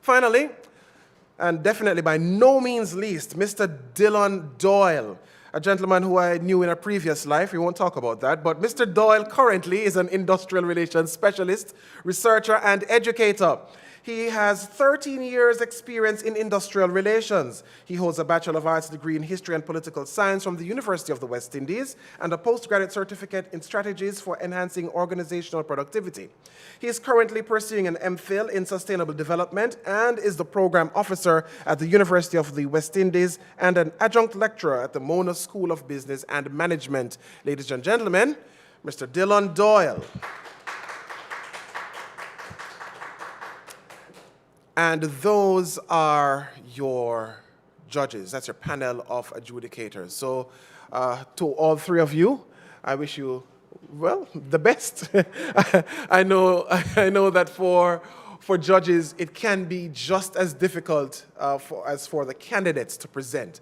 Finally, and definitely by no means least, Mr. Dylan Doyle, a gentleman who I knew in a previous life. We won't talk about that, but Mr. Doyle currently is an industrial relations specialist, researcher, and educator. He has 13 years' experience in industrial relations. He holds a Bachelor of Arts degree in History and Political Science from the University of the West Indies and a postgraduate certificate in Strategies for Enhancing Organizational Productivity. He is currently pursuing an MPhil in Sustainable Development and is the program officer at the University of the West Indies and an adjunct lecturer at the Mona School of Business and Management. Ladies and gentlemen, Mr. Dylan Doyle. And those are your judges. That's your panel of adjudicators. So to all three of you, I wish you, well, the best. I know that for judges, it can be just as difficult as for the candidates to present.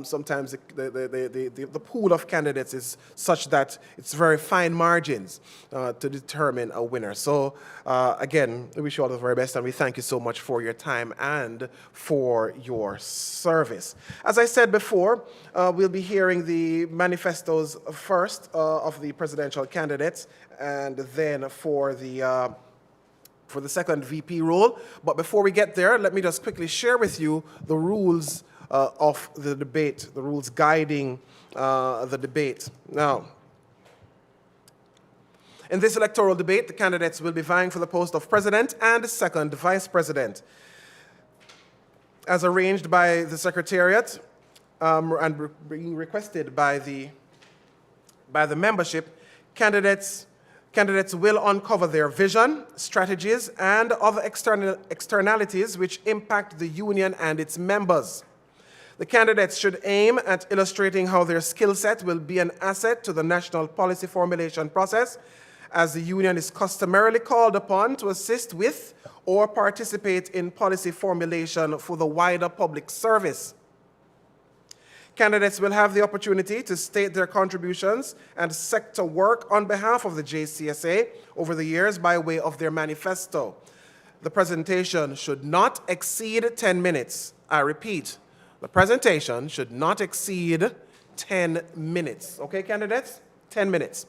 Sometimes the pool of candidates is such that it's very fine margins to determine a winner. So again, we wish you all the very best, and we thank you so much for your time and for your service. As I said before, we'll be hearing the manifestos first of the presidential candidates, and then for the second VP role. But before we get there, let me just quickly share with you the rules of the debate, the rules guiding the debate. Now, in this electoral debate, the candidates will be vying for the post of president and second vice president. As arranged by the Secretariat and being requested by the membership, candidates will uncover their vision, strategies, and other externalities which impact the union and its members. The candidates should aim at illustrating how their skill set will be an asset to the national policy formulation process, as the union is customarily called upon to assist with or participate in policy formulation for the wider public service. Candidates will have the opportunity to state their contributions and sector work on behalf of the JCSA over the years by way of their manifesto. The presentation should not exceed 10 minutes. I repeat, the presentation should not exceed 10 minutes. Okay, candidates? 10 minutes.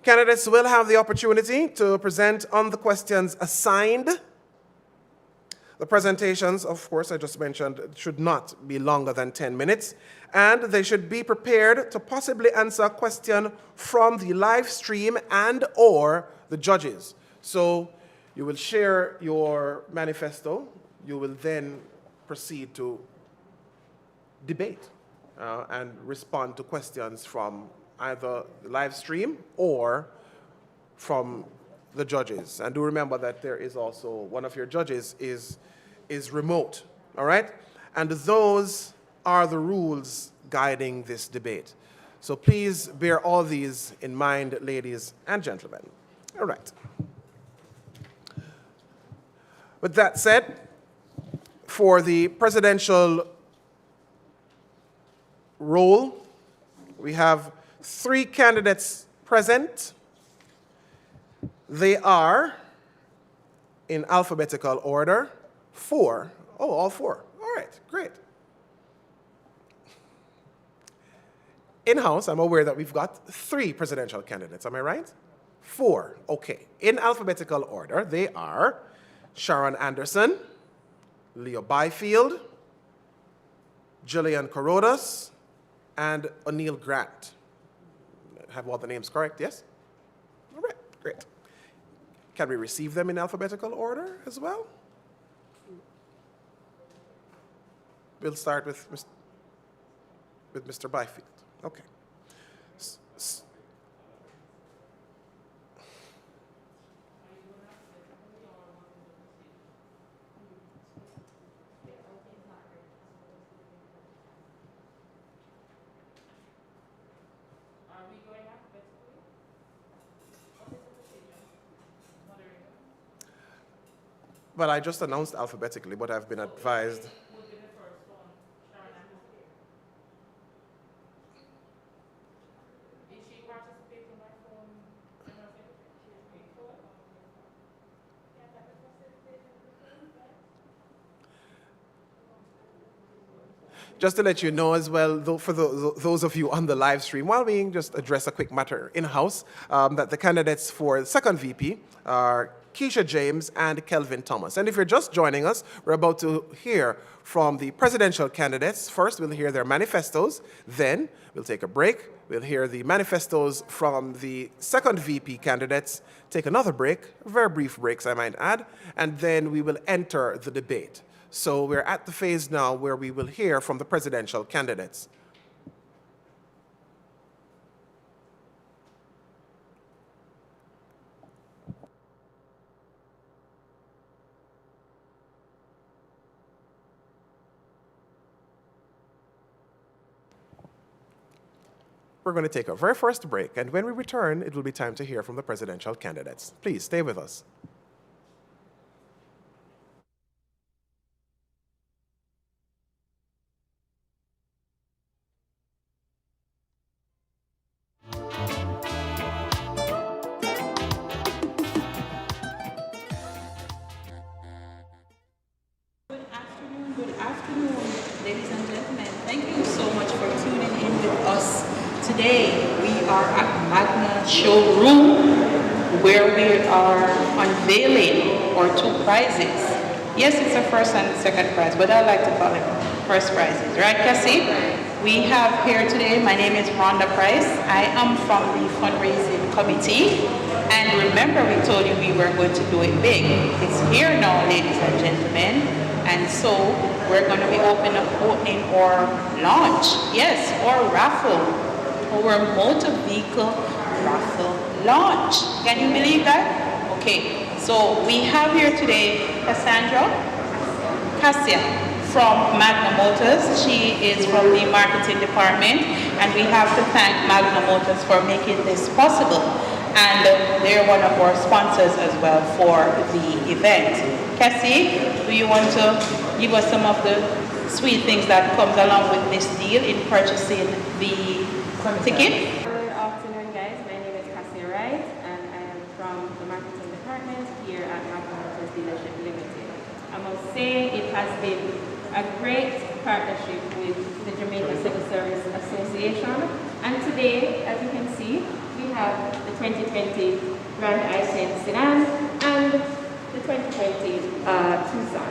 Candidates will have the opportunity to present on the questions assigned. The presentations, of course, I just mentioned, should not be longer than 10 minutes, and they should be prepared to possibly answer a question from the live stream and or the judges. So you will share your manifesto. You will then proceed to debate and respond to questions from either the live stream or from the judges. And do remember that there is also one of your judges is remote, all right? And those are the rules guiding this debate. So please bear all these in mind, ladies and gentlemen. All right. With that said, for the presidential role, we have 3 candidates present. They are, in alphabetical order, 4. Oh, all 4. All right, great. In-house, I'm aware that we've got 3 presidential candidates. Am I right? 4. Okay. In alphabetical order, they are Sharon Anderson, Leo Byfield, Jillian Corodas, and O'Neill Grant. Have all the names correct, yes? All right, great. Can we receive them in alphabetical order as well? We'll start with Mr. Byfield. Okay. Well, I just announced alphabetically, but I've been advised. Just to let you know as well, though, for those of you on the live stream, while we just address a quick matter in-house, that the candidates for the second VP are Keisha James and Kelvin Thomas. And if you're just joining us, we're about to hear from the presidential candidates. First, we'll hear their manifestos. Then, we'll take a break. We'll hear the manifestos from the second VP candidates, take another break, very brief breaks, I might add, and then we will enter the debate. So we're at the phase now where we will hear from the presidential candidates. We're going to take our very first break, and when we return, it will be time to hear from the presidential candidates. Please stay with us. Good afternoon, ladies and gentlemen. Thank you so much for tuning in with us today. We are at Magna Showroom, where we are unveiling our two prizes. Yes, it's a first and second prize, but I like to call it first prizes, right, Cassie? We have here today, my name is Rhonda Price. I am from the fundraising committee. And remember, we told you we were going to do it big. It's here now, ladies and gentlemen. And so we're going to be opening our launch, yes, or raffle, our motor vehicle raffle launch. Can you believe that? Okay, so we have here today Cassia from Magna Motors. She is from the marketing department, and we have to thank Magna Motors for making this possible. And they're one of our sponsors as well for the event. Cassie, do you want to give us some of the sweet things that comes along with this deal in purchasing the ticket? Good afternoon, guys. My name is Cassie Wright, and I am from the marketing department here at Magna Motors Dealership Limited. I must say it has been a great partnership with the Jamaica Civil Service Association, and today, as you can see, we have the 2020 Grand i10 sedan and the 2020 Tucson.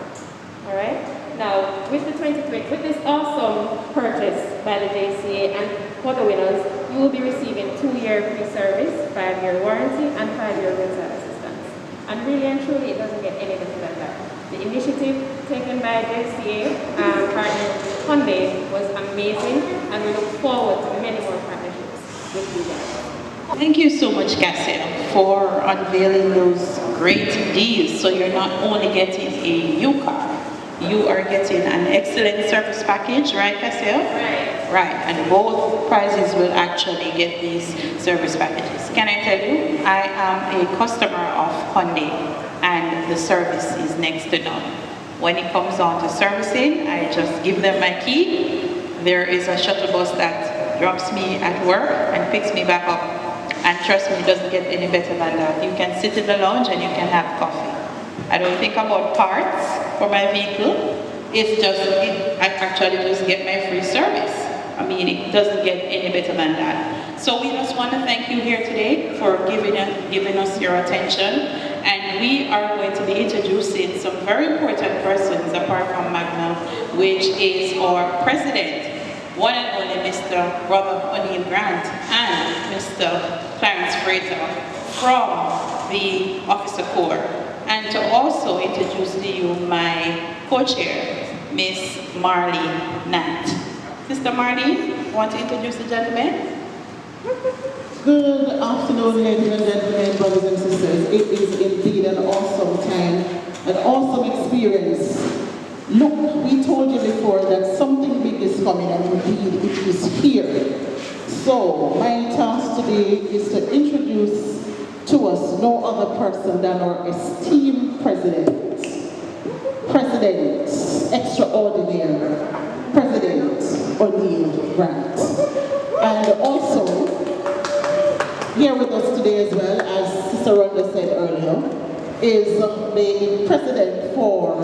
All right. Now, with this awesome purchase by the JCA, and for the winners, you will be receiving 2-year free service, 5-year warranty, and 5-year roadside assistance. And really and truly, it doesn't get any better than that. The initiative taken by JCA, partner Hyundai, was amazing, and we look forward to many more partnerships with you guys. Thank you so much, Cassia, for unveiling those great deals. So you're not only getting a new car, you are getting an excellent service package, right, Cassia? Right. Right, and both prizes will actually get these service packages. Can I tell you, I am a customer of Hyundai, and the service is next to none. When it comes on to servicing, I just give them my key. There is a shuttle bus that drops me at work and picks me back up. And trust me, it doesn't get any better than that. You can sit in the lounge and you can have coffee. I don't think about parts for my vehicle. I actually just get my free service. I mean, it doesn't get any better than that. So we just want to thank you here today for giving us your attention. And we are going to be introducing some very important persons apart from Magna, which is our president, one and only Mr. Brother O'Neill Grant and Mr. Clarence Fraser from the Officer Corps. And to also introduce to you my co-chair, Miss Marley Nat. Sister Marley, want to introduce the gentleman? Good afternoon, ladies and gentlemen, brothers and sisters. It is indeed an awesome time, an awesome experience. Look, we told you before that something big is coming, and indeed it is here. So, my task today is to introduce to us no other person than our esteemed President Extraordinary, President O'Neill Grant. And also, here with us today as well, as Sister Rhonda said earlier, is the President for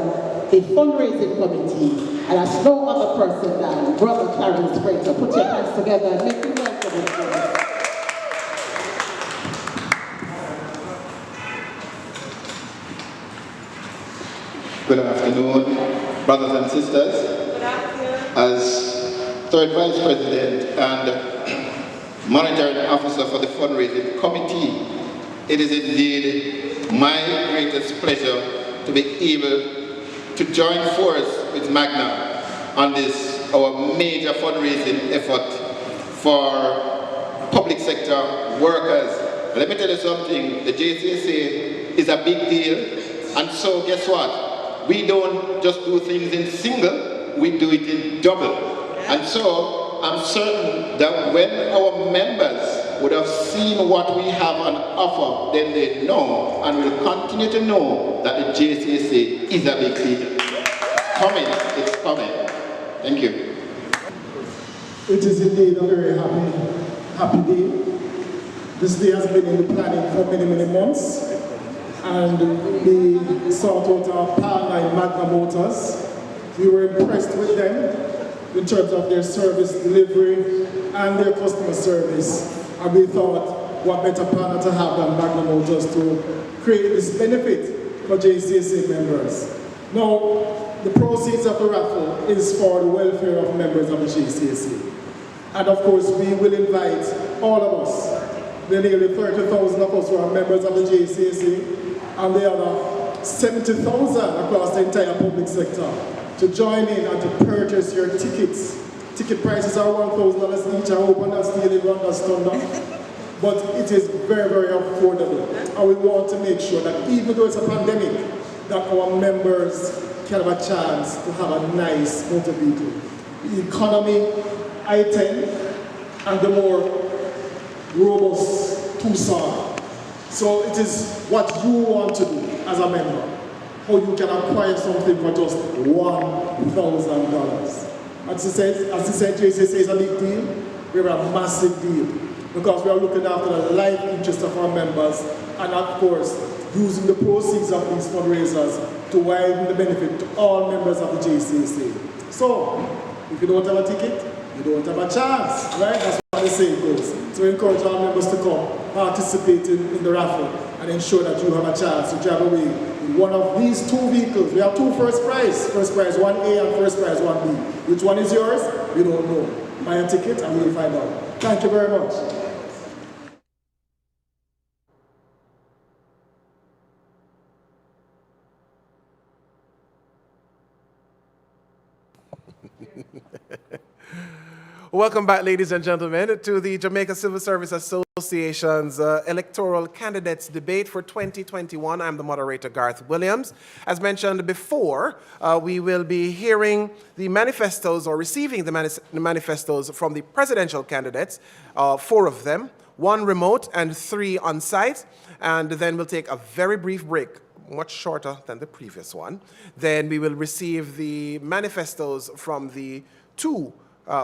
the fundraising committee And there's no other person than Brother Clarence Prater. Put your hands together and make him welcome him, please. Good afternoon, brothers and sisters. Good afternoon. As third vice president and monitoring officer for the fundraising committee, it is indeed my greatest pleasure to be able to join force with Magna on this, our major fundraising effort for public sector workers. Let me tell you something, the JCSA is a big deal, and so guess what? We don't just do things in single, we do it in double. And so I'm certain that when our members would have seen what we have on offer, then they know and will continue to know that the JCSA is a big deal. Coming, it's coming. Thank you. It is indeed a very happy day. This day has been in the planning for many, many months. And we sought out our partner in Magna Motors. We were impressed with them in terms of their service delivery and their customer service. And we thought, what better partner to have than Magna Motors to create this benefit for JCSA members. Now, the proceeds of the raffle is for the welfare of members of the JCSA. And of course, we will invite all of us, the nearly 30,000 of us who are members of the JCSA, and the other 70,000 across the entire public sector to join in and to purchase your tickets. Ticket prices are $1,000 each. I hope that's still in Thunder. But it is very, very affordable. And we want to make sure that even though it's a pandemic, that our members can have a chance to have a nice motor vehicle. The economy I-10 and the more robust Tucson. So it is what you want to do as a member, how you can acquire something for just $1,000. As he said, JCSA is a big deal. We're a massive deal because we are looking after the life interest of our members and of course using the proceeds of these fundraisers to widen the benefit to all members of the JCSA. So, if you don't have a ticket, you don't have a chance, right? That's what the saying goes. So we encourage our members to come, participate in the raffle, and ensure that you have a chance to drive away in one of these two vehicles. We have two first prize 1A and first prize 1B. Which one is yours? We don't know. Buy a ticket and we'll find out. Thank you very much. Welcome back, ladies and gentlemen, to the Jamaica Civil Service Association's electoral candidates debate for 2021. I'm the moderator, Garth Williams. As mentioned before, we will be hearing the manifestos or receiving the manifestos from the presidential candidates, 4 of them, 1 remote and 3 on site. And then we'll take a very brief break, much shorter than the previous one. Then we will receive the manifestos from the 2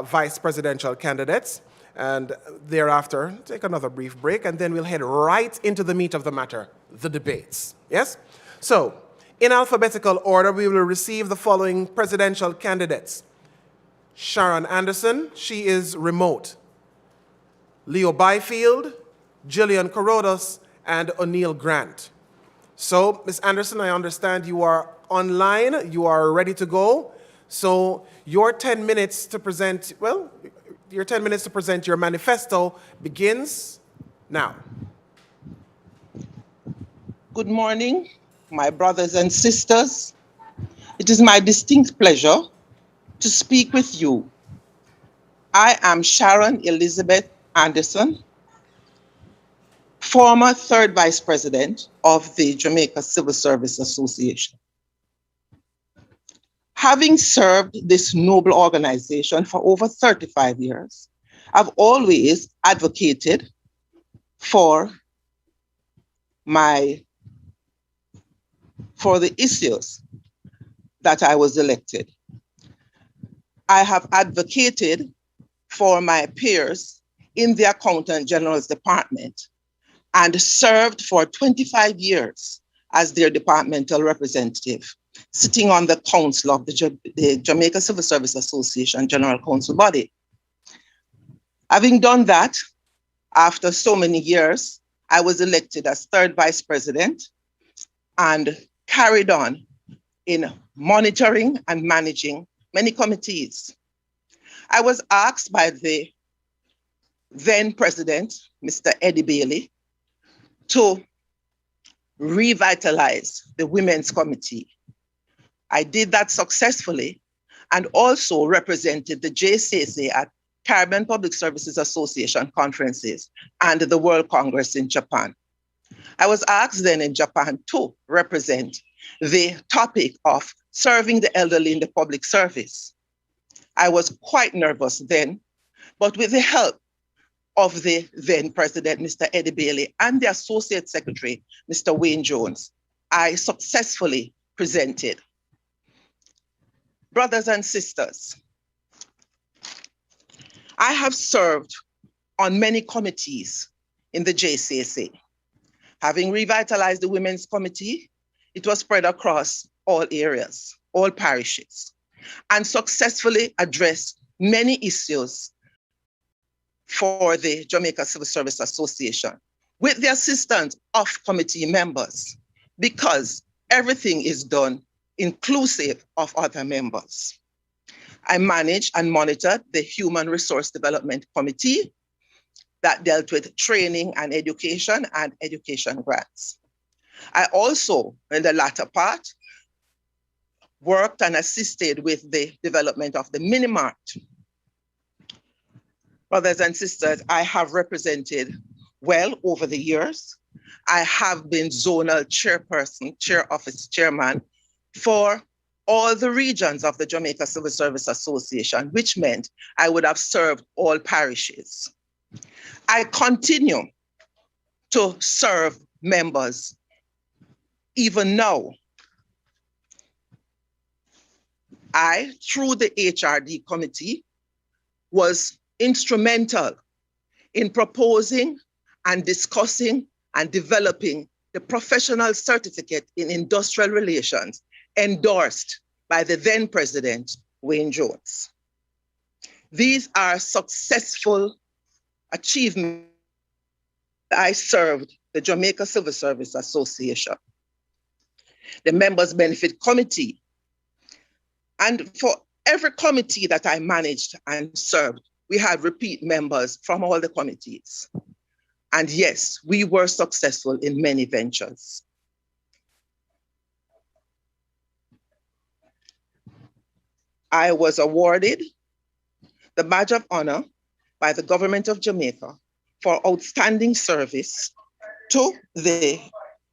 vice presidential candidates, and thereafter take another brief break, and then we'll head right into the meat of the matter, the debates. Yes? So, in alphabetical order, we will receive the following presidential candidates. Sharon Anderson, she is remote. Leo Byfield, Jillian Corodos, and O'Neill Grant. So, Ms. Anderson, I understand you are online, you are ready to go. So your 10 minutes to present, your manifesto begins now. Good morning, my brothers and sisters. It is my distinct pleasure to speak with you. I am Sharon Elizabeth Anderson, former 3rd Vice President of the Jamaica Civil Service Association. Having served this noble organization for over 35 years, I've always advocated for the issues that I was elected. I have advocated for my peers in the Accountant General's Department and served for 25 years as their departmental representative. sitting on the council of the Jamaica Civil Service Association General Council body. Having done that, after so many years, I was elected as third vice president and carried on in monitoring and managing many committees. I was asked by the then president, Mr. Eddie Bailey, to revitalize the Women's Committee. I did that successfully and also represented the JCSA at Caribbean Public Services Association conferences and the World Congress in Japan. I was asked then in Japan to represent the topic of serving the elderly in the public service. I was quite nervous then, but with the help of the then president, Mr. Eddie Bailey, and the associate secretary, Mr. Wayne Jones, I successfully presented. Brothers and sisters, I have served on many committees in the JCSA. Having revitalized the Women's Committee, it was spread across all areas, all parishes, and successfully addressed many issues for the Jamaica Civil Service Association with the assistance of committee members, because everything is done inclusive of other members. I managed and monitored the Human Resource Development Committee that dealt with training and education grants. I also, in the latter part, worked and assisted with the development of the mini-mart. Brothers and sisters, I have represented well over the years. I have been zonal chairperson, chair office chairman for all the regions of the Jamaica Civil Service Association, which meant I would have served all parishes. I continue to serve members even now. I, through the HRD committee, was instrumental in proposing and discussing and developing the professional certificate in industrial relations endorsed by the then president, Wayne Jones. These are successful achievements. I served the Jamaica Civil Service Association, the Members Benefit Committee, and for every committee that I managed and served, we had repeat members from all the committees. And yes, we were successful in many ventures. I was awarded the Badge of Honor by the government of Jamaica for outstanding service to the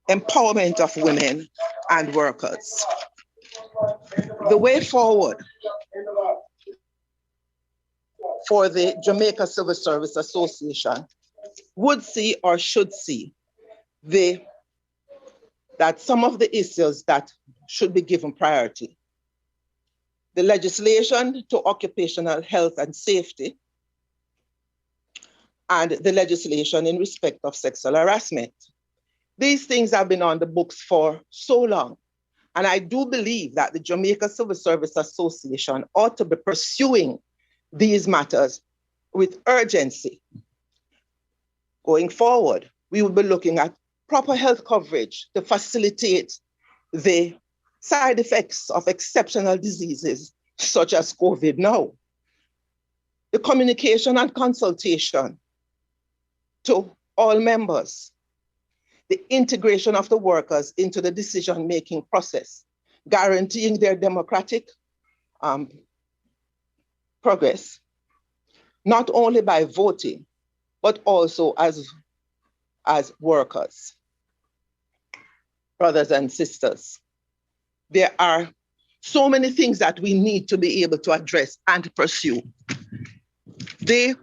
empowerment of women and workers. The way forward for the Jamaica Civil Service Association would see or should see that some of the issues that should be given priority. The legislation to occupational health and safety, and the legislation in respect of sexual harassment. These things have been on the books for so long. And I do believe that the Jamaica Civil Service Association ought to be pursuing these matters with urgency. Going forward, we will be looking at proper health coverage to facilitate the side effects of exceptional diseases such as COVID now. The communication and consultation to all members, the integration of the workers into the decision-making process, guaranteeing their democratic progress, not only by voting, but also as workers. Brothers and sisters, there are so many things that we need to be able to address and pursue. The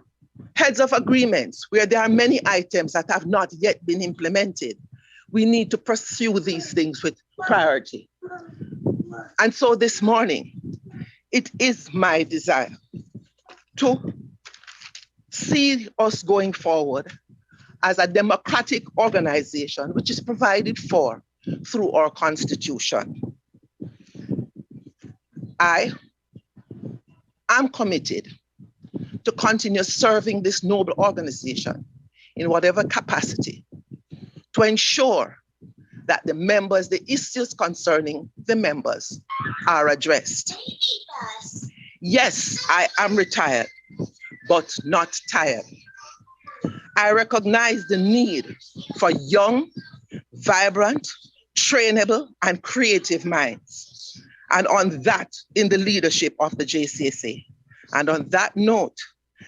heads of agreements, where there are many items that have not yet been implemented, we need to pursue these things with priority. And so this morning, it is my desire to see us going forward as a democratic organization, which is provided for through our constitution. I am committed to continue serving this noble organization in whatever capacity to ensure that the members, the issues concerning the members are addressed. Yes, I am retired, but not tired. I recognize the need for young, vibrant, trainable, and creative minds. And on that, in the leadership of the JCSA. And on that note,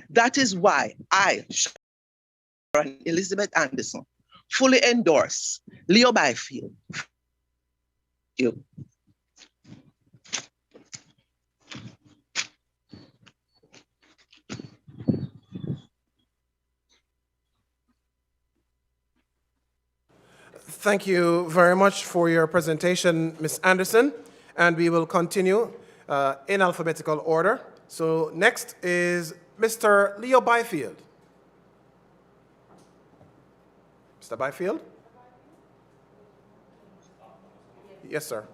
that is why I, Sharon Elizabeth Anderson, fully endorse Leo Byfield. Thank you. Thank you very much for your presentation, Ms. Anderson, and we will continue in alphabetical order. So next is Mr. Leo Byfield. Mr. Byfield? Yes, sir.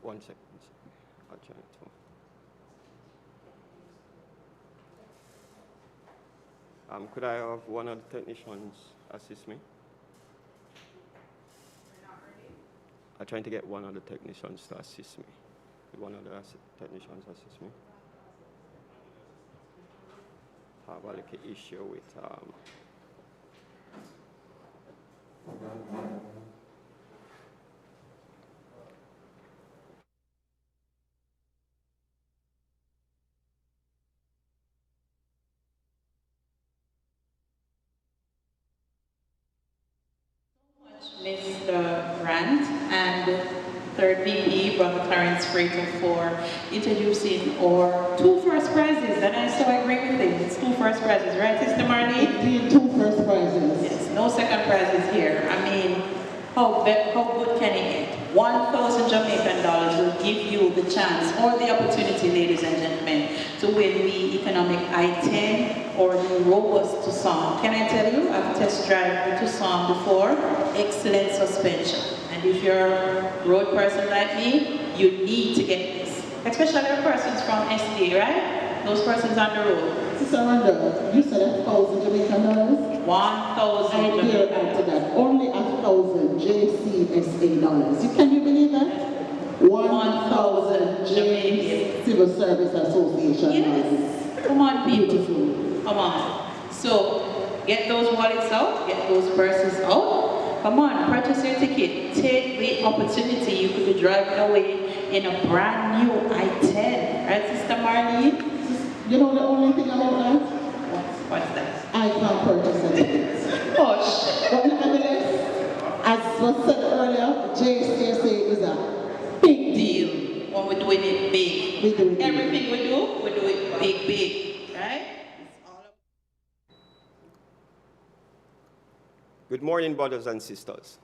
One second. I'll try to. Could I have one of the technicians assist me? I'm trying to get one of the technicians to assist me. Could one of the technicians assist me? I have a little issue with Mr. Grant and third VP, Brother Clarence Frater, for introducing our two first prizes. And I so agree with him. It's two first prizes, right, Sister Marlene? Indeed, two first prizes. Yes, no second prizes here. I mean, how good can it get? 1,000 Jamaican dollars will give you the chance or the opportunity, ladies and gentlemen, to win the economic I-10 or the robust Tucson. Can I tell you, I've test driven the Tucson before. Excellent suspension. And if you're a road person like me, you need to get this. Especially the persons from SD, right? Those persons on the road. Sister Rhonda, you said 1,000 Jamaican dollars? 1,000 I dare add to that. Only 1,000 JCSA dollars. Can you believe that? 1,000 Jamaican Civil Service Association yes. dollars. Come on, people. Beautiful. Come on. So, get those wallets out, get those purses out. Come on, purchase your ticket. Take the opportunity. You could be driving away in a brand new I-10. Right, Sister Marlene? You know the only thing about that? What's that? I can't purchase a ticket. Gosh. But nevertheless, as was said earlier, JCSA is a big deal. When we're doing it big. We do it Everything we do it big, right? Good morning, brothers and sisters.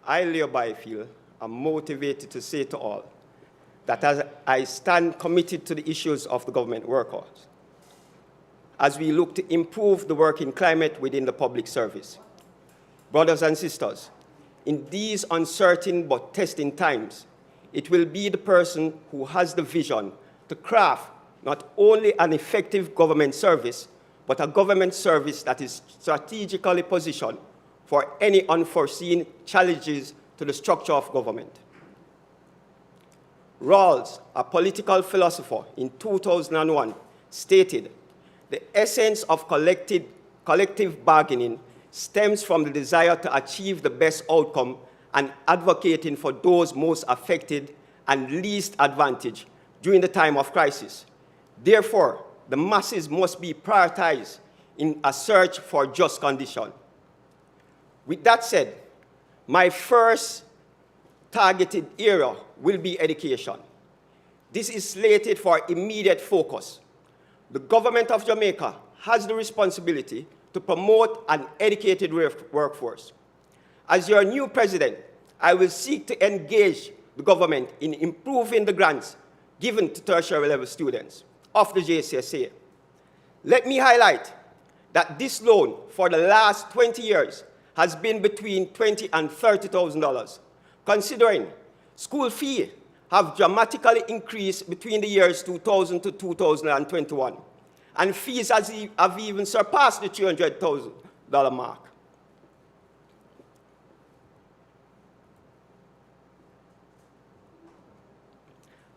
I, Leo Byfield, am motivated to say to all that as I stand committed to the issues of the government workers, as we look to improve the working climate within the public service. Brothers and sisters, in these uncertain but testing times, it will be the person who has the vision to craft not only an effective government service, but a government service that is strategically positioned for any unforeseen challenges to the structure of government. Rawls, a political philosopher in 2001, stated The essence of collective bargaining stems from the desire to achieve the best outcome and advocating for those most affected and least advantaged during the time of crisis. Therefore, the masses must be prioritized in a search for just conditions. With that said, my first targeted area will be education. This is slated for immediate focus. The government of Jamaica has the responsibility to promote an educated workforce. As your new president, I will seek to engage the government in improving the grants given to tertiary level students of the JCSA. Let me highlight that this loan for the last 20 years has been between $20,000 and $30,000, considering school fees have dramatically increased between the years 2000 to 2021, and fees have even surpassed the $300,000 mark.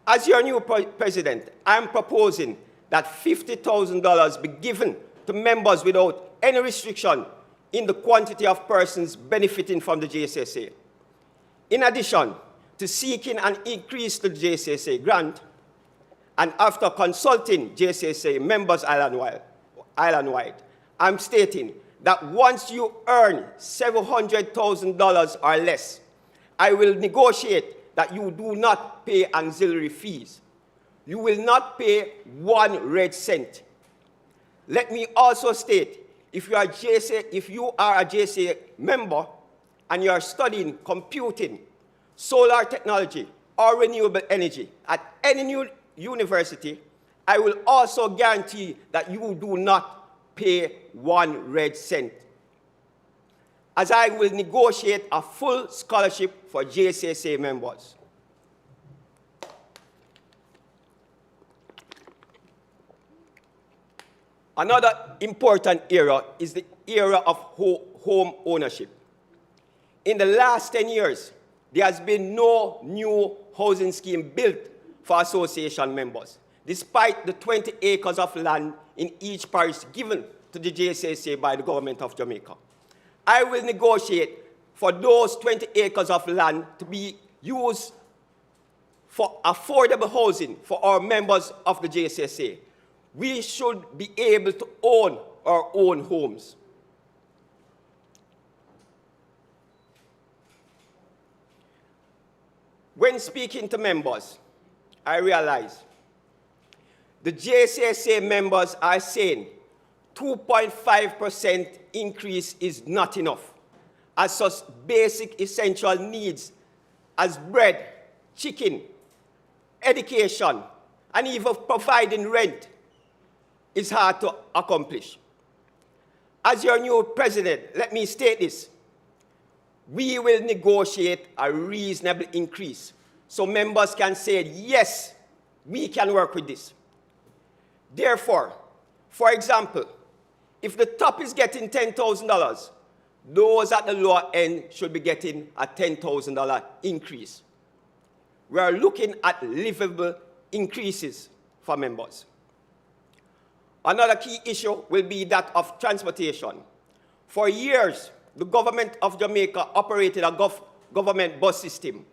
As your new president, I am proposing that $50,000 be given to members without any restriction in the quantity of persons benefiting from the JCSA. In addition to seeking an increase to the JCSA grant, and after consulting JCSA members island-wide, I'm stating that once you earn $700,000 or less, I will negotiate that you do not pay auxiliary fees. You will not pay 1 red cent. Let me also state, if you are a JCA member and you are studying computing, solar technology, or renewable energy at any new university, I will also guarantee that you do not pay 1 red cent, as I will negotiate a full scholarship for JCSA members. Another important area is the area of home ownership. In the last 10 years, there has been no new housing scheme built for association members, despite the 20 acres of land in each parish given to the JCSA by the government of Jamaica. I will negotiate for those 20 acres of land to be used for affordable housing for our members of the JCSA. We should be able to own our own homes. When speaking to members, I realize the JCSA members are saying 2.5% increase is not enough, as such basic essential needs as bread, chicken, education, and even providing rent is hard to accomplish. As your new president, let me state this. We will negotiate a reasonable increase so members can say, yes, we can work with this. Therefore, for example, if the top is getting $10,000, those at the lower end should be getting a $10,000 increase. We are looking at livable increases for members. Another key issue will be that of transportation. For years, the government of Jamaica operated a government bus system.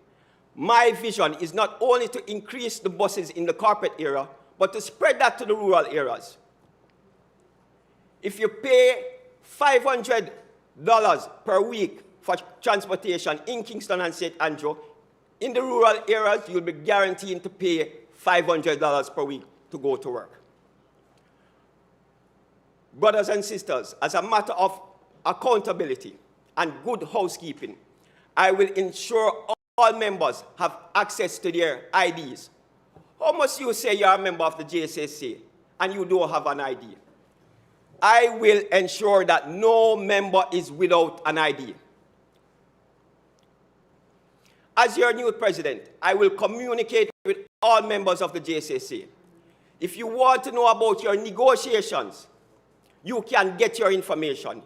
My vision is not only to increase the buses in the corporate area, but to spread that to the rural areas. If you pay $500 per week for transportation in Kingston and St. Andrew, in the rural areas, you'll be guaranteed to pay $500 per week to go to work. Brothers and sisters, as a matter of accountability and good housekeeping, I will ensure all members have access to their IDs. How must you say you're a member of the JCSA and you don't have an ID? I will ensure that no member is without an ID. As your new president, I will communicate with all members of the JCSA. If you want to know about your negotiations, you can get your information.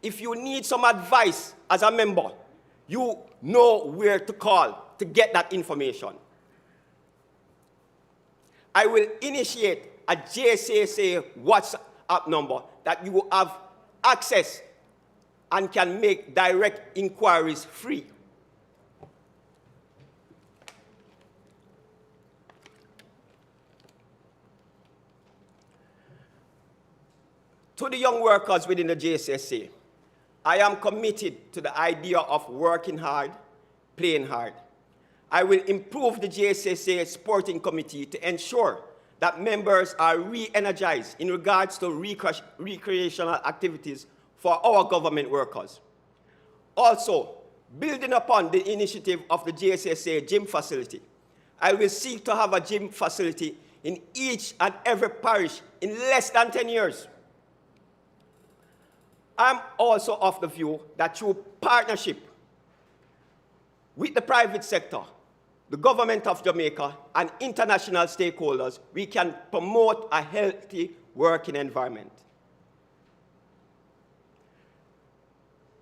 If you need some advice as a member, you know where to call to get that information. I will initiate a JCSA app number that you have access and can make direct inquiries free. To the young workers within the JCSA, I am committed to the idea of working hard, playing hard. I will improve the JCSA Sporting Committee to ensure that members are re-energized in regards to recreational activities for our government workers. Also, building upon the initiative of the JCSA gym facility, I will seek to have a gym facility in each and every parish in less than 10 years. I'm also of the view that through partnership with the private sector, the government of Jamaica, and international stakeholders, we can promote a healthy working environment.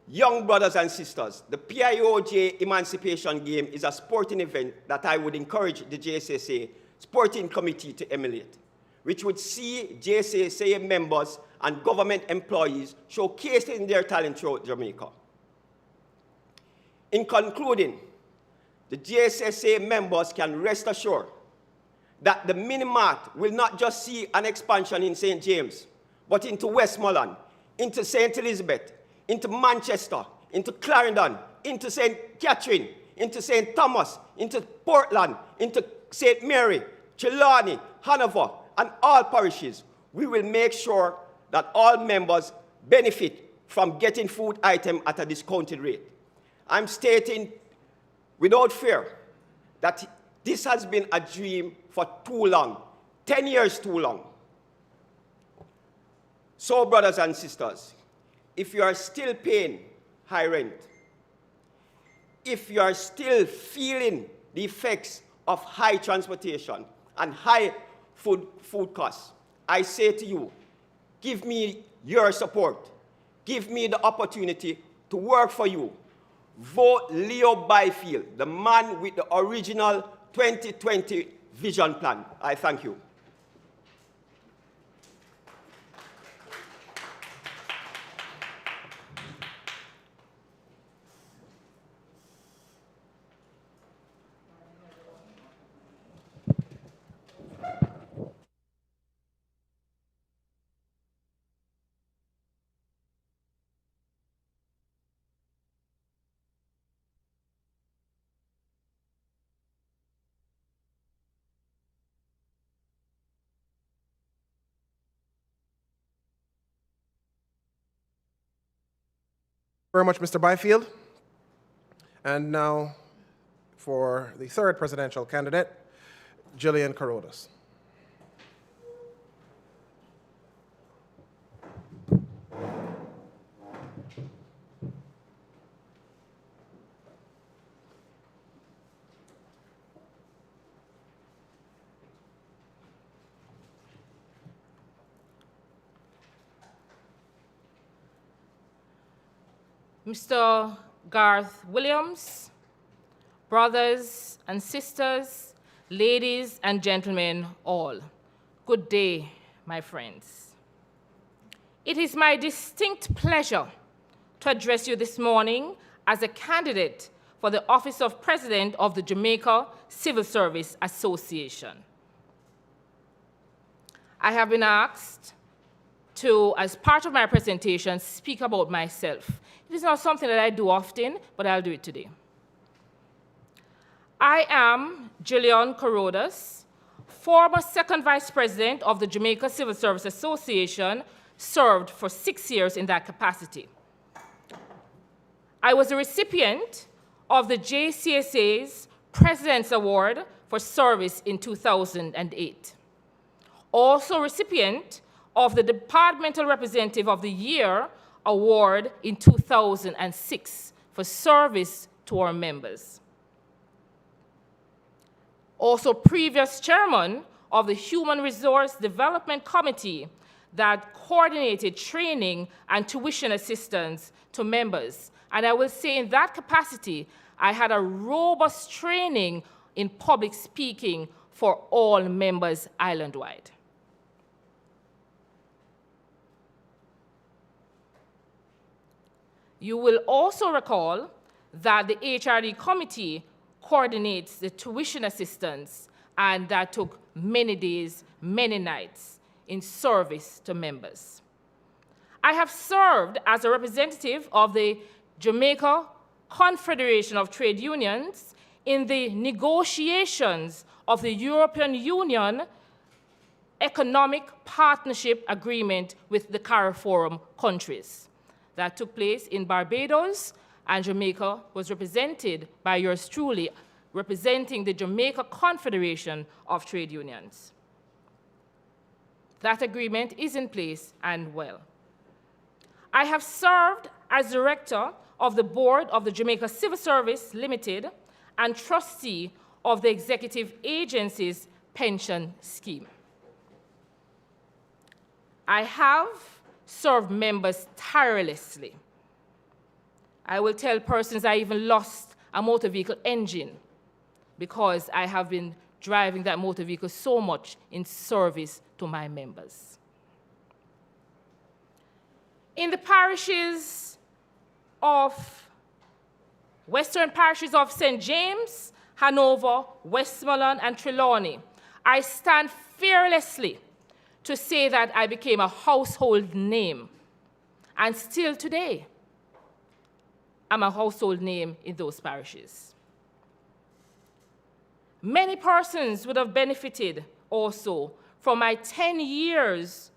Young brothers and sisters, the PIOJ Emancipation Game is a sporting event that I would encourage the JCSA Sporting Committee to emulate, which would see JCSA members and government employees showcasing their talent throughout Jamaica. In concluding, the JCSA members can rest assured that the mini-mart will not just see an expansion in St. James, but into Westmoreland, into St. Elizabeth, into Manchester, into Clarendon, into St. Catherine, into St. Thomas, into Portland, into St. Mary, Trelawney, Hanover, and all parishes. We will make sure that all members benefit from getting food items at a discounted rate. I'm stating without fear that this has been a dream for too long, 10 years too long. So, brothers and sisters, if you are still paying high rent, if you are still feeling the effects of high transportation and high food costs, I say to you, give me your support. Give me the opportunity to work for you. Vote Leo Byfield, the man with the original 2020 vision plan. I thank you. Very much, Mr. Byfield. And now for the third presidential candidate, Jillian Carrodus. Mr. Garth Williams, brothers and sisters, ladies and gentlemen all, good day, my friends. It is my distinct pleasure to address you this morning as a candidate for the office of President of the Jamaica Civil Service Association. I have been asked to, as part of my presentation, speak about myself. It is not something that I do often, but I'll do it today. I am Jillian Carrodus, former second vice president of the Jamaica Civil Service Association, served for 6 years in that capacity. I was a recipient of the JCSA's President's Award for Service in 2008. Also recipient of the Departmental Representative of the Year Award in 2006 for service to our members. Also previous chairman of the Human Resource Development Committee that coordinated training and tuition assistance to members. And I will say in that capacity, I had a robust training in public speaking for all members island-wide. You will also recall that the HRD committee coordinates the tuition assistance, and that took many days, many nights in service to members. I have served as a representative of the Jamaica Confederation of Trade Unions in the negotiations of the European Union Economic Partnership Agreement with the CARIFORUM countries. That took place in Barbados, and Jamaica was represented by yours truly, representing the Jamaica Confederation of Trade Unions. That agreement is in place and well. I have served as director of the board of the Jamaica Civil Service Limited and trustee of the executive agency's pension scheme. I have served members tirelessly. I will tell persons I even lost a motor vehicle engine because I have been driving that motor vehicle so much in service to my members. In the parishes of, western parishes of St. James, Hanover, Westmoreland, and Trelawney, I stand fearlessly to say that I became a household name. And still today, I'm a household name in those parishes. Many persons would have benefited also from my 10 years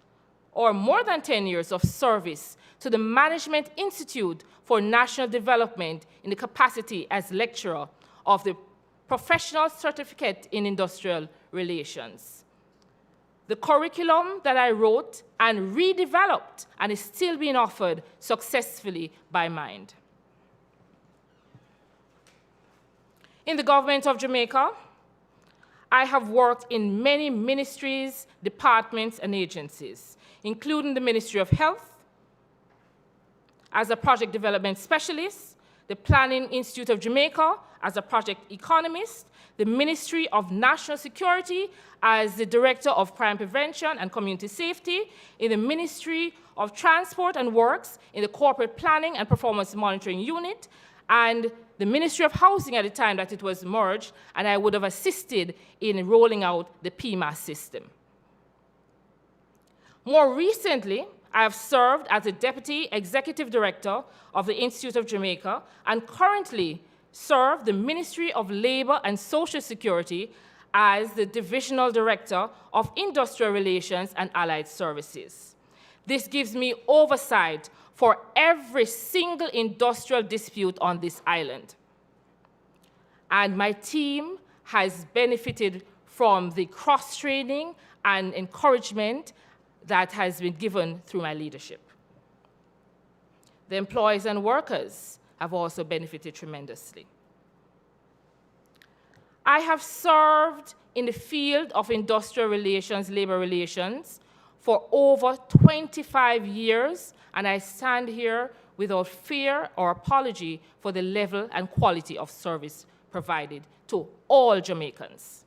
or more than 10 years of service to the Management Institute for National Development in the capacity as lecturer of the Professional Certificate in Industrial Relations. The curriculum that I wrote and redeveloped and is still being offered successfully by MIND. In the government of Jamaica, I have worked in many ministries, departments, and agencies, including the Ministry of Health, as a project development specialist, the Planning Institute of Jamaica as a project economist, the Ministry of National Security as the Director of Crime Prevention and Community Safety, in the Ministry of Transport and Works, in the Corporate Planning and Performance Monitoring Unit, and the Ministry of Housing at the time that it was merged, and I would have assisted in rolling out the PMAS system. More recently, I have served as the Deputy Executive Director of the Institute of Jamaica and currently serve the Ministry of Labor and Social Security as the Divisional Director of Industrial Relations and Allied Services. This gives me oversight for every single industrial dispute on this island. And my team has benefited from the cross-training and encouragement that has been given through my leadership. The employees and workers have also benefited tremendously. I have served in the field of industrial relations, labor relations, for over 25 years, and I stand here without fear or apology for the level and quality of service provided to all Jamaicans.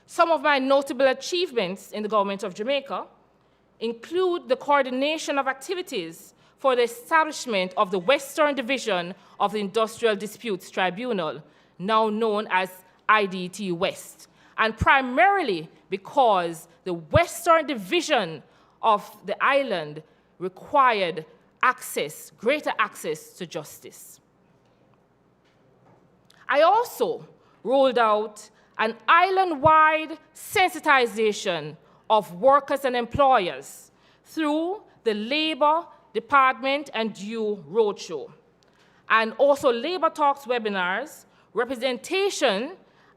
Some of my notable achievements in the government of Jamaica include the coordination of activities for the establishment of the Western Division of the Industrial Disputes Tribunal, now known as IDT West, and primarily because the Western Division of the island required access, greater access to justice. I also rolled out an island-wide sensitization of workers and employers through the Labor Department and Due Roadshow, and also Labor Talks webinars, representation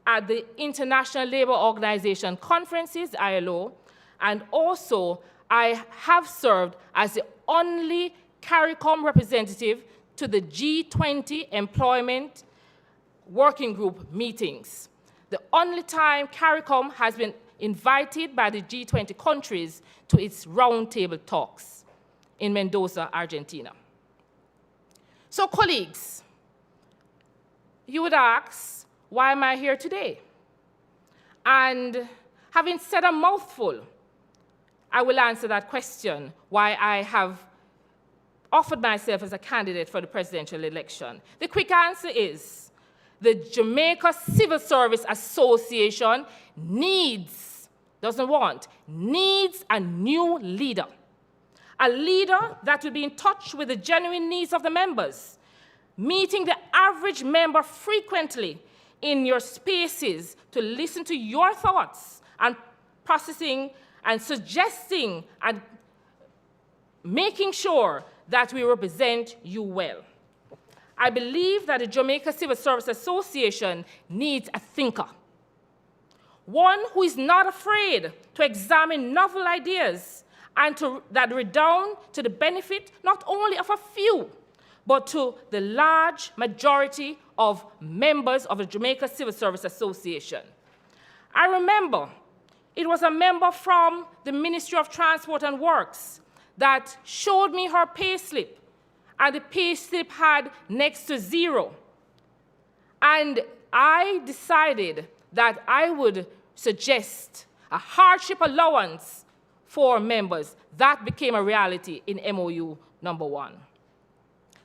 at the International Labour Organization conferences, ILO, and also I have served as the only CARICOM representative to the G20 Employment Working Group meetings. The only time CARICOM has been invited by the G20 countries to its roundtable talks in Mendoza, Argentina. So, colleagues, you would ask, why am I here today? And having said a mouthful, I will answer that question, why I have offered myself as a candidate for the presidential election? The quick answer is the Jamaica Civil Service Association needs a new leader. A leader that will be in touch with the genuine needs of the members, meeting the average member frequently in your spaces to listen to your thoughts and processing and suggesting and making sure that we represent you well. I believe that the Jamaica Civil Service Association needs a thinker, one who is not afraid to examine novel ideas and that redound to the benefit not only of a few, but to the large majority of members of the Jamaica Civil Service Association. I remember it was a member from the Ministry of Transport and Works that showed me her payslip, and the payslip had next to zero. And I decided that I would suggest a hardship allowance for members. That became a reality in MOU number 1.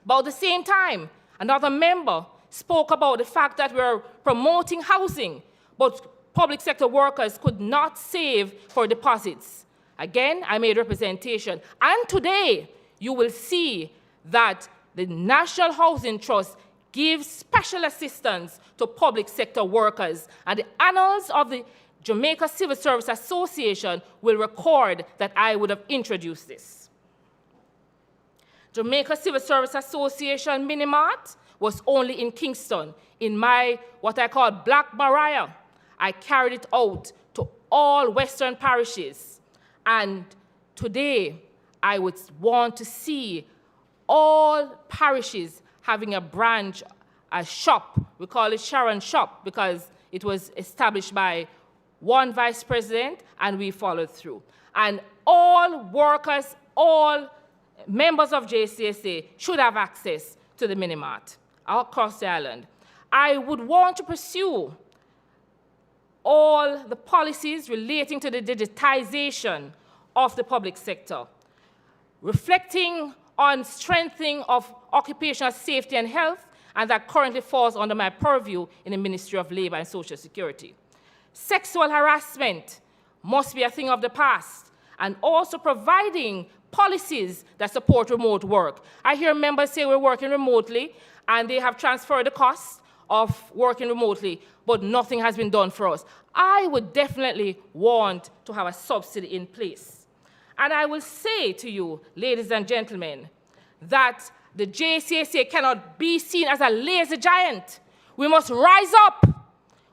But at the same time, another member spoke about the fact that we're promoting housing, but public sector workers could not save for deposits. Again, I made representation. And today, you will see that the National Housing Trust gives special assistance to public sector workers. And the annals of the Jamaica Civil Service Association will record that I would have introduced this. Jamaica Civil Service Association Minimart was only in Kingston, in my, what I call Black Mariah. I carried it out to all Western parishes. And today, I would want to see all parishes having a branch, a shop. We call it Sharon Shop because it was established by one vice president and we followed through. And all workers, all members of JCSA should have access to the Minimart across the island. I would want to pursue all the policies relating to the digitization of the public sector, reflecting on strengthening of occupational safety and health, and that currently falls under my purview in the Ministry of Labor and Social Security. Sexual harassment must be a thing of the past, and also providing policies that support remote work. I hear members say we're working remotely, and they have transferred the cost of working remotely, but nothing has been done for us. I would definitely want to have a subsidy in place. And I will say to you, ladies and gentlemen, that the JCSA cannot be seen as a lazy giant. We must rise up.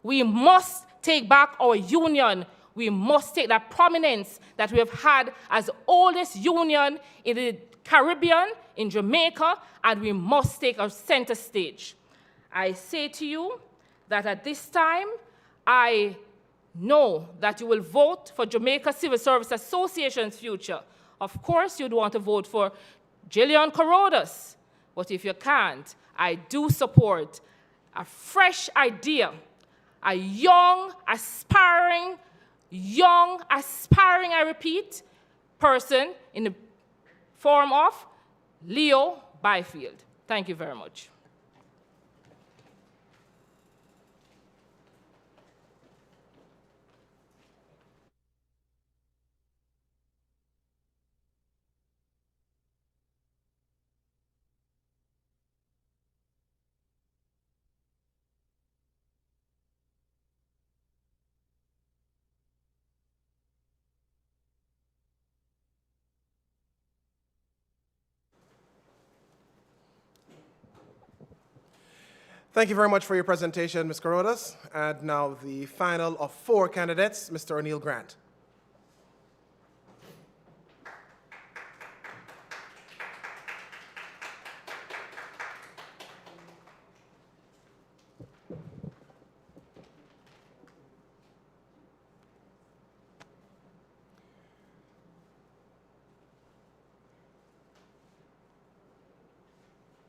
We must take back our union. We must take that prominence that we have had as the oldest union in the Caribbean, in Jamaica, and we must take our center stage. I say to you that at this time, I know that you will vote for Jamaica Civil Service Association's future. Of course, you'd want to vote for Jillian Corodas, but if you can't, I do support a fresh idea, a young, aspiring, I repeat, person in the form of Leo Byfield. Thank you very much. Thank you very much for your presentation, Ms. Corodas. And now the final of 4 candidates, Mr. O'Neill Grant.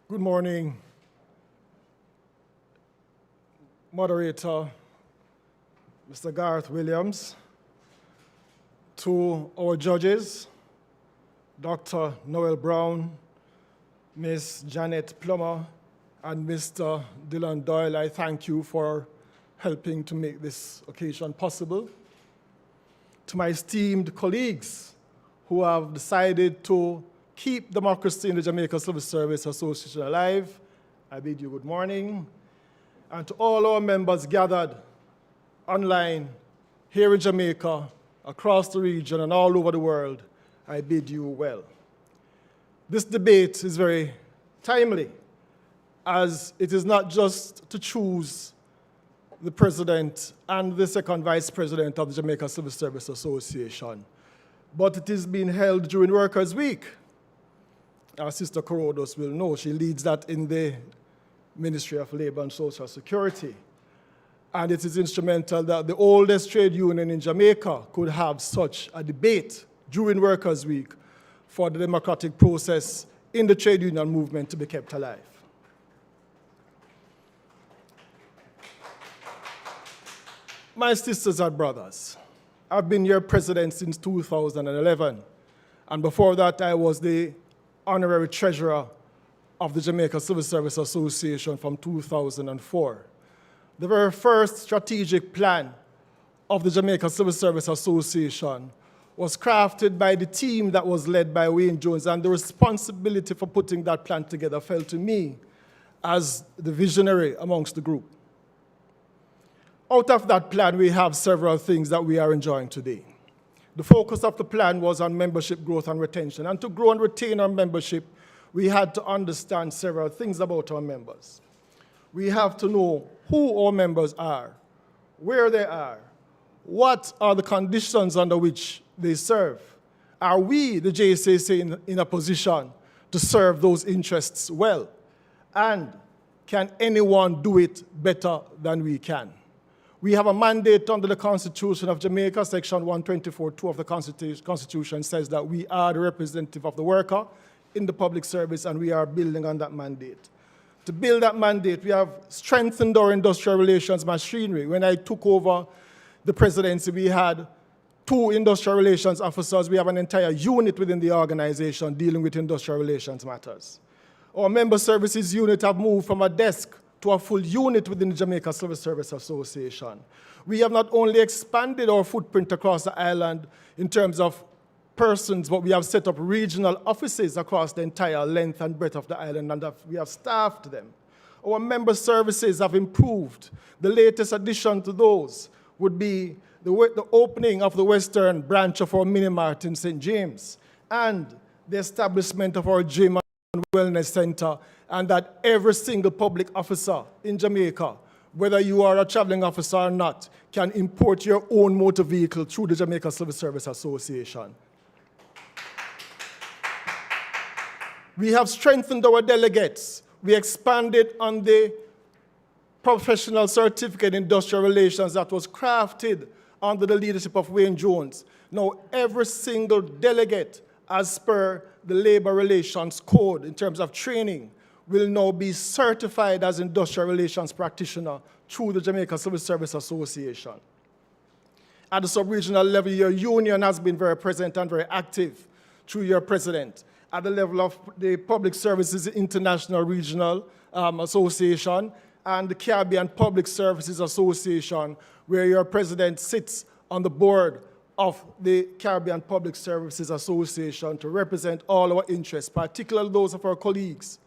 Good morning, moderator, Mr. Garth Williams, to our judges, Dr. Noel Brown, Ms. Janet Plummer, and Mr. Dylan Doyle, I thank you for helping to make this occasion possible. To my esteemed colleagues who have decided to keep democracy in the Jamaica Civil Service Association alive, I bid you good morning. And to all our members gathered online here in Jamaica, across the region, and all over the world, I bid you well. This debate is very timely, as it is not just to choose the president and the second vice president of the Jamaica Civil Service Association, but it is being held during Workers' Week. Our sister Corodos will know. She leads that in the Ministry of Labor and Social Security. And it is instrumental that the oldest trade union in Jamaica could have such a debate during Workers' Week for the democratic process in the trade union movement to be kept alive. My sisters and brothers, I've been your president since 2011, and before that I was the honorary treasurer of the Jamaica Civil Service Association from 2004. The very first strategic plan of the Jamaica Civil Service Association was crafted by the team that was led by Wayne Jones, and the responsibility for putting that plan together fell to me as the visionary amongst the group. Out of that plan, we have several things that we are enjoying today. The focus of the plan was on membership growth and retention, and to grow and retain our membership, we had to understand several things about our members. We have to know who our members are, where they are, what are the conditions under which they serve. Are we, the JCSA, in a position to serve those interests well? And can anyone do it better than we can? We have a mandate under the Constitution of Jamaica. Section 124(2) of the Constitution says that we are the representative of the worker in the public service, and we are building on that mandate. To build that mandate, we have strengthened our industrial relations machinery. When I took over the presidency, we had 2 industrial relations officers. We have an entire unit within the organization dealing with industrial relations matters. Our member services unit have moved from a desk to a full unit within the Jamaica Civil Service Association. We have not only expanded our footprint across the island in terms of persons, but we have set up regional offices across the entire length and breadth of the island, and we have staffed them. Our member services have improved. The latest addition to those would be the opening of the western branch of our mini-mart in St. James, and the establishment of our gym and wellness center, and that every single public officer in Jamaica, whether you are a traveling officer or not, can import your own motor vehicle through the Jamaica Civil Service Association. We have strengthened our delegates. We expanded on the professional certificate in industrial relations that was crafted under the leadership of Wayne Jones. Now, every single delegate, as per the Labor Relations Code in terms of training, will now be certified as industrial relations practitioner through the Jamaica Civil Service Association. At the sub-regional level, your union has been very present and very active through your president. At the level of the Public Services International Regional Association and the Caribbean Public Services Association, where your president sits on the board of the Caribbean Public Services Association to represent all our interests, particularly those of our colleagues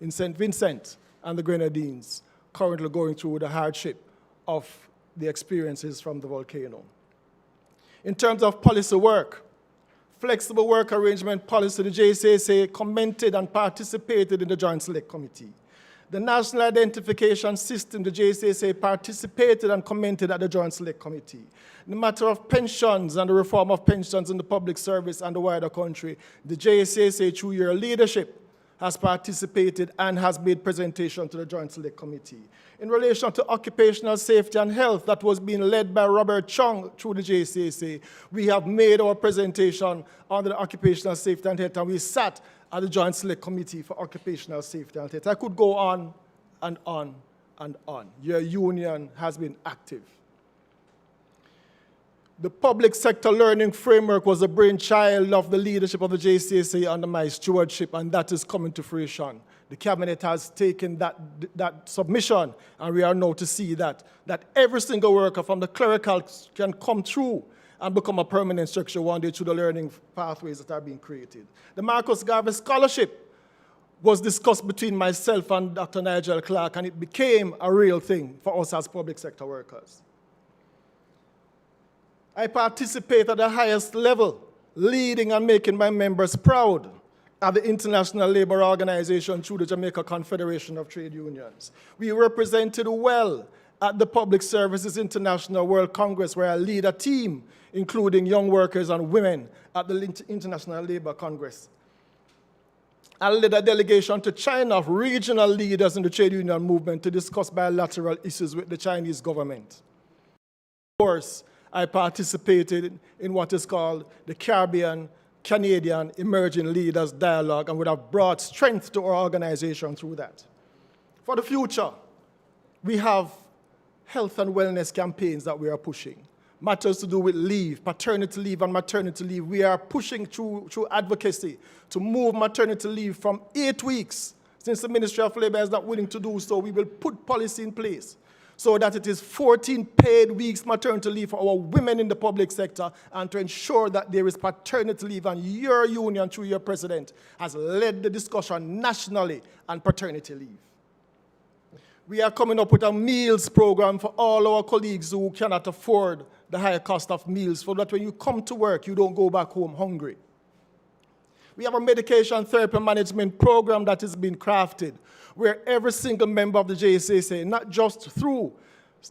in St. Vincent and the Grenadines, currently going through the hardship of the experiences from the volcano. In terms of policy work, flexible work arrangement policy, the JCSA commented and participated in the Joint Select Committee. The National Identification System, the JCSA participated and commented at the Joint Select Committee. The matter of pensions and the reform of pensions in the public service and the wider country, the JCSA, through your leadership, has participated and has made presentation to the Joint Select Committee. In relation to occupational safety and health, that was being led by Robert Chung through the JCSA, we have made our presentation on the occupational safety and health, and we sat at the Joint Select Committee for occupational safety and health. I could go on and on and on. Your union has been active. The public sector learning framework was a brainchild of the leadership of the JCSA under my stewardship, and that is coming to fruition. The cabinet has taken that submission, and we are now to see that every single worker from the clerical can come through and become a permanent structure one day through the learning pathways that are being created. The Marcus Garvey Scholarship was discussed between myself and Dr. Nigel Clark, and it became a real thing for us as public sector workers. I participate at the highest level, leading and making my members proud at the International Labour Organization through the Jamaica Confederation of Trade Unions. We represented well at the Public Services International World Congress, where I lead a team, including young workers and women at the International Labour Congress. I led a delegation to China of regional leaders in the trade union movement to discuss bilateral issues with the Chinese government. Of course, I participated in what is called the Caribbean-Canadian Emerging Leaders Dialogue, and would have brought strength to our organization through that. For the future, we have health and wellness campaigns that we are pushing. Matters to do with leave, paternity leave and maternity leave. We are pushing through advocacy to move maternity leave from 8 weeks. Since the Ministry of Labour is not willing to do so, we will put policy in place so that it is 14 paid weeks maternity leave for our women in the public sector, and to ensure that there is paternity leave. And your union, through your president, has led the discussion nationally on paternity leave. We are coming up with a meals program for all our colleagues who cannot afford the higher cost of meals, so that when you come to work, you don't go back home hungry. We have a medication therapy management program that is being crafted, where every single member of the JSAC, not just through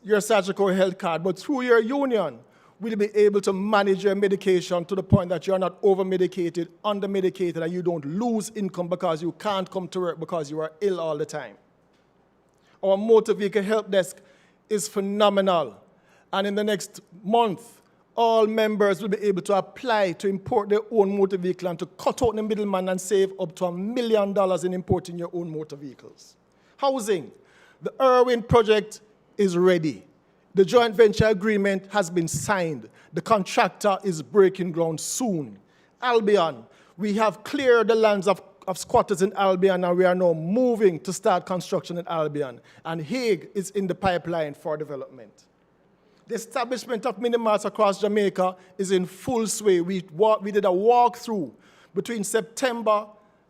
your surgical health card, but through your union, will be able to manage your medication to the point that you're not over-medicated, under-medicated, and you don't lose income because you can't come to work because you are ill all the time. Our motor vehicle help desk is phenomenal. And in the next month, all members will be able to apply to import their own motor vehicle and to cut out the middleman and save up to $1 million in importing your own motor vehicles. Housing. The Irwin project is ready. The joint venture agreement has been signed. The contractor is breaking ground soon. Albion. We have cleared the lands of squatters in Albion, and we are now moving to start construction in Albion. And Hague is in the pipeline for development. The establishment of mini-marts across Jamaica is in full sway. We did a walkthrough between September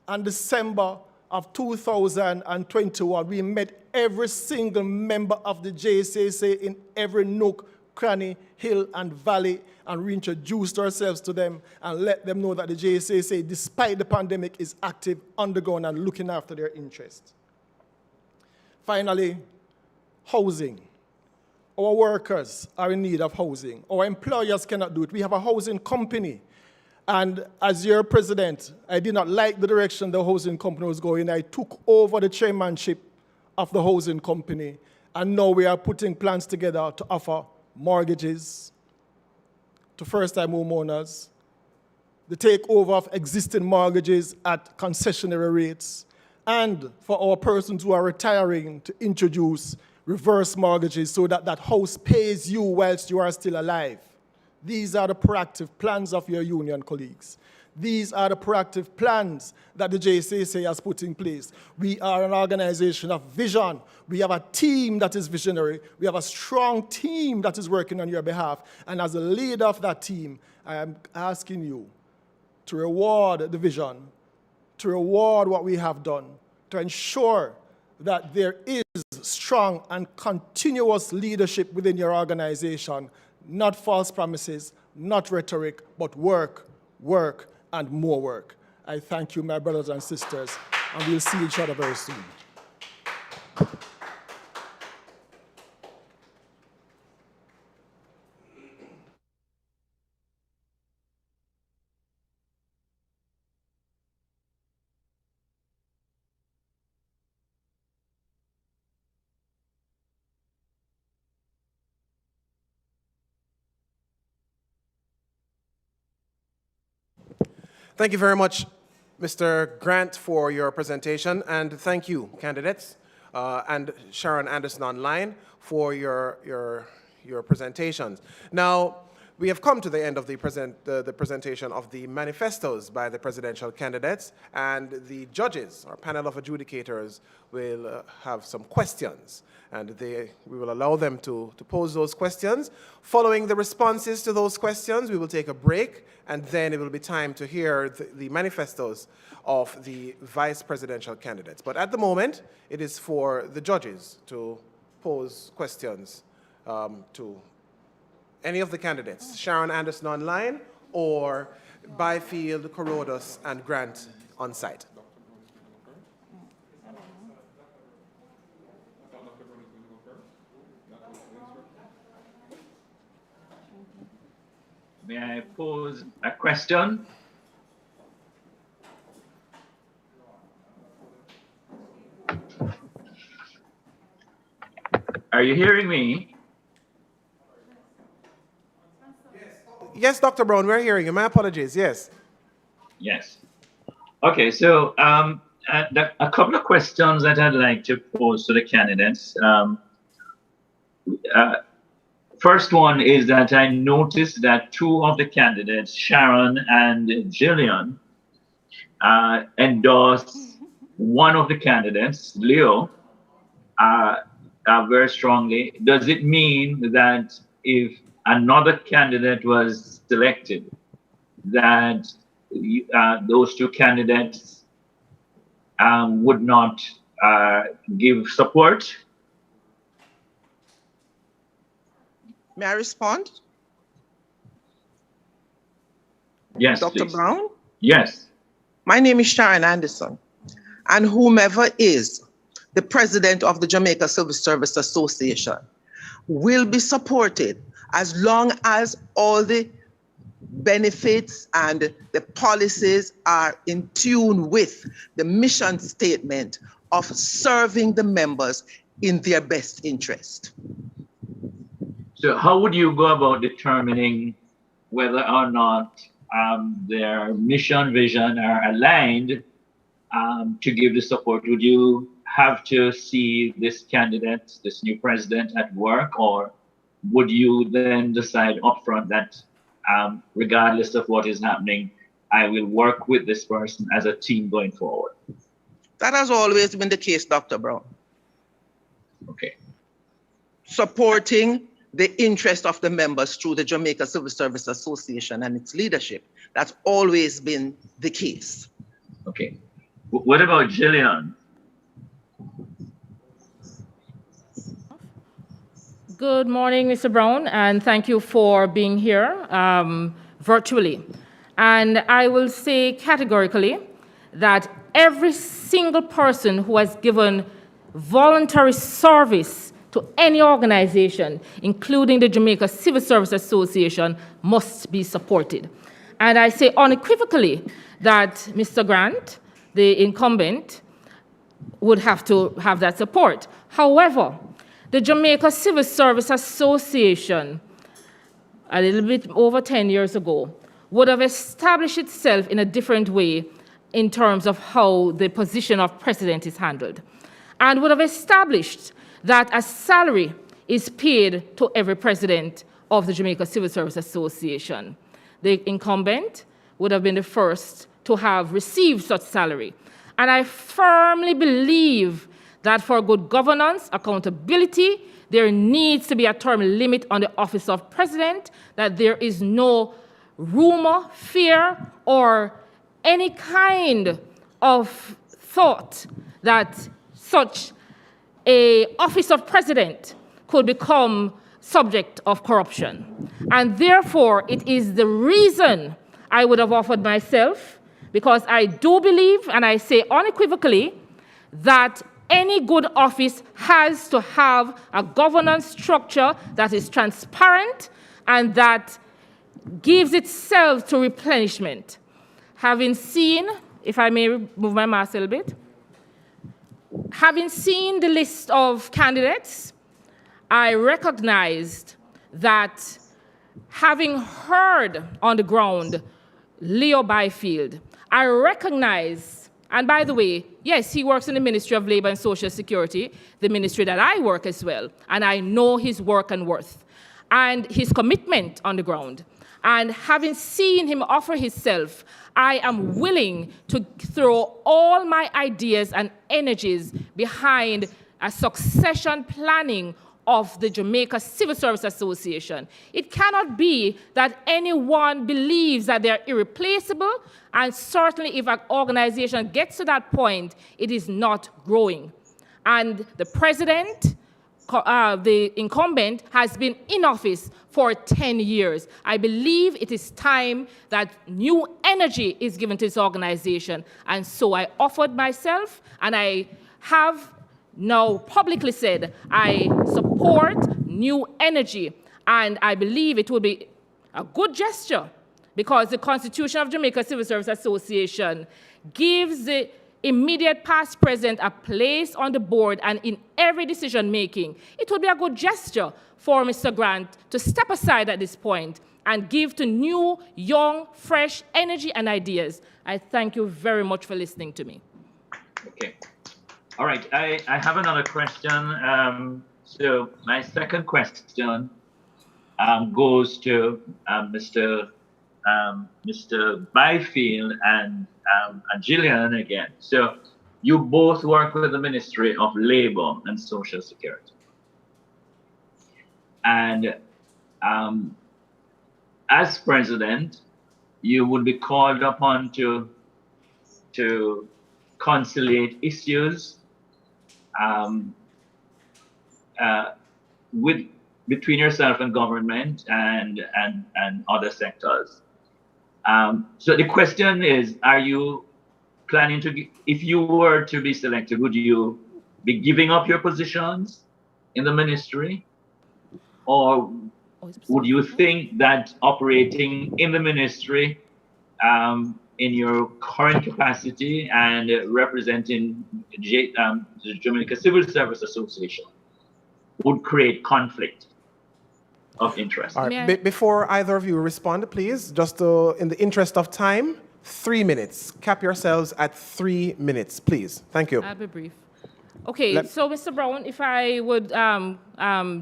and December of 2021. We met every single member of the JSAC in every nook, cranny, hill, and valley, and we introduced ourselves to them and let them know that the JSAC, despite the pandemic, is active on the ground and looking after their interests. Finally, housing. Our workers are in need of housing. Our employers cannot do it. We have a housing company. And as your president, I did not like the direction the housing company was going. I took over the chairmanship of the housing company. And now we are putting plans together to offer mortgages to first-time homeowners, the takeover of existing mortgages at concessionary rates, and for our persons who are retiring to introduce reverse mortgages so that that house pays you whilst you are still alive. These are the proactive plans of your union colleagues. These are the proactive plans that the JCSA has put in place. We are an organization of vision. We have a team that is visionary. We have a strong team that is working on your behalf. And as a leader of that team, I am asking you to reward the vision, to reward what we have done, to ensure that there is strong and continuous leadership within your organization, not false promises, not rhetoric, but work, work, and more work. I thank you, my brothers and sisters, and we'll see each other very soon. Thank you very much, Mr. Grant, for your presentation, and thank you, candidates, and Sharon Anderson online for your presentations. Now, We have come to the end of the presentation of the manifestos by the presidential candidates, and the judges, our panel of adjudicators, will have some questions, and we will allow them to pose those questions. Following the responses to those questions, we will take a break, and then it will be time to hear the manifestos of the vice presidential candidates. But at the moment, it is for the judges to pose questions to any of the candidates, Sharon Anderson online or Byfield, Corodos, and Grant on site. May I pose a question? Are you hearing me? Yes, Dr. Brown, we're hearing you. My apologies, yes. Yes. Okay, so a couple of questions that I'd like to pose to the candidates. First one is that I noticed that two of the candidates, Sharon and Jillian, endorsed one of the candidates, Leo, very strongly. Does it mean that if another candidate was selected, that those two candidates would not give support? May I respond? Yes, Dr. please. Brown? Yes. My name is Sharon Anderson, and whomever is the president of the Jamaica Civil Service Association will be supported as long as all the benefits and the policies are in tune with the mission statement of serving the members in their best interest. So how would you go about determining whether or not their mission, vision are aligned to give the support? Would you have to see this candidate, this new president at work, or would you then decide upfront that regardless of what is happening, I will work with this person as a team going forward? That has always been the case, Dr. Brown. Okay. Supporting the interest of the members through the Jamaica Civil Service Association and its leadership. That's always been the case. Okay. What about Jillian? Good morning, Mr. Brown, and thank you for being here virtually. And I will say categorically that every single person who has given voluntary service to any organization, including the Jamaica Civil Service Association, must be supported. And I say unequivocally that Mr. Grant, the incumbent, would have to have that support. However, the Jamaica Civil Service Association, a little bit over 10 years ago, would have established itself in a different way in terms of how the position of president is handled, and would have established that a salary is paid to every president of the Jamaica Civil Service Association. The incumbent would have been the first to have received such salary. And I firmly believe that for good governance, accountability, there needs to be a term limit on the office of president, that there is no rumor, fear, or any kind of thought that such an office of president could become subject of corruption. And therefore, it is the reason I would have offered myself, because I do believe, and I say unequivocally, that any good office has to have a governance structure that is transparent and that gives itself to replenishment. Having seen, if I may move my mask a little bit, having seen the list of candidates, I recognized that having heard on the ground Leo Byfield, I recognize, and by the way, yes, he works in the Ministry of Labor and Social Security, the ministry that I work as well, and I know his work and worth. and his commitment on the ground. And having seen him offer himself, I am willing to throw all my ideas and energies behind a succession planning of the Jamaica Civil Service Association. It cannot be that anyone believes that they're irreplaceable, and certainly if an organization gets to that point, it is not growing. And the president, the incumbent, has been in office for 10 years. I believe it is time that new energy is given to this organization. And so I offered myself, and I have now publicly said I support new energy. And I believe it will be a good gesture because the Constitution of Jamaica Civil Service Association gives the immediate past president a place on the board and in every decision making. It would be a good gesture for Mr. Grant to step aside at this point and give to new, young, fresh energy and ideas. I thank you very much for listening to me. Okay. All right, I have another question. So my second question goes to Mr. Byfield and Gillian again. So you both work with the Ministry of Labor and Social Security. And as president, you would be called upon to conciliate issues between yourself and government and other sectors. So the question is, are you planning to, if you were to be selected, would you be giving up your positions in the ministry? Or would you think that operating in the ministry in your current capacity and representing the Jamaica Civil Service Association would create conflict of interest? All right. Before either of you respond, please, just in the interest of time, 3 minutes. Cap yourselves at 3 minutes, please. Thank you. I'll be brief. Okay, so Mr. Brown, if I would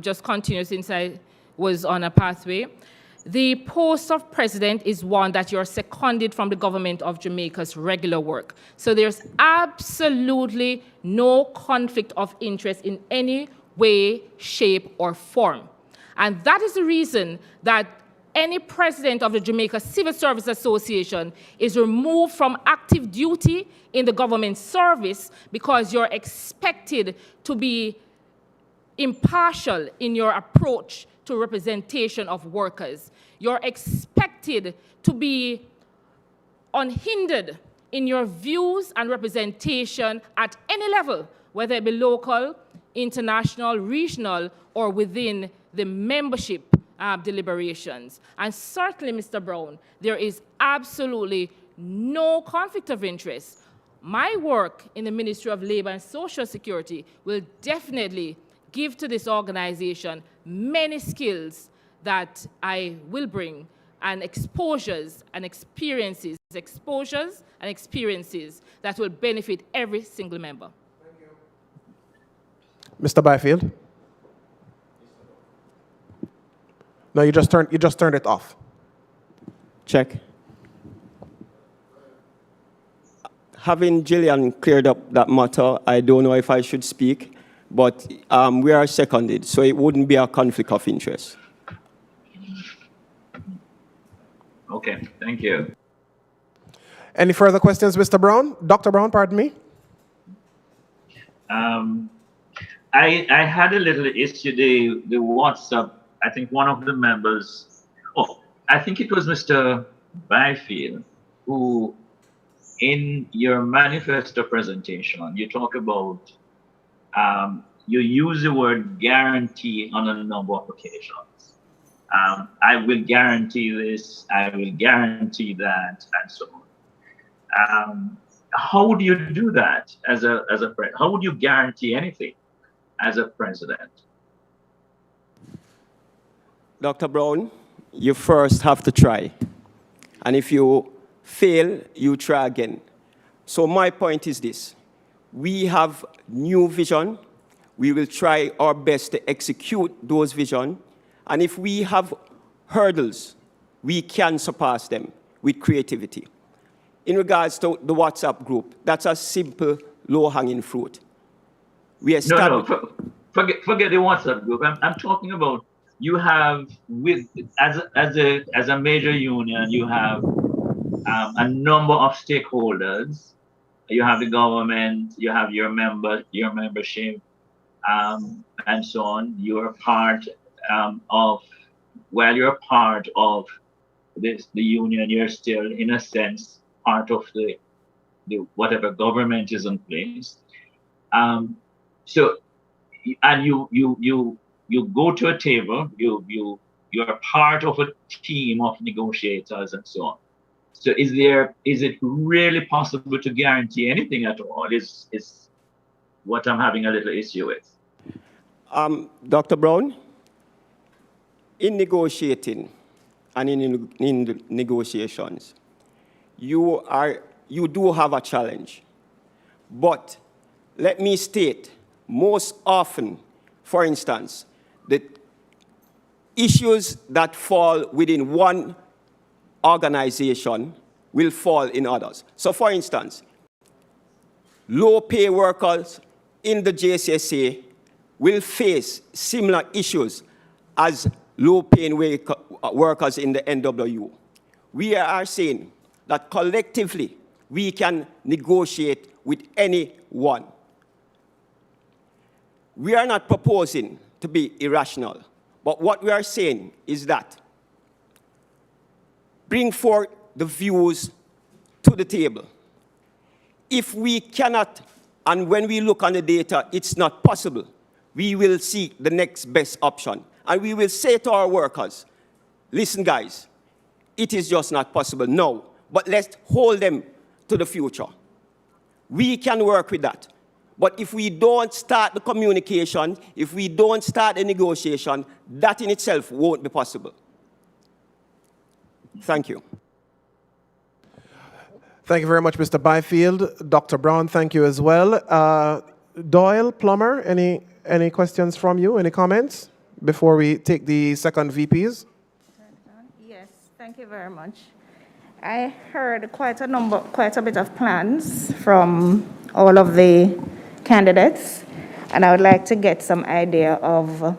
just continue since I was on a pathway. The post of president is one that you're seconded from the government of Jamaica's regular work. So there's absolutely no conflict of interest in any way, shape, or form. And that is the reason that any president of the Jamaica Civil Service Association is removed from active duty in the government service because you're expected to be impartial in your approach to representation of workers. You're expected to be unhindered in your views and representation at any level, whether it be local, international, regional, or within the membership deliberations. And certainly, Mr. Brown, there is absolutely no conflict of interest. My work in the Ministry of Labor and Social Security will definitely give to this organization many skills that I will bring, and exposures and experiences that will benefit every single member. Thank you. Mr. Byfield? No, you just turned it off. Check. Having Gillian cleared up that matter, I don't know if I should speak, but we are seconded, so it wouldn't be a conflict of interest. Okay, thank you. Any further questions, Mr. Brown? Dr. Brown, pardon me? I had a little issue, the WhatsApp. I think one of the members, I think it was Mr. Byfield, who in your manifesto presentation, you talk about, you use the word guarantee on a number of occasions. I will guarantee this, I will guarantee that, and so on. How would you do that as a president? How would you guarantee anything as a president? Dr. Brown, you first have to try. And if you fail, you try again. So my point is this. We have new vision. We will try our best to execute those vision. And if we have hurdles, we can surpass them with creativity. In regards to the WhatsApp group, that's a simple, low-hanging fruit. We established... No, forget the WhatsApp group. I'm talking about you have as a major union, you have a number of stakeholders. You have the government, you have your membership, and so on. You're part while you're part of the union, you're still, in a sense, part of the whatever government is in place. So, and you go to a table, you're part of a team of negotiators and so on. So is it really possible to guarantee anything at all? Is what I'm having a little issue with. Dr. Brown, in negotiating and in the negotiations, you do have a challenge. But let me state, most often, for instance, the issues that fall within one organization will fall in others. So for instance, low-pay workers in the JCSA will face similar issues as low-paying workers in the NWU. We are saying that collectively we can negotiate with anyone. We are not proposing to be irrational, but what we are saying is that bring forth the views to the table. If we cannot, and when we look on the data, it's not possible, we will seek the next best option. And we will say to our workers, listen guys, it is just not possible now, but let's hold them to the future. We can work with that. But if we don't start the communication, if we don't start the negotiation, that in itself won't be possible. Thank you. Thank you very much, Mr. Byfield. Dr. Brown, thank you as well. Doyle, Plummer, any questions from you? Any comments before we take the second VPs? Yes, thank you very much. I heard quite a bit of plans from all of the candidates, and I would like to get some idea of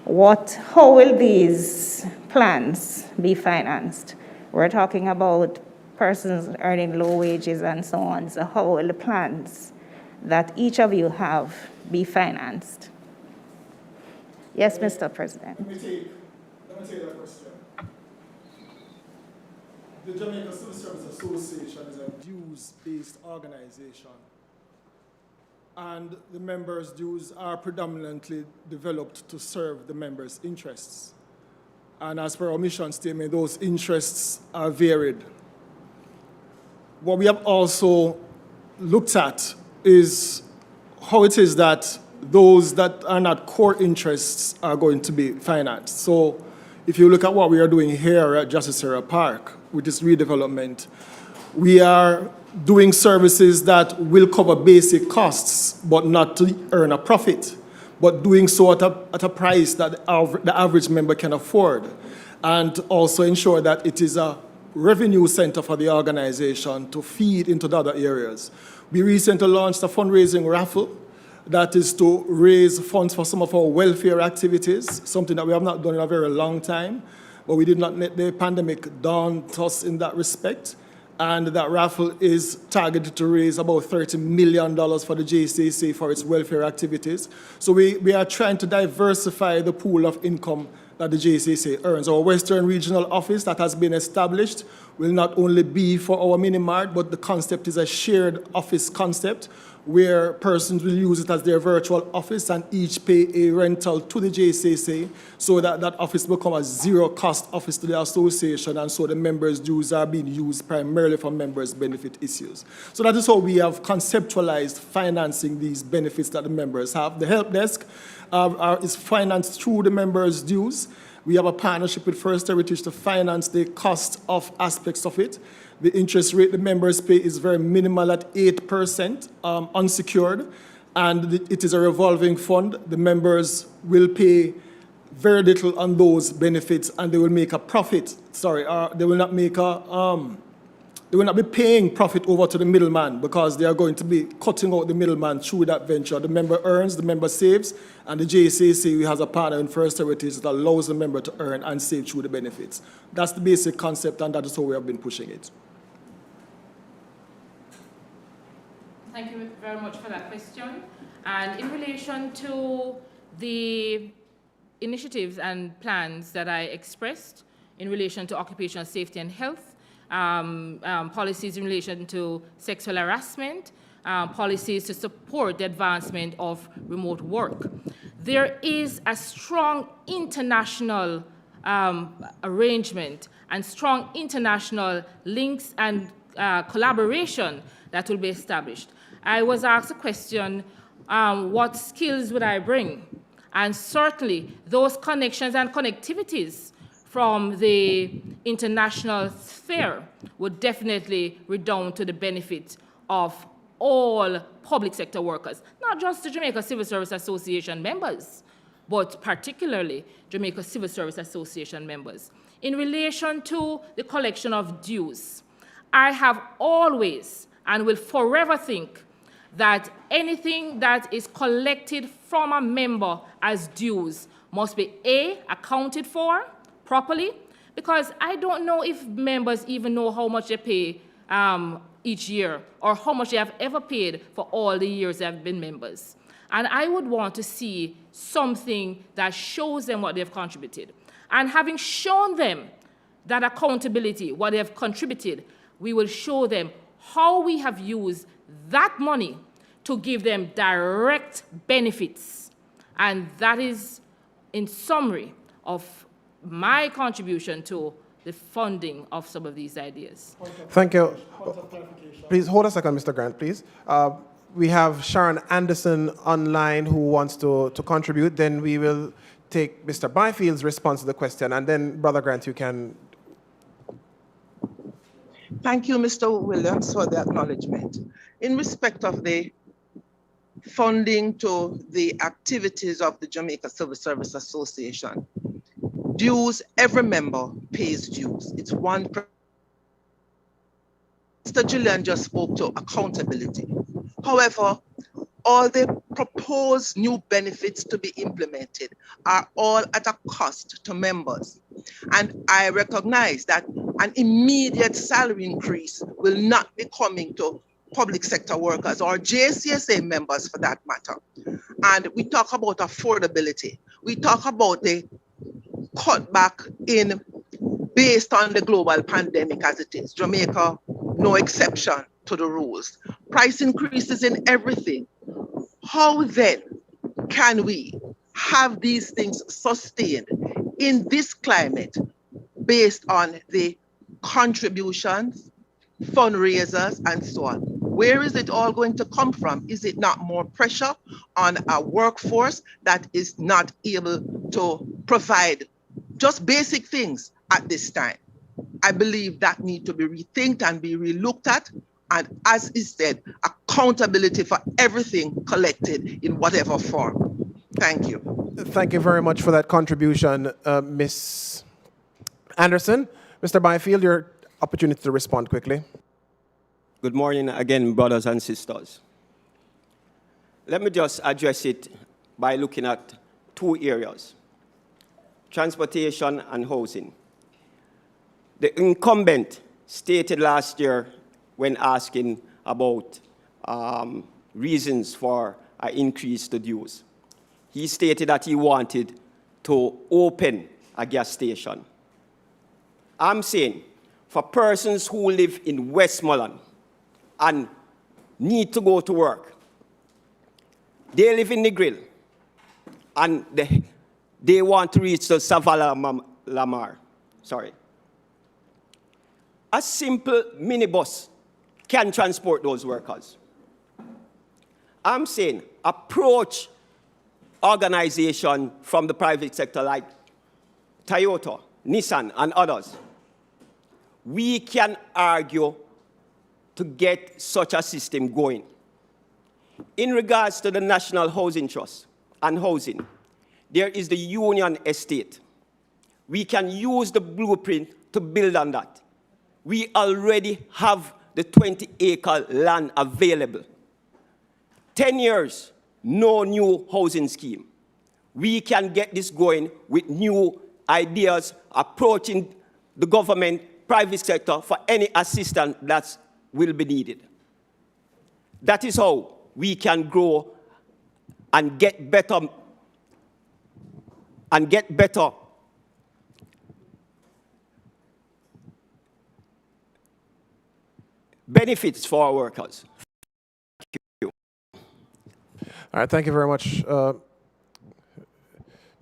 how will these plans be financed? We're talking about persons earning low wages and so on, so how will the plans that each of you have be financed? Yes, Mr. President. Let me take that question. The Jamaica Civil Service Association is a dues-based organization, and the members' dues are predominantly developed to serve the members' interests. And as per our mission statement, those interests are varied. What we have also looked at is how it is that those that are not core interests are going to be financed. So if you look at what we are doing here at Justice Era Park with this redevelopment, we are doing services that will cover basic costs, but not to earn a profit, but doing so at a price that the average member can afford, and also ensure that it is a revenue center for the organization to feed into the other areas. We recently launched a fundraising raffle that is to raise funds for some of our welfare activities, something that we have not done in a very long time, but we did not let the pandemic daunt us in that respect. And that raffle is targeted to raise about $30 million for the JCCA for its welfare activities. So we are trying to diversify the pool of income that the JCCA earns. Our Western Regional Office that has been established will not only be for our mini-mart, but the concept is a shared office concept where persons will use it as their virtual office and each pay a rental to the JCCA so that that office become a zero-cost office to the association, and so the members' dues are being used primarily for members' benefit issues. So that is how we have conceptualized financing these benefits that the members have. The help desk is financed through the members' dues. We have a partnership with First Heritage to finance the cost of aspects of it. The interest rate the members pay is very minimal at 8%, unsecured, and it is a revolving fund. The members will pay very little on those benefits, and they will make a profit. Sorry, they will not make they will not be paying profit over to the middleman, because they are going to be cutting out the middleman through that venture. The member earns, the member saves, and the JCC has a partner in First Heritage that allows the member to earn and save through the benefits. That's the basic concept, and that is how we have been pushing it. Thank you very much for that question. And in relation to the initiatives and plans that I expressed in relation to occupational safety and health, policies in relation to sexual harassment, policies to support the advancement of remote work. There is a strong international arrangement and strong international links and collaboration that will be established. I was asked a question, what skills would I bring? And certainly those connections and connectivities from the international sphere would definitely redound to the benefit of all public sector workers, not just the Jamaica Civil Service Association members, but particularly Jamaica Civil Service Association members. In relation to the collection of dues, I have always and will forever think that anything that is collected from a member as dues must be A, accounted for properly, because I don't know if members even know how much they pay each year or how much they have ever paid for all the years they have been members. And I would want to see something that shows them what they've contributed. And having shown them that accountability, what they have contributed, we will show them how we have used that money to give them direct benefits. And that is, in summary, of my contribution to the funding of some of these ideas. Thank you. Please hold a second, Mr. Grant, please. We have Sharon Anderson online who wants to contribute. Then we will take Mr. Byfield's response to the question, and then Brother Grant, you can. Thank you, Mr. Williams, for the acknowledgement. In respect of the funding to the activities of the Jamaica Civil Service Association, dues, every member pays dues. It's one. Mr. Gillian just spoke to accountability. However, all the proposed new benefits to be implemented are all at a cost to members. And I recognize that an immediate salary increase will not be coming to public sector workers or JCSA members for that matter. And we talk about affordability. We talk about the cutback in based on the global pandemic as it is. Jamaica, no exception to the rules. Price increases in everything. How then can we have these things sustained in this climate based on the contributions, fundraisers, and so on? Where is it all going to come from? Is it not more pressure on a workforce that is not able to provide just basic things at this time? I believe that needs to be rethinked and be relooked at. And as is said, accountability for everything collected in whatever form. Thank you. Thank you very much for that contribution, Ms. Anderson. Mr. Byfield, your opportunity to respond quickly. Good morning again, brothers and sisters. Let me just address it by looking at two areas: transportation and housing. The incumbent stated last year when asking about reasons for an increase to dues. He stated that he wanted to open a gas station. I'm saying for persons who live in Westmoreland and need to go to work, they live in the Grill, and they want to reach the Savala Lamar. Sorry. A simple minibus can transport those workers. I'm saying approach organization from the private sector like Toyota, Nissan, and others. We can argue to get such a system going. In regards to the National Housing Trust and housing, there is the Union Estate. We can use the blueprint to build on that. We already have the 20-acre land available. 10 years, no new housing scheme. We can get this going with new ideas, approaching the government, private sector for any assistance that will be needed. That is how we can grow and get better benefits for our workers. Thank you. All right, thank you very much,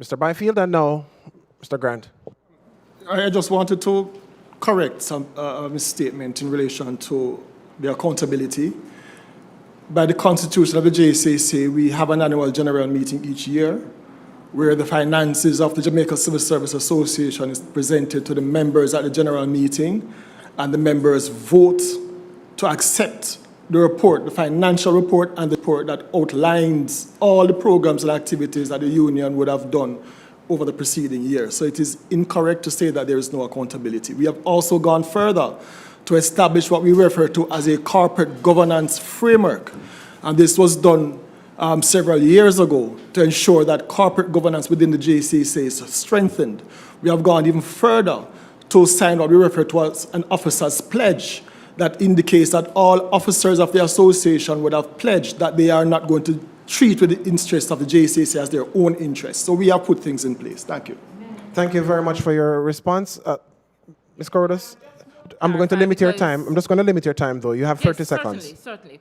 Mr. Byfield, and now Mr. Grant. I just wanted to correct some misstatement in relation to the accountability. By the constitution of the JCCA, we have an annual general meeting each year where the finances of the Jamaica Civil Service Association is presented to the members at the general meeting, and the members vote to accept the report, the financial report, and the report that outlines all the programs and activities that the union would have done over the preceding year. So it is incorrect to say that there is no accountability. We have also gone further to establish what we refer to as a corporate governance framework. And this was done several years ago to ensure that corporate governance within the JCCA is strengthened. We have gone even further to sign what we refer to as an officer's pledge that indicates that all officers of the association would have pledged that they are not going to treat with the interests of the JCCA as their own interests. So we have put things in place. Thank you. Thank you very much for your response. Ms. Cordes, I'm going to limit your time. I'm just going to limit your time, though. You have 30 seconds. Certainly.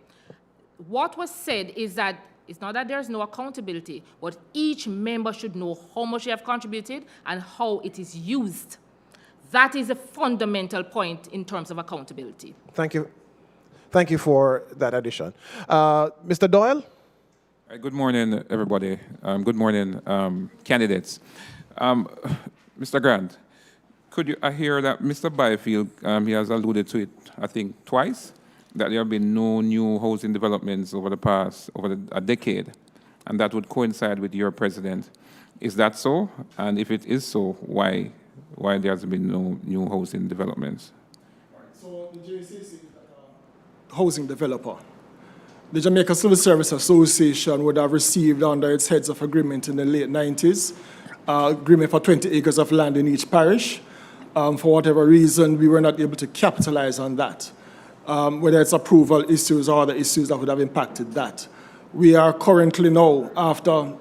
What was said is that it's not that there's no accountability, but each member should know how much they have contributed and how it is used. That is a fundamental point in terms of accountability. Thank you. Thank you for that addition. Mr. Doyle? Good morning, everybody. Good morning, candidates. Mr. Grant, I hear that Mr. Byfield, he has alluded to it, I think, twice, that there have been no new housing developments over a decade, and that would coincide with your president. Is that so? And if it is so, why there has been no new housing developments? So the JCCA is a housing developer. The Jamaica Civil Service Association would have received under its heads of agreement in the late 90s, agreement for 20 acres of land in each parish. For whatever reason, we were not able to capitalize on that, whether it's approval issues or other issues that would have impacted that. We are currently now, after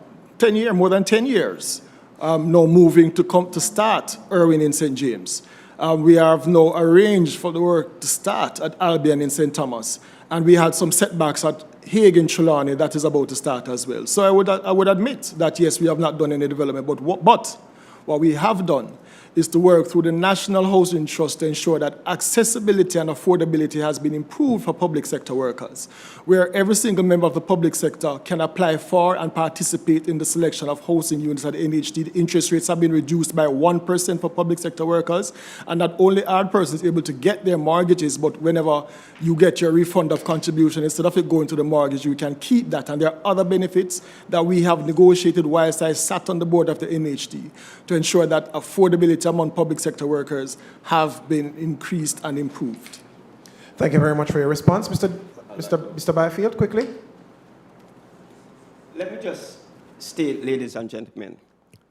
more than 10 years, now moving to start Irwin in St. James. We have now arranged for the work to start at Albion in St. Thomas. And we had some setbacks at Hague in Trelawney that is about to start as well. So I would admit that, yes, we have not done any development, but what we have done is to work through the National Housing Trust to ensure that accessibility and affordability has been improved for public sector workers, where every single member of the public sector can apply for and participate in the selection of housing units at NHT. The interest rates have been reduced by 1% for public sector workers, and not only are persons able to get their mortgages, but whenever you get your refund of contribution, instead of it going to the mortgage, you can keep that. And there are other benefits that we have negotiated whilst I sat on the board of the NHT to ensure that affordability among public sector workers have been increased and improved. Thank you very much for your response. Mr. Byfield, quickly. Let me just state, ladies and gentlemen,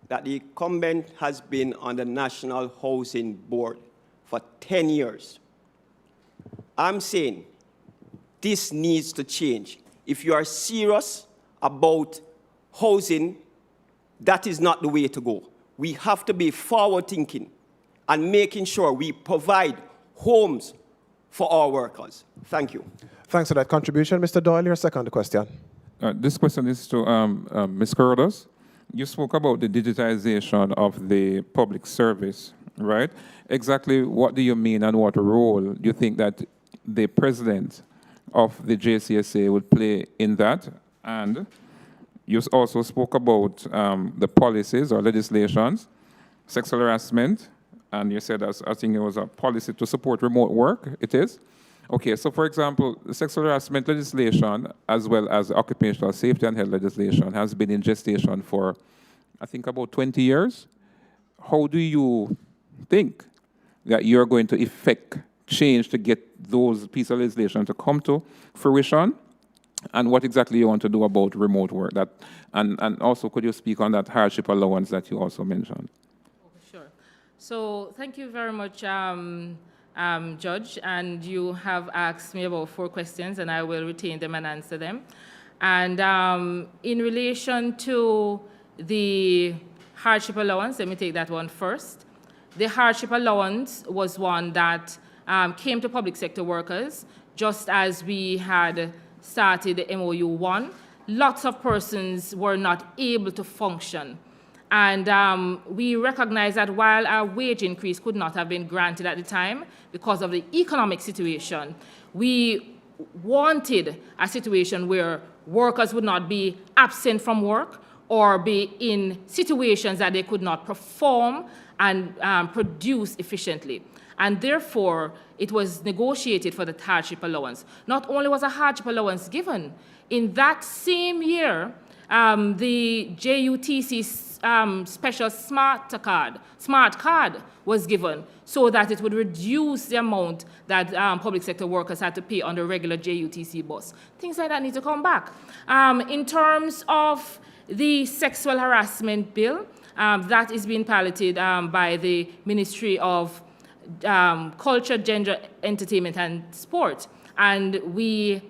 that the incumbent has been on the National Housing Board for 10 years. I'm saying this needs to change. If you are serious about housing, that is not the way to go. We have to be forward-thinking and making sure we provide homes for our workers. Thank you. Thanks for that contribution. Mr. Doyle, your second question. This question is to Ms. Cordes. You spoke about the digitization of the public service, right? Exactly what do you mean and what role do you think that the president of the JCSA would play in that? And you also spoke about the policies or legislations, sexual harassment, and you said, I think it was a policy to support remote work, it is? Okay, so for example, the sexual harassment legislation, as well as occupational safety and health legislation, has been in gestation for I think, about 20 years. How do you think that you're going to effect change to get those pieces of legislation to come to fruition? And what exactly you want to do about remote work? And also, could you speak on that hardship allowance that you also mentioned? Sure. So thank you very much, Judge. And you have asked me about 4 questions, and I will retain them and answer them. And in relation to the hardship allowance, let me take that one first. The hardship allowance was one that came to public sector workers just as we had started the MOU 1. Lots of persons were not able to function. And we recognize that while our wage increase could not have been granted at the time because of the economic situation, we wanted a situation where workers would not be absent from work or be in situations that they could not perform and produce efficiently. And therefore, it was negotiated for the hardship allowance. Not only was a hardship allowance given, in that same year, the JUTC special smart card was given so that it would reduce the amount that public sector workers had to pay on the regular JUTC bus. Things like that need to come back. In terms of the sexual harassment bill, that is being piloted by the Ministry of Culture, Gender, Entertainment and Sport. And we,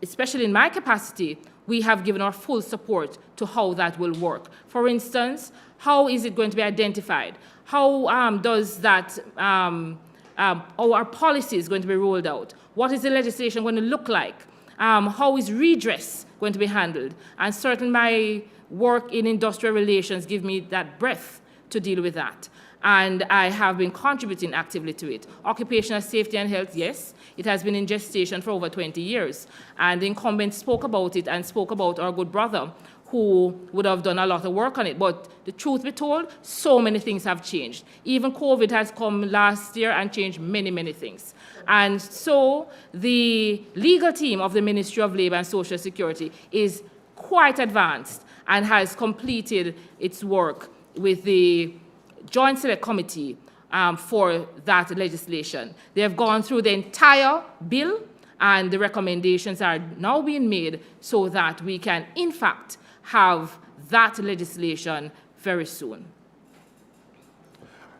especially in my capacity, we have given our full support to how that will work. For instance, how is it going to be identified? How does that, our policy is going to be rolled out? What is the legislation going to look like? How is redress going to be handled? And certainly my work in industrial relations give me that breadth to deal with that. And I have been contributing actively to it. Occupational safety and health, yes, it has been in gestation for over 20 years. And the incumbent spoke about it and spoke about our good brother who would have done a lot of work on it. But the truth be told, so many things have changed. Even COVID has come last year and changed many, many things. And so the legal team of the Ministry of Labor and Social Security is quite advanced and has completed its work with the Joint Select Committee for that legislation. They have gone through the entire bill, and the recommendations are now being made so that we can, in fact, have that legislation very soon.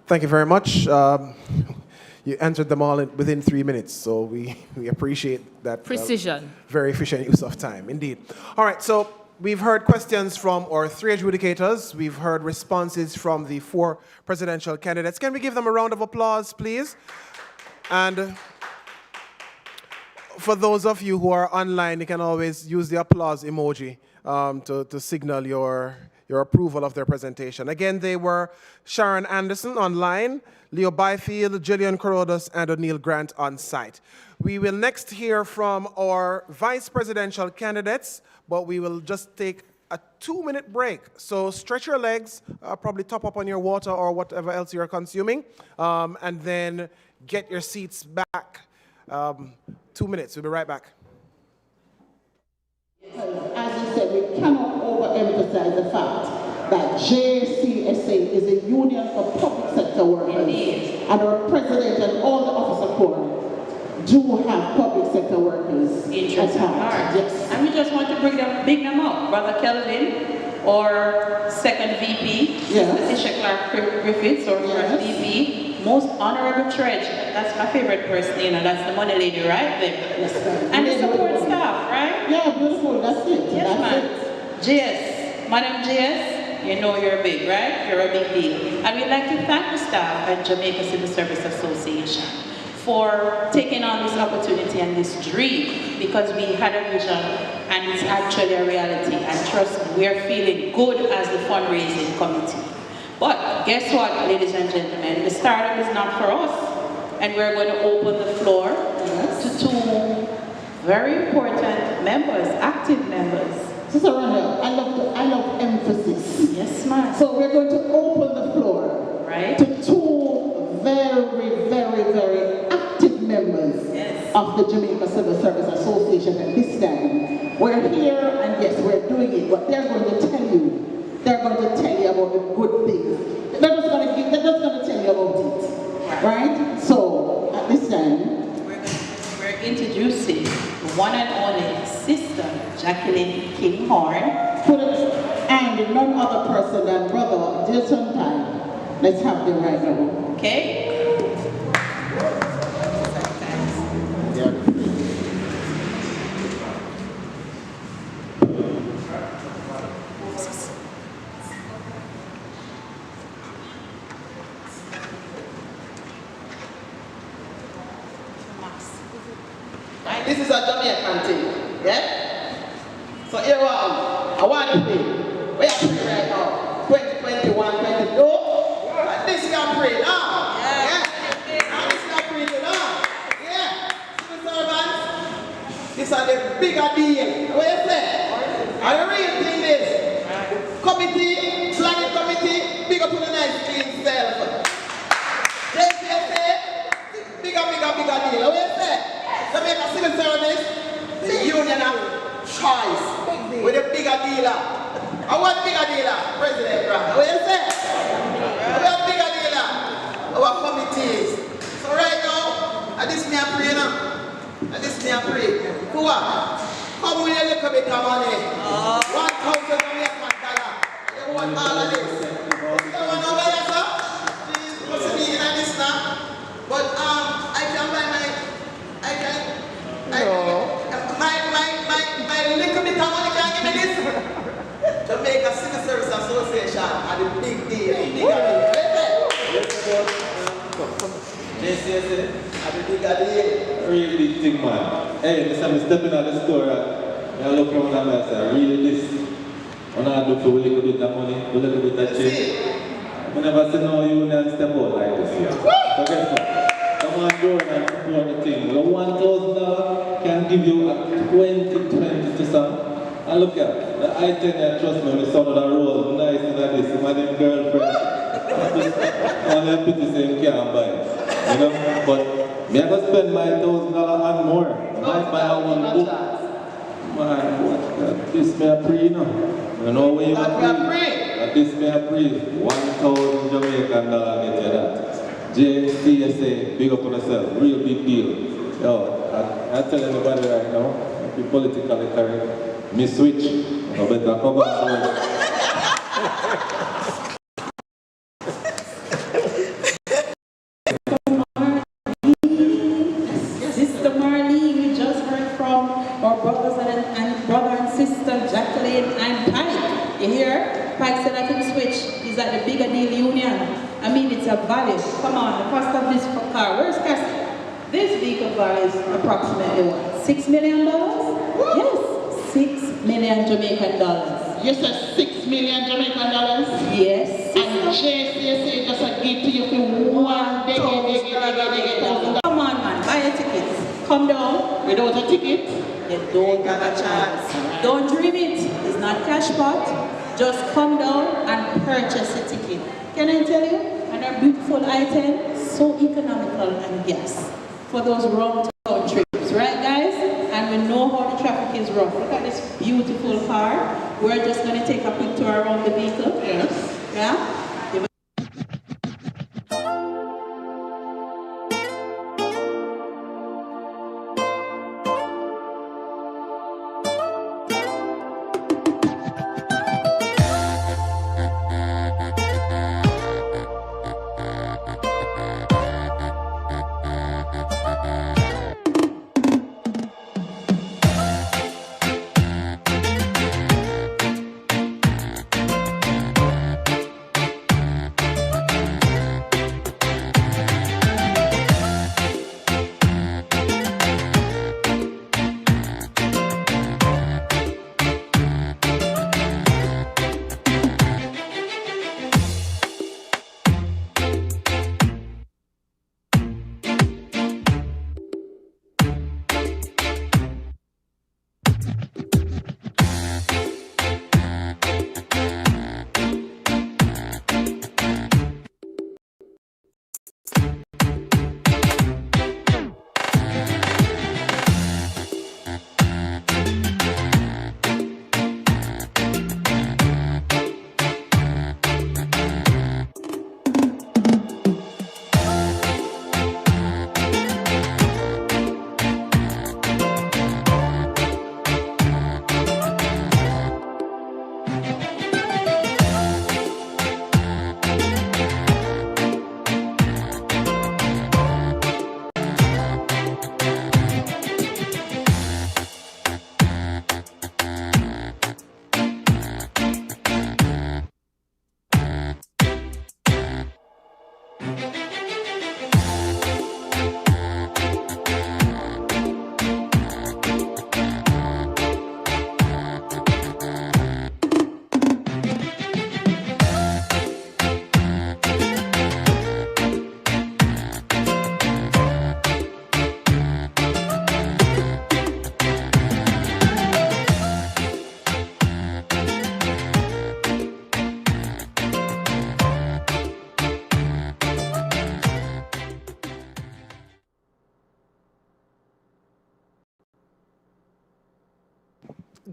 Thank you very much. You answered them all within 3 minutes, so we appreciate that. Precision. Very efficient use of time, indeed. All right, so we've heard questions from our 3 adjudicators. We've heard responses from the 4 presidential candidates. Can we give them a round of applause, please? And for those of you who are online, you can always use the applause emoji to signal your approval of their presentation. Again, they were Sharon Anderson online, Leo Byfield, Jillian Corodas, and O'Neill Grant on site. We will next hear from our vice presidential candidates, but we will just take a 2-minute break. So stretch your legs, probably top up on your water or whatever else you're consuming, and then get your seats back. 2 minutes, we'll be right back. As you said, we cannot overemphasize the fact that JCSA is a union for public sector workers. Indeed. And our president and all the officer corps do have public sector workers at heart. Yes. And we just want to big them up. Brother Kelvin, or second VP, Letitia Clark Griffiths, or first VP. Most honorable treasurer, that's my favorite person, that's the money lady right there. Yes, and the support staff, right? Yeah, beautiful, that's it. Yes, man. JS, Madam JS, you know you're big, right? You're a big deal. And we'd like to thank the staff at Jamaica Civil Service Association for taking on this opportunity and this dream, because we had a vision and it's actually a reality. And trust me, we're feeling good as the fundraising committee. But guess what, ladies and gentlemen, the startup is not for us. And we're going to open the floor to 2 very important members, active members. Sister Rania, I love emphasis. Yes, ma'am. So we're going to open the floor to 2 very, very, very active members of the Jamaica Civil Service Association at this time. We're here, and yes, we're doing it, but they're going to tell you about the good things. They're just gonna tell you about it, right? So at this time, we're introducing the one and only Sister Jacqueline Kinghorn. And none other person than Brother Jason Pine. Let's have them right now. Okay? This is a Jamaican thing, yeah? So here I want to pray. We are praying right now. 2021, 22. And this we are praying now. Yeah. And this we are praying now. Yeah. Civil servants, this is the bigger deal. What you say? And the real thing is, committee, planning committee, big up to the nice clean self. JCSA, bigger deal. What you say? Jamaica Civil Service, the union of choice with a bigger dealer. I want bigger dealer, President Grant. What you say? I want bigger dealer. Our committees. So right now, at this me I pray now. At this me I pray. Who are? Come with a little bit of money. $1,000. You want all of this? You want over there, sir? Please, what's the meaning of this now? But I can buy my little bit of money can give me this. Jamaica Civil Service Association are the big deal. JCSA are the bigger deal. Really big thing, man. Hey, listen, I'm stepping out the store. I look around and I say, really this? When I look for a little bit of money, a little bit of change. I never see no union step out like this here. So guess what? Come on, Jordan, and support the thing. The $1,000 can give you a 20 to some. And look at the I-10, trust me, when the son of the road, nice and like this, my name girlfriend. All them pity same can't buy. You know? But me I go spend my $1,000 and more. Might buy a one book. Man, what that? This me a pre, you know? You know where you a pre? This me a pre. 1,000 Jamaican dollar get you that. JCSA, big up on yourself, real big deal. Yo, I tell anybody right now, be politically correct, me switch, I better come on. Sister Marlene, we just heard from our brothers and brother and sister Jacqueline and Pike. You hear? Pike said I can switch. He's at the bigger deal union. I mean, it's a value. Come on, the cost of this car. Where's Cassie? This vehicle values approximately what? $6 million? Yes, 6 million Jamaican dollars. You said 6 million Jamaican dollars? Yes. And JCSA just a give to you for one day. Come on, man, buy a ticket. Come down. Without a ticket? You don't have a chance. Don't dream it. It's not cash pot. Just come down and purchase a ticket. Can I tell you? And a beautiful item, so economical and gas for those round-town trips, right, guys? And we know how the traffic is rough. Look at this beautiful car. We're just going to take a quick tour around the vehicle. Yes. Yeah.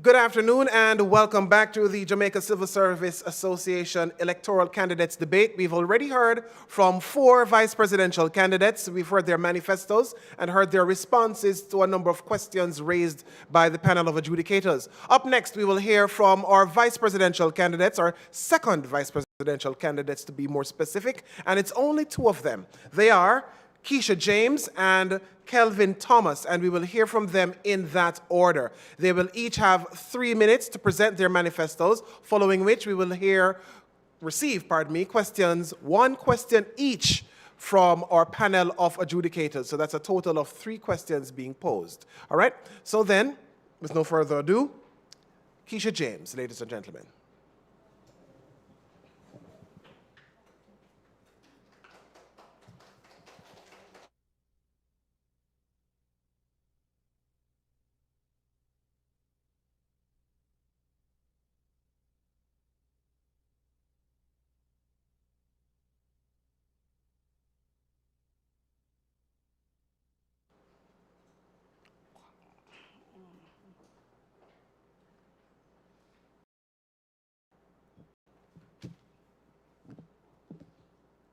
Good afternoon and welcome back to the Jamaica Civil Service Association Electoral Candidates Debate. We've already heard from 4 vice presidential candidates. We've heard their manifestos and heard their responses to a number of questions raised by the panel of adjudicators. Up next, we will hear from our vice presidential candidates, our second vice presidential candidates to be more specific, and it's only 2 of them. They are Keisha James and Kelvin Thomas, and we will hear from them in that order. They will each have 3 minutes to present their manifestos, following which we will receive questions, 1 question each from our panel of adjudicators. So that's a total of 3 questions being posed. All right? So then, with no further ado, Keisha James, ladies and gentlemen.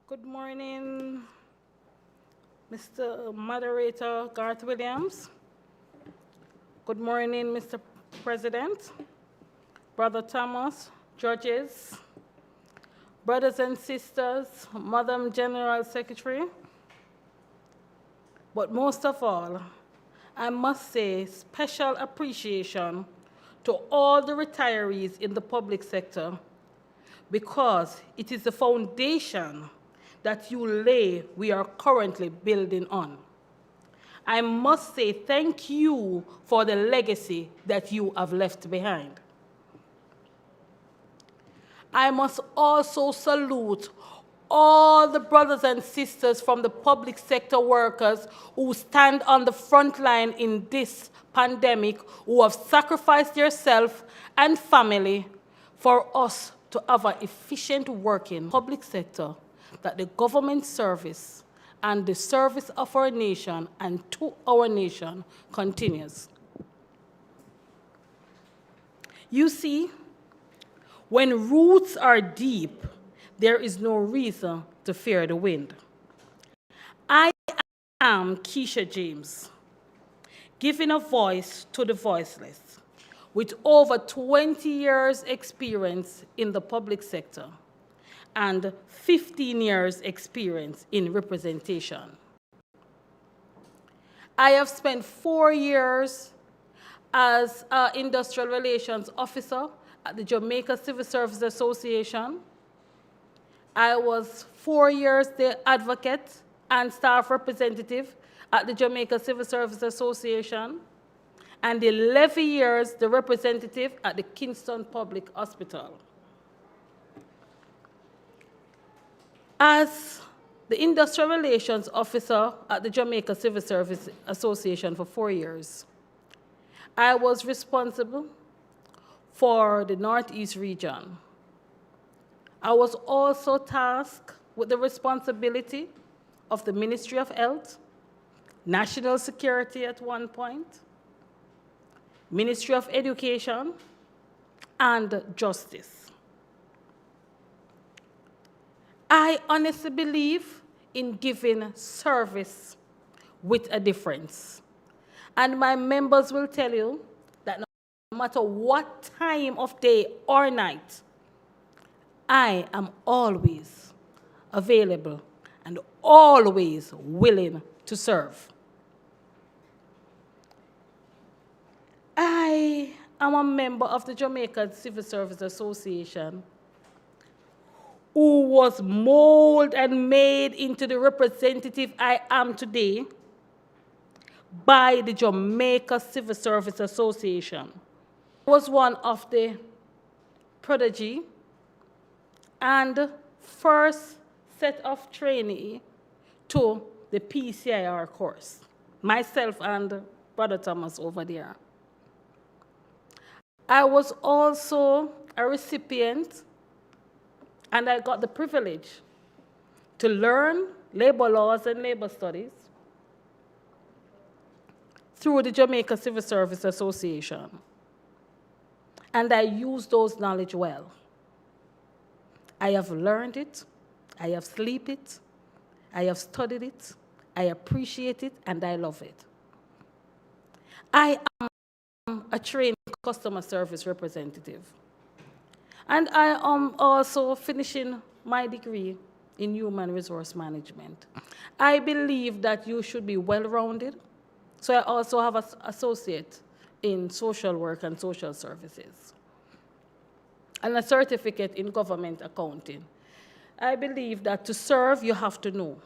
Good morning, Mr. Moderator Garth Williams. Good morning, Mr. President, Brother Thomas, judges, brothers and sisters, Madam General Secretary. But most of all, I must say special appreciation to all the retirees in the public sector, because it is the foundation that you lay we are currently building on. I must say thank you for the legacy that you have left behind. I must also salute all the brothers and sisters from the public sector workers who stand on the front line in this pandemic, who have sacrificed yourself and family for us to have an efficient working public sector, that the government service and the service of our nation and to our nation continues. You see, when roots are deep, there is no reason to fear the wind. I am Keisha James, giving a voice to the voiceless, with over 20 years experience in the public sector and 15 years experience in representation. I have spent 4 years as an industrial relations officer at the Jamaica Civil Service Association. I was 4 years the advocate and staff representative at the Jamaica Civil Service Association, and 11 years the representative at the Kingston Public Hospital. As the Industrial Relations Officer at the Jamaica Civil Service Association for 4 years, I was responsible for the Northeast region. I was also tasked with the responsibility of the Ministry of Health, National Security at one point, Ministry of Education, and Justice. I honestly believe in giving service with a difference. And my members will tell you that no matter what time of day or night, I am always available and always willing to serve. I am a member of the Jamaica Civil Service Association, who was molded and made into the representative I am today by the Jamaica Civil Service Association. I was one of the prodigy and first set of trainee to the PCIR course, myself and Brother Thomas over there. I was also a recipient, and I got the privilege to learn labor laws and labor studies through the Jamaica Civil Service Association. and I use those knowledge well. I have learned it, I have slept it, I have studied it, I appreciate it, and I love it. I am a trained customer service representative. And I am also finishing my degree in human resource management. I believe that you should be well-rounded. So I also have an associate in social work and social services, and a certificate in government accounting. I believe that to serve, you have to know.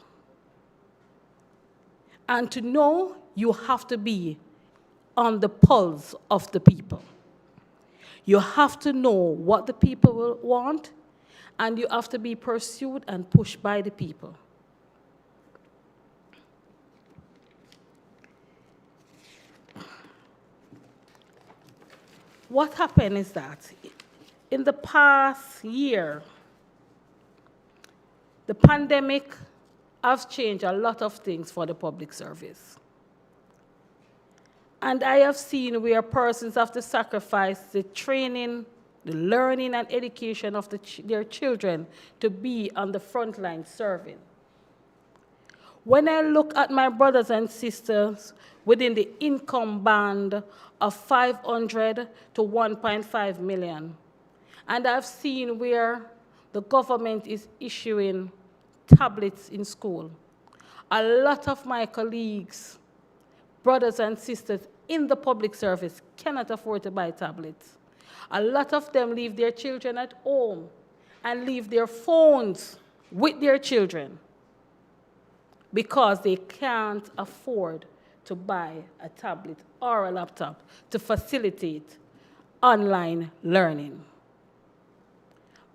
And to know, you have to be on the pulse of the people. You have to know what the people will want, and you have to be pursued and pushed by the people. What happened is that in the past year, the pandemic has changed a lot of things for the public service. And I have seen where persons have to sacrifice the training, the learning and education of their children to be on the front line serving. When I look at my brothers and sisters within the income band of 500 to 1.5 million, and I've seen where the government is issuing tablets in school, a lot of my colleagues, brothers and sisters in the public service cannot afford to buy tablets. A lot of them leave their children at home and leave their phones with their children because they can't afford to buy a tablet or a laptop to facilitate online learning.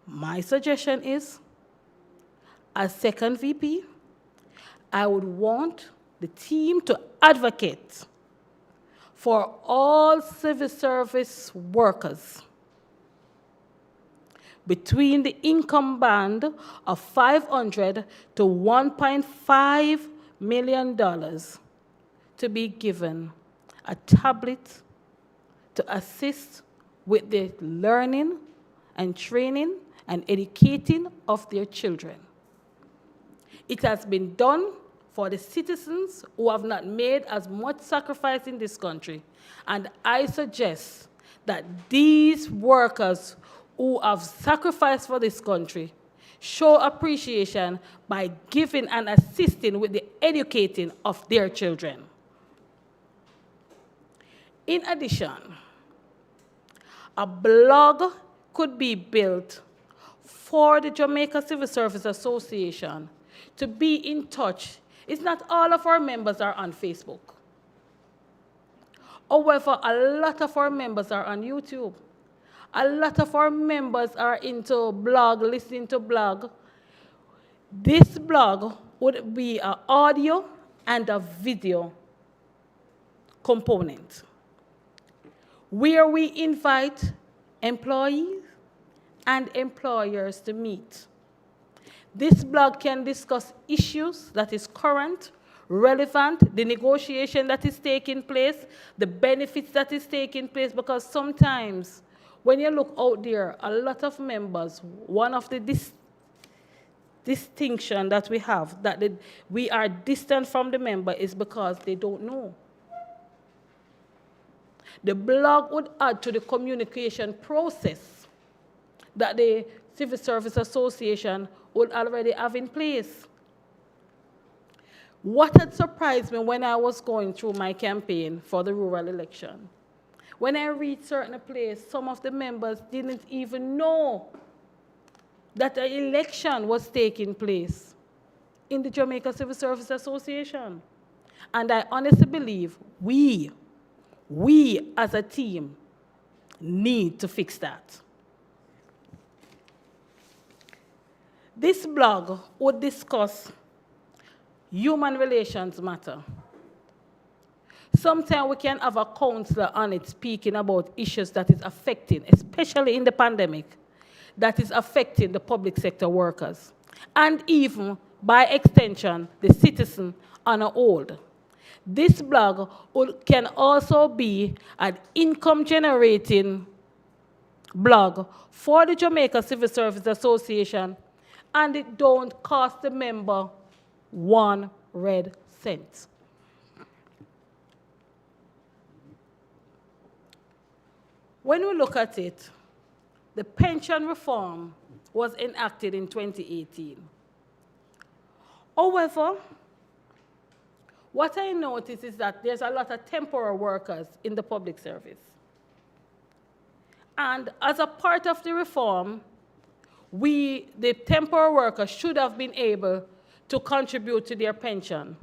My suggestion is, as second VP, I would want the team to advocate for all civil service workers between the income band of $500 to $1.5 million to be given a tablet to assist with the learning and training and educating of their children. It has been done for the citizens who have not made as much sacrifice in this country. And I suggest that these workers who have sacrificed for this country show appreciation by giving and assisting with the educating of their children. In addition, a blog could be built for the Jamaica Civil Service Association to be in touch. It's not all of our members are on Facebook. However, a lot of our members are on YouTube. A lot of our members are into blog, listening to blog. This blog would be an audio and a video component where we invite employees and employers to meet. This blog can discuss issues that is current, relevant, the negotiation that is taking place, the benefits that is taking place, because sometimes when you look out there, a lot of members, one of the distinction that we have, that we are distant from the member, is because they don't know. The blog would add to the communication process that the Civil Service Association would already have in place. What had surprised me when I was going through my campaign for the rural election, when I reached certain place, some of the members didn't even know that an election was taking place in the Jamaica Civil Service Association. And I honestly believe we as a team need to fix that. This blog would discuss human relations matter. Sometimes we can have a counselor on it speaking about issues that is affecting, especially in the pandemic, that is affecting the public sector workers, and even, by extension, the citizen on a whole. This blog can also be an income-generating blog for the Jamaica Civil Service Association, and it don't cost the member 1 red cent. When we look at it, the pension reform was enacted in 2018. However, what I notice is that there's a lot of temporary workers in the public service. And as a part of the reform, the temporary workers should have been able to contribute to their pension.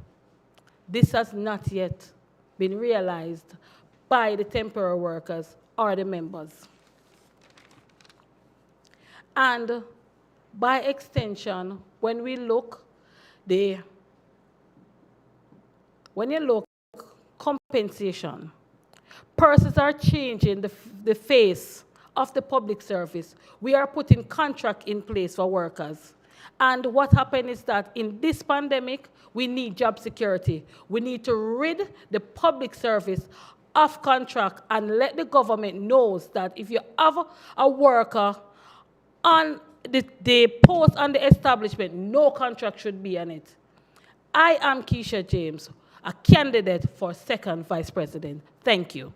This has not yet been realized by the temporary workers or the members. And by extension, when you look compensation, persons are changing the face of the public service. We are putting contract in place for workers. And what happened is that in this pandemic, we need job security. We need to rid the public service of contract and let the government know that if you have a worker on the post on the establishment, no contract should be on it. I am Keisha James, a candidate for second vice president. Thank you.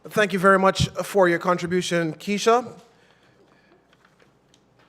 Thank you very much for your contribution, Keisha.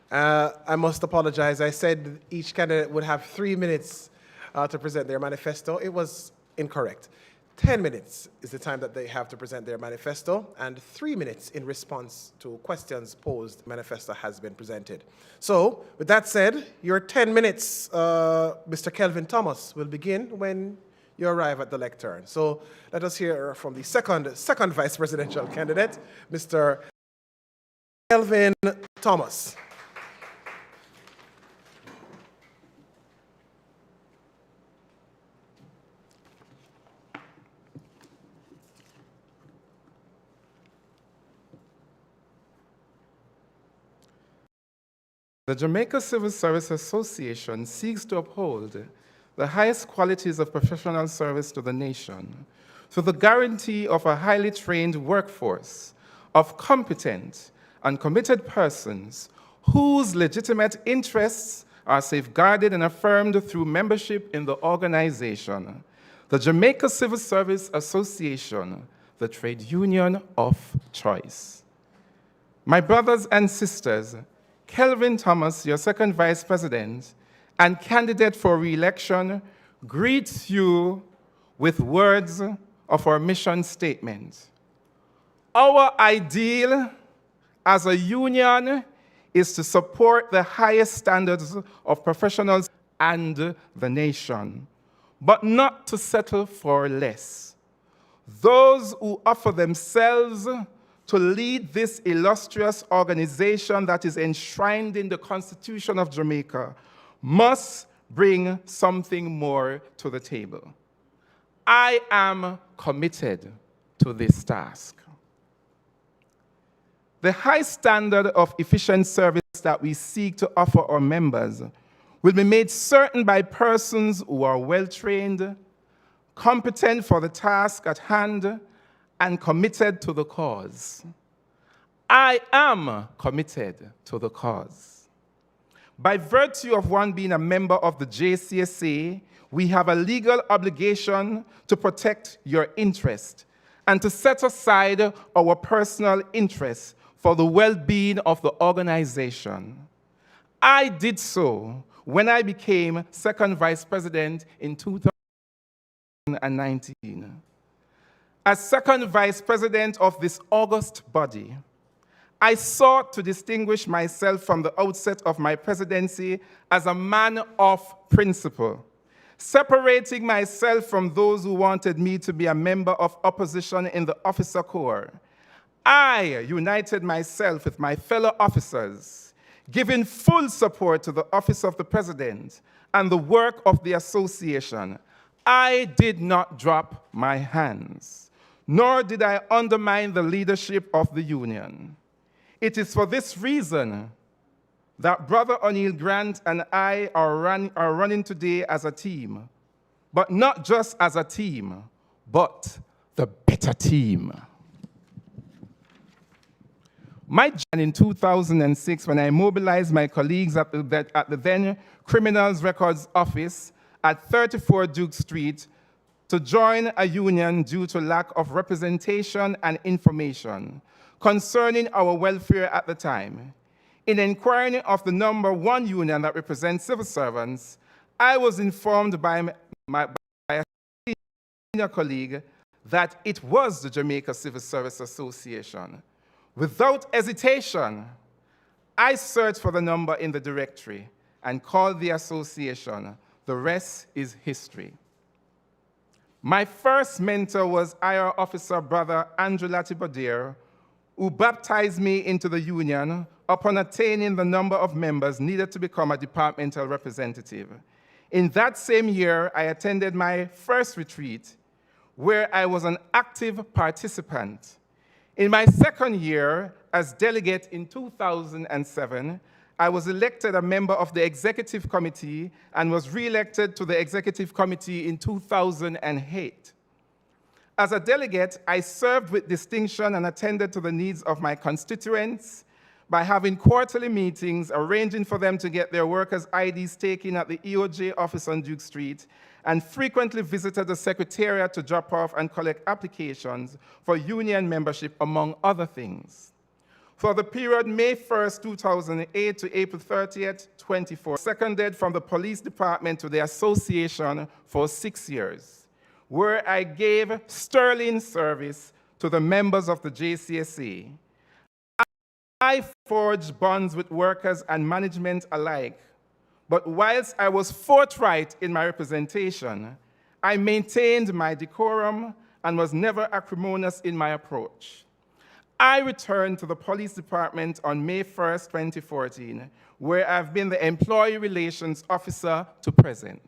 I must apologize. I said each candidate would have 3 minutes to present their manifesto. It was incorrect. 10 minutes is the time that they have to present their manifesto, and 3 minutes in response to questions posed. Manifesto has been presented. So, with that said, your 10 minutes, Mr. Kelvin Thomas, will begin when you arrive at the lectern. So, let us hear from the second vice presidential candidate, Mr. Kelvin Thomas. The Jamaica Civil Service Association seeks to uphold the highest qualities of professional service to the nation through the guarantee of a highly trained workforce of competent and committed persons whose legitimate interests are safeguarded and affirmed through membership in the organization, the Jamaica Civil Service Association, the trade union of choice. My brothers and sisters, Kelvin Thomas, your second vice president and candidate for re-election, greets you with words of our mission statement. Our ideal as a union is to support the highest standards of professionals and the nation, but not to settle for less. Those who offer themselves to lead this illustrious organization that is enshrined in the Constitution of Jamaica must bring something more to the table. I am committed to this task. The high standard of efficient service that we seek to offer our members will be made certain by persons who are well-trained, competent for the task at hand, and committed to the cause. I am committed to the cause. By virtue of one being a member of the JCSA, we have a legal obligation to protect your interest and to set aside our personal interests for the well-being of the organization. I did so when I became second vice president in 2019. As second vice president of this august body, I sought to distinguish myself from the outset of my presidency as a man of principle, separating myself from those who wanted me to be a member of opposition in the officer corps. I united myself with my fellow officers, giving full support to the office of the president and the work of the association. I did not drop my hands. nor did I undermine the leadership of the union. It is for this reason that Brother O'Neill Grant and I are running today as a team, but not just as a team, but the better team. In 2006, when I mobilized my colleagues at the then Criminals Records Office at 34 Duke Street to join a union due to lack of representation and information concerning our welfare at the time. In inquiring of the #1 union that represents civil servants, I was informed by a senior colleague that it was the Jamaica Civil Service Association. Without hesitation, I searched for the number in the directory and called the association. The rest is history. My first mentor was IR officer brother Andrew Latibodir, who baptized me into the union upon attaining the number of members needed to become a departmental representative. In that same year, I attended my first retreat, where I was an active participant. In my second year as delegate in 2007, I was elected a member of the executive committee and was re-elected to the executive committee in 2008. As a delegate, I served with distinction and attended to the needs of my constituents by having quarterly meetings, arranging for them to get their workers' IDs taken at the EOJ office on Duke Street, and frequently visited the Secretariat to drop off and collect applications for union membership, among other things. For the period May 1st, 2008 to April 30th, 2024, seconded from the police department to the association for 6 years, where I gave sterling service to the members of the JCSA. I forged bonds with workers and management alike, but whilst I was forthright in my representation, I maintained my decorum and was never acrimonious in my approach. I returned to the police department on May 1st, 2014, where I've been the employee relations officer to present.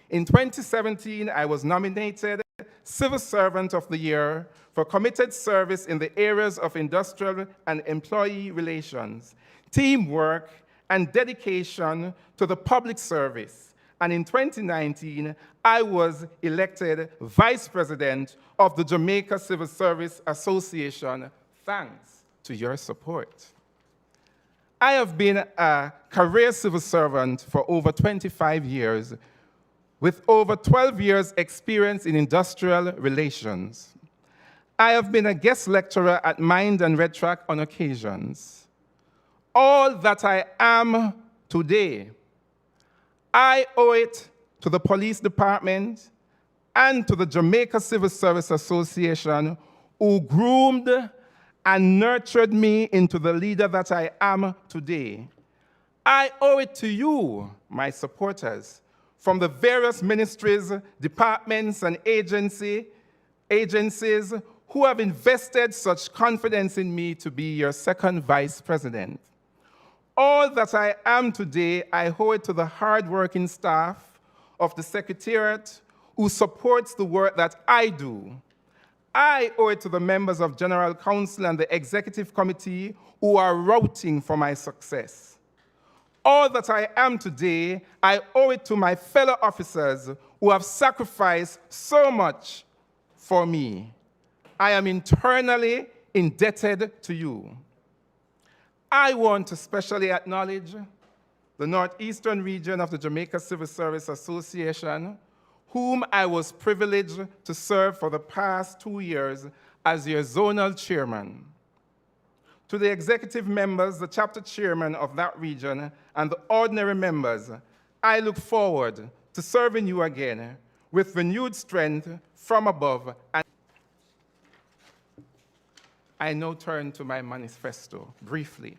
In 2017, I was nominated Civil Servant of the Year for committed service in the areas of industrial and employee relations, teamwork, and dedication to the public service. And in 2019, I was elected Vice President of the Jamaica Civil Service Association, thanks to your support. I have been a career civil servant for over 25 years, with over 12 years' experience in industrial relations. I have been a guest lecturer at Mind and Red Track on occasions. All that I am today, I owe it to the police department and to the Jamaica Civil Service Association, who groomed and nurtured me into the leader that I am today. I owe it to you, my supporters, from the various ministries, departments, and agencies who have invested such confidence in me to be your second vice president. All that I am today, I owe it to the hardworking staff of the Secretariat who supports the work that I do. I owe it to the members of General Council and the Executive Committee who are rooting for my success. All that I am today, I owe it to my fellow officers who have sacrificed so much for me. I am eternally indebted to you. I want to specially acknowledge the Northeastern region of the Jamaica Civil Service Association, whom I was privileged to serve for the past 2 years as your zonal chairman. To the executive members, the chapter chairman of that region, and the ordinary members, I look forward to serving you again with renewed strength from above. And I now turn to my manifesto briefly.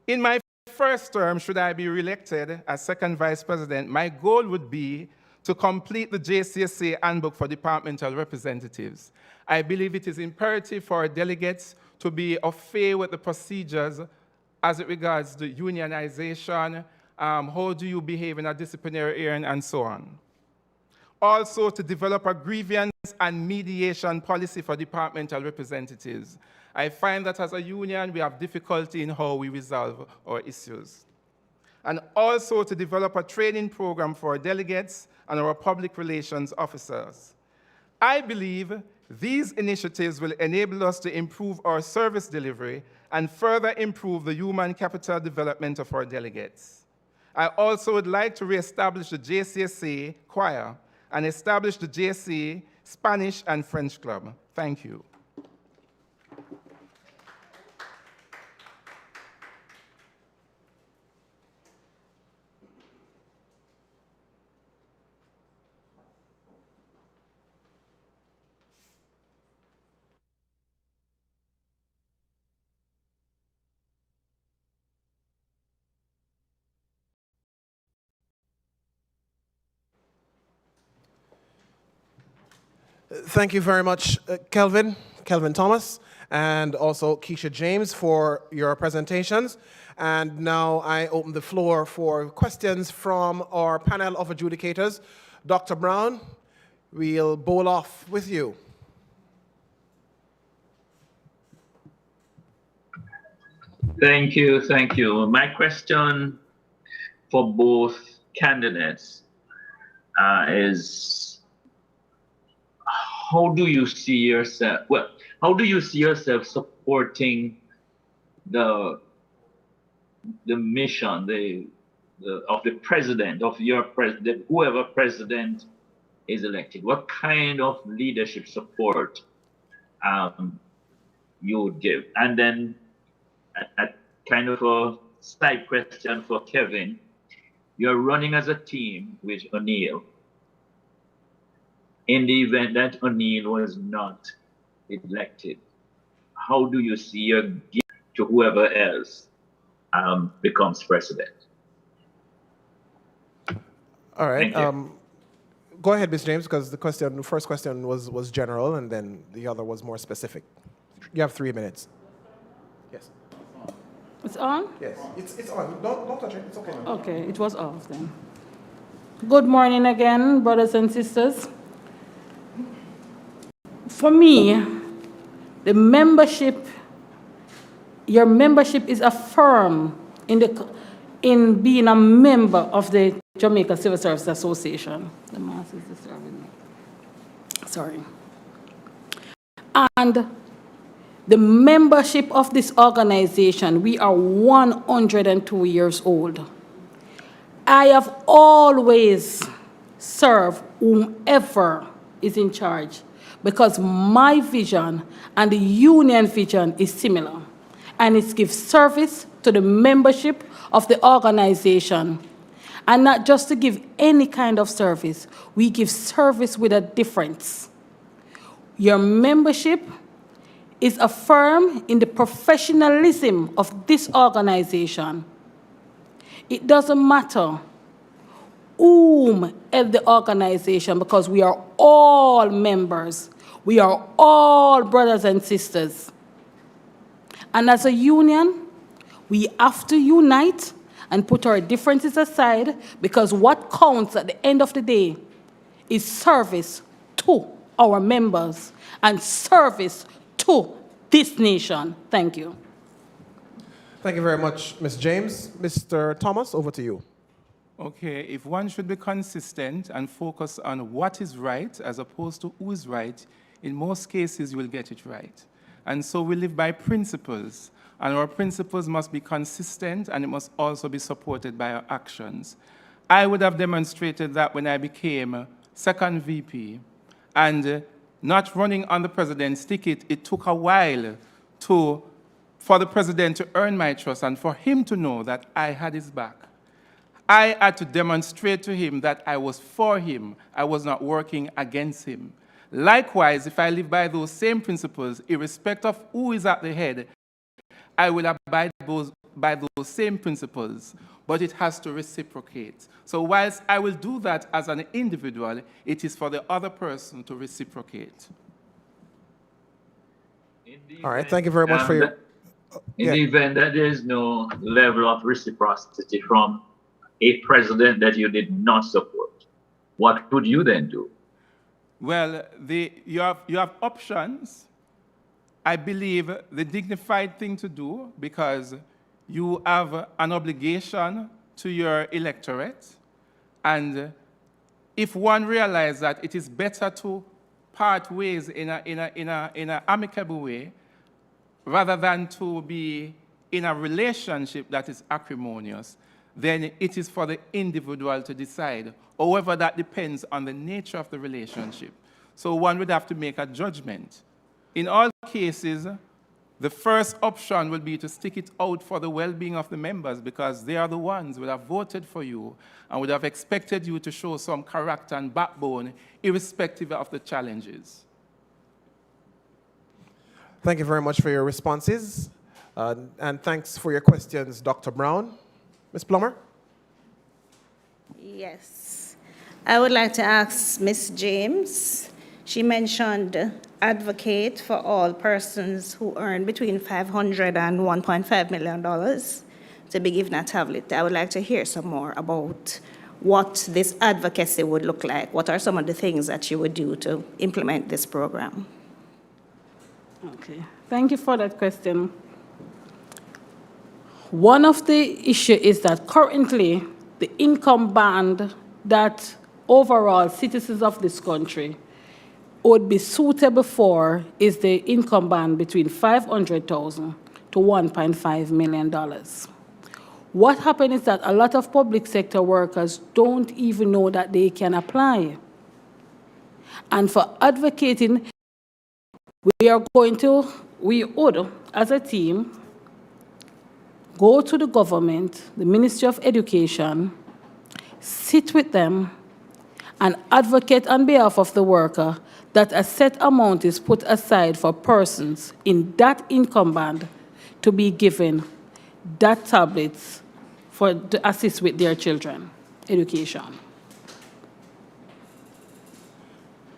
In my first term, should I be reelected as second vice president, my goal would be to complete the JCSA handbook for departmental representatives. I believe it is imperative for our delegates to be au fait with the procedures as it regards the unionization, how do you behave in a disciplinary hearing, and so on. Also, to develop a grievance and mediation policy for departmental representatives. I find that as a union, we have difficulty in how we resolve our issues. And also to develop a training program for our delegates and our public relations officers. I believe these initiatives will enable us to improve our service delivery and further improve the human capital development of our delegates. I also would like to reestablish the JCSA choir and establish the JCA Spanish and French Club. Thank you. Thank you very much, Kelvin Thomas, and also Keisha James for your presentations. And now I open the floor for questions from our panel of adjudicators. Dr. Brown, we'll bowl off with you. Thank you, thank you. My question for both candidates is, how do you see yourself, how do you see yourself supporting the mission of the president, of your president, whoever president is elected? What kind of leadership support you would give? And then a kind of a side question for Kevin. You're running as a team with O'Neill. In the event that O'Neill was not elected, how do you see your gift to whoever else becomes president? All right. Go ahead, Ms. James, because the first question was general, and then the other was more specific. You have 3 minutes. Yes. It's on? Yes, it's on. Don't touch it. It's okay. Okay, it was off then. Good morning again, brothers and sisters. For me, the membership, your membership is affirmed in being a member of the Jamaica Civil Service Association. The mass is disturbing me. Sorry. And the membership of this organization, we are 102 years old. I have always served whomever is in charge, because my vision and the union vision is similar. And it gives service to the membership of the organization. And not just to give any kind of service, we give service with a difference. Your membership is affirmed in the professionalism of this organization. It doesn't matter whom at the organization, because we are all members. We are all brothers and sisters. And as a union, we have to unite and put our differences aside, because what counts at the end of the day is service to our members and service to this nation. Thank you. Thank you very much, Ms. James. Mr. Thomas, over to you. Okay, if one should be consistent and focus on what is right as opposed to who is right, in most cases you will get it right. And so we live by principles, and our principles must be consistent, and it must also be supported by our actions. I would have demonstrated that when I became second VP, and not running on the president's ticket, it took a while for the president to earn my trust and for him to know that I had his back. I had to demonstrate to him that I was for him. I was not working against him. Likewise, if I live by those same principles, irrespective of who is at the head, I will abide by those same principles, but it has to reciprocate. So whilst I will do that as an individual, it is for the other person to reciprocate. All right, thank you very much for your... In the event that there is no level of reciprocity from a president that you did not support, what would you then do? Well, you have options. I believe the dignified thing to do, because you have an obligation to your electorate, and if one realizes that it is better to part ways in an amicable way, rather than to be in a relationship that is acrimonious, then it is for the individual to decide. However, that depends on the nature of the relationship. So one would have to make a judgment. In all cases, the first option will be to stick it out for the well-being of the members, because they are the ones who would have voted for you and would have expected you to show some character and backbone, irrespective of the challenges. Thank you very much for your responses. And thanks for your questions, Dr. Brown. Ms. Plummer? Yes. I would like to ask Ms. James. She mentioned advocate for all persons who earn between $500 and $1.5 million to be given a tablet. I would like to hear some more about what this advocacy would look like. What are some of the things that you would do to implement this program? Okay, thank you for that question. One of the issues is that currently the income band that overall citizens of this country would be suitable for is the income band between $500,000 to $1.5 million. What happens is that a lot of public sector workers don't even know that they can apply. And for advocating, we would, as a team, go to the government, the Ministry of Education, sit with them, and advocate on behalf of the worker that a set amount is put aside for persons in that income band to be given that tablets to assist with their children education.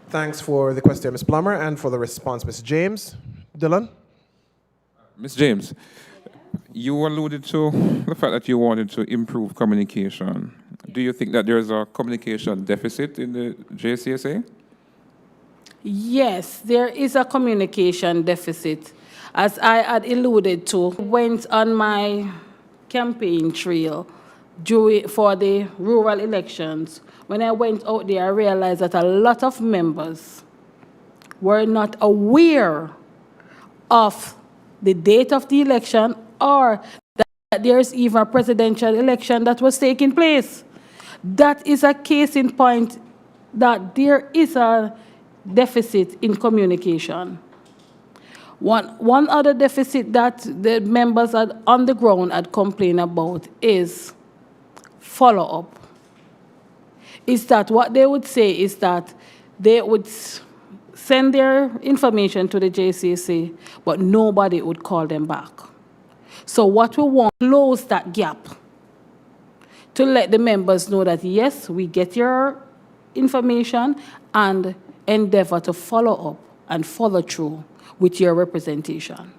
Thanks for the question, Ms. Plummer, and for the response, Ms. James. Dylan? Ms. James, you alluded to the fact that you wanted to improve communication. Do you think that there's a communication deficit in the JCSA? Yes, there is a communication deficit. As I had alluded to, I went on my campaign trail for the rural elections. When I went out there, I realized that a lot of members were not aware of the date of the election or that there's even a presidential election that was taking place. That is a case in point that there is a deficit in communication. One other deficit that the members on the ground had complained about is follow-up. Is that what they would say is that they would send their information to the JCSA, but nobody would call them back. So what we want to close that gap to let the members know that, yes, we get your information and endeavor to follow up and follow through with your representation.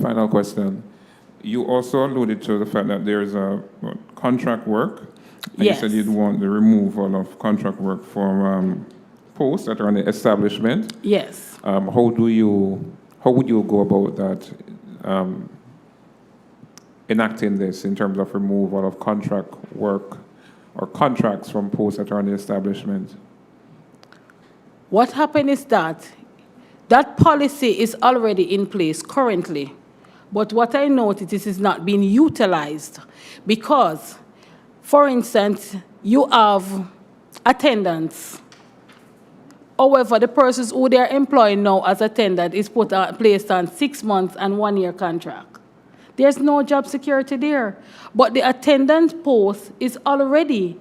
Final question. You also alluded to the fact that there is a contract work. And yes. You said you'd want the removal of contract work from posts that are in the establishment. Yes. How would you go about that, enacting this in terms of removal of contract work or contracts from posts that are in the establishment? What happened is that policy is already in place currently, but what I noticed is it's not being utilized because, for instance, you have attendants. However, the persons who they are employing now as attendant is placed on 6 months and 1 year contract. There's no job security there, but the attendant post is already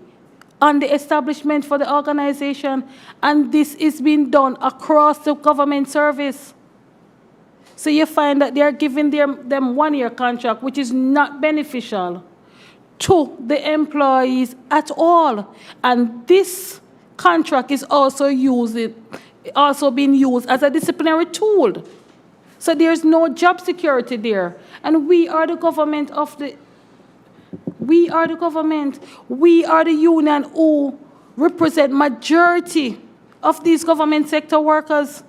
on the establishment for the organization, and this is being done across the government service. So you find that they are giving them 1 year contract, which is not beneficial to the employees at all. And this contract is also being used as a disciplinary tool. So there's no job security there. And we are the government we are the union who represent majority of these government sector workers.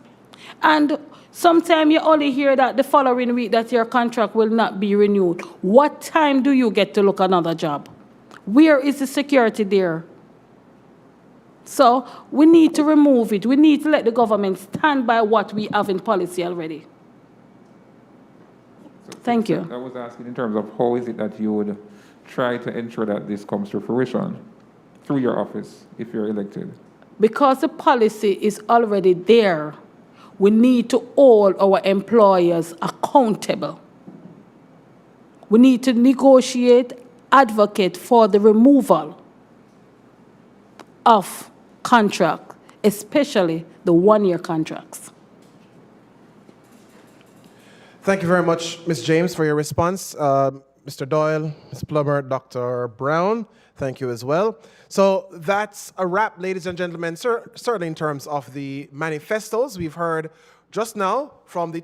And sometimes you only hear that the following week that your contract will not be renewed. What time do you get to look another job? Where is the security there? So we need to remove it. We need to let the government stand by what we have in policy already. Thank you. I was asking in terms of how is it that you would try to ensure that this comes to fruition through your office if you're elected? Because the policy is already there, we need to hold our employers accountable. We need to negotiate, advocate for the removal of contract, especially the one-year contracts. Thank you very much, Ms. James, for your response. Mr. Doyle, Ms. Plummer, Dr. Brown, thank you as well. So that's a wrap, ladies and gentlemen, certainly in terms of the manifestos. We've heard just now from the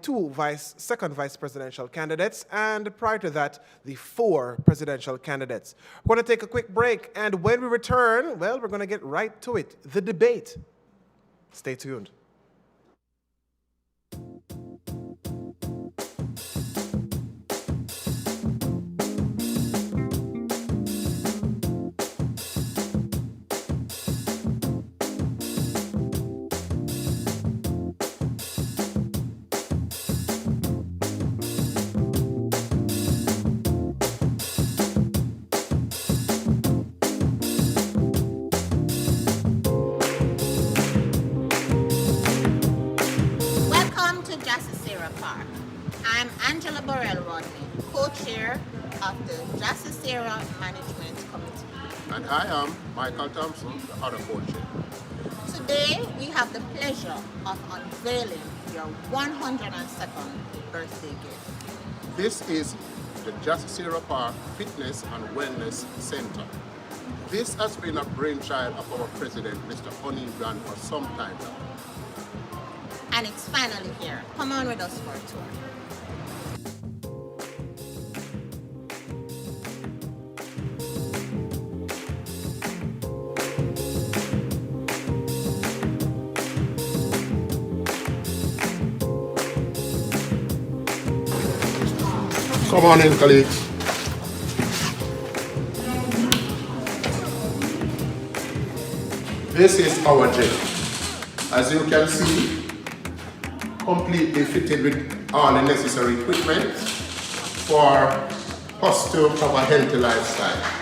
second vice presidential candidates, and prior to that, the 4 presidential candidates. We're going to take a quick break, and when we return, well, we're going to get right to it, the debate. Stay tuned. And I am Michael Thompson, the other co-chair. Today, we have the pleasure of unveiling your 102nd birthday gift. This is the Jassasera Park Fitness and Wellness Center. This has been a brainchild of our president, Mr. Oni Grant, for some time now. And it's finally here. Come on with us for a tour. Come on in, colleagues. This is our gym. As you can see, completely fitted with all the necessary equipment for us to have a healthy lifestyle.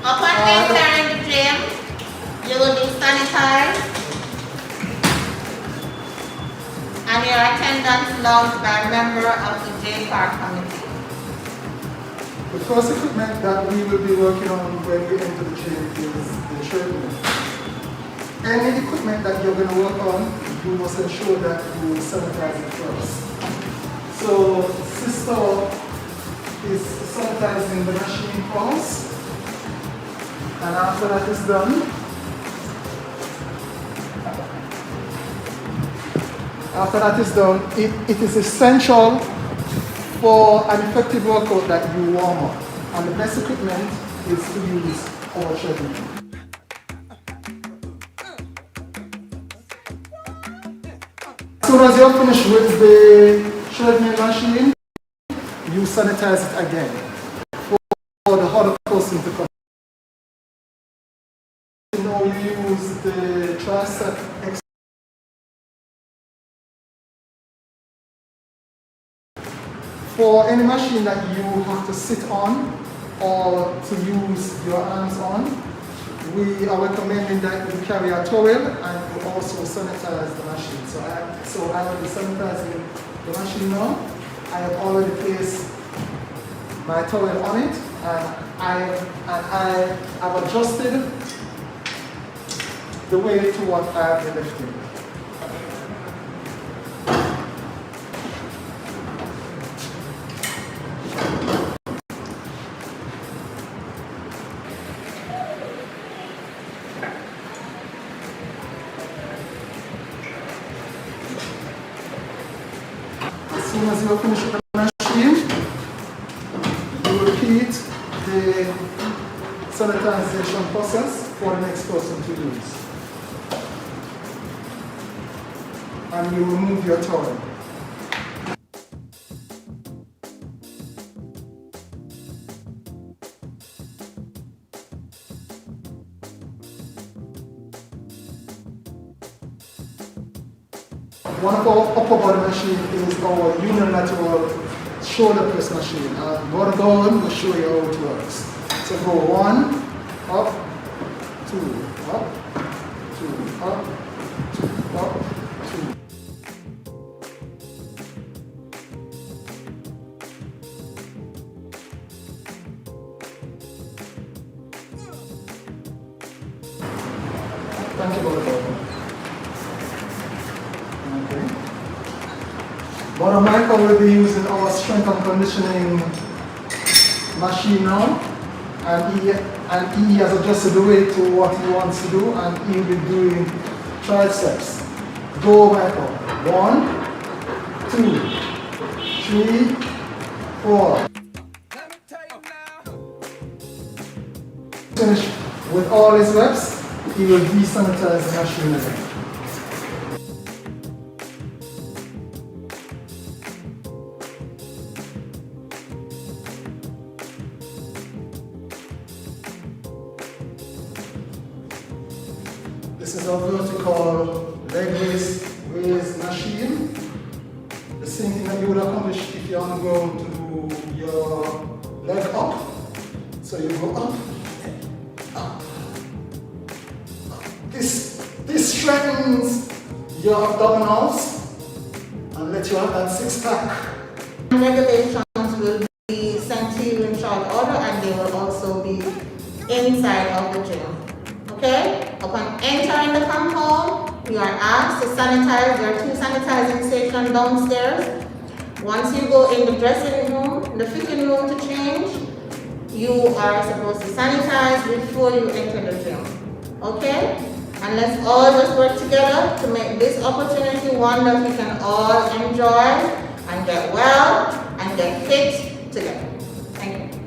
Upon entering the gym, you will be sanitized and your attendance logged by a member of the J Park committee. The first equipment that we will be working on when we enter the gym is the treadmill. Any equipment that you're going to work on, you must ensure that you sanitize it first. So, Sister is sanitizing the machine first. And after that is done, it is essential for an effective workout that you warm up. And the best equipment is to use our treadmill. As soon as you're finished with the treadmill machine, you sanitize it again for the other person to come. Now you use the tricep. For any machine that you have to sit on or to use your arms on, we are recommending that you carry a towel and you also sanitize the machine. So I will be sanitizing the machine now. I have already placed my towel on it, and I have adjusted the way to what I have been lifting. soon as you finish with the machine, you repeat the sanitization process for the next person to use. And you remove your towel. One of our upper body machine is our unilateral shoulder press machine. And what go on, we'll show you how it works. So go 1, up, 2, up, 2, up, 2, up, 2. Thank you, Lord. But Michael will be using our strength and conditioning machine now, and he has adjusted the weight to what he wants to do, and he will be doing triceps. Go, Michael. 1, 2, 3, 4. Finish with all his reps, he will desanitize the machine again. This is a vertical leg raise machine. The same thing that you would accomplish if you're on the ground to do your leg up. So you go up, up, up. This strengthens your abdominals and let you have that six-pack. Regulations will be sent to you in short order, and they will also be inside of the gym. Okay? Upon entering the compound, you are asked to sanitize. There are 2 sanitizing stations downstairs. Once you go in the dressing room, the fitting room to change, you are supposed to sanitize before you enter the gym. Okay? And let's all just work together to make this opportunity one that we can all enjoy and get well and get fit together. Thank you.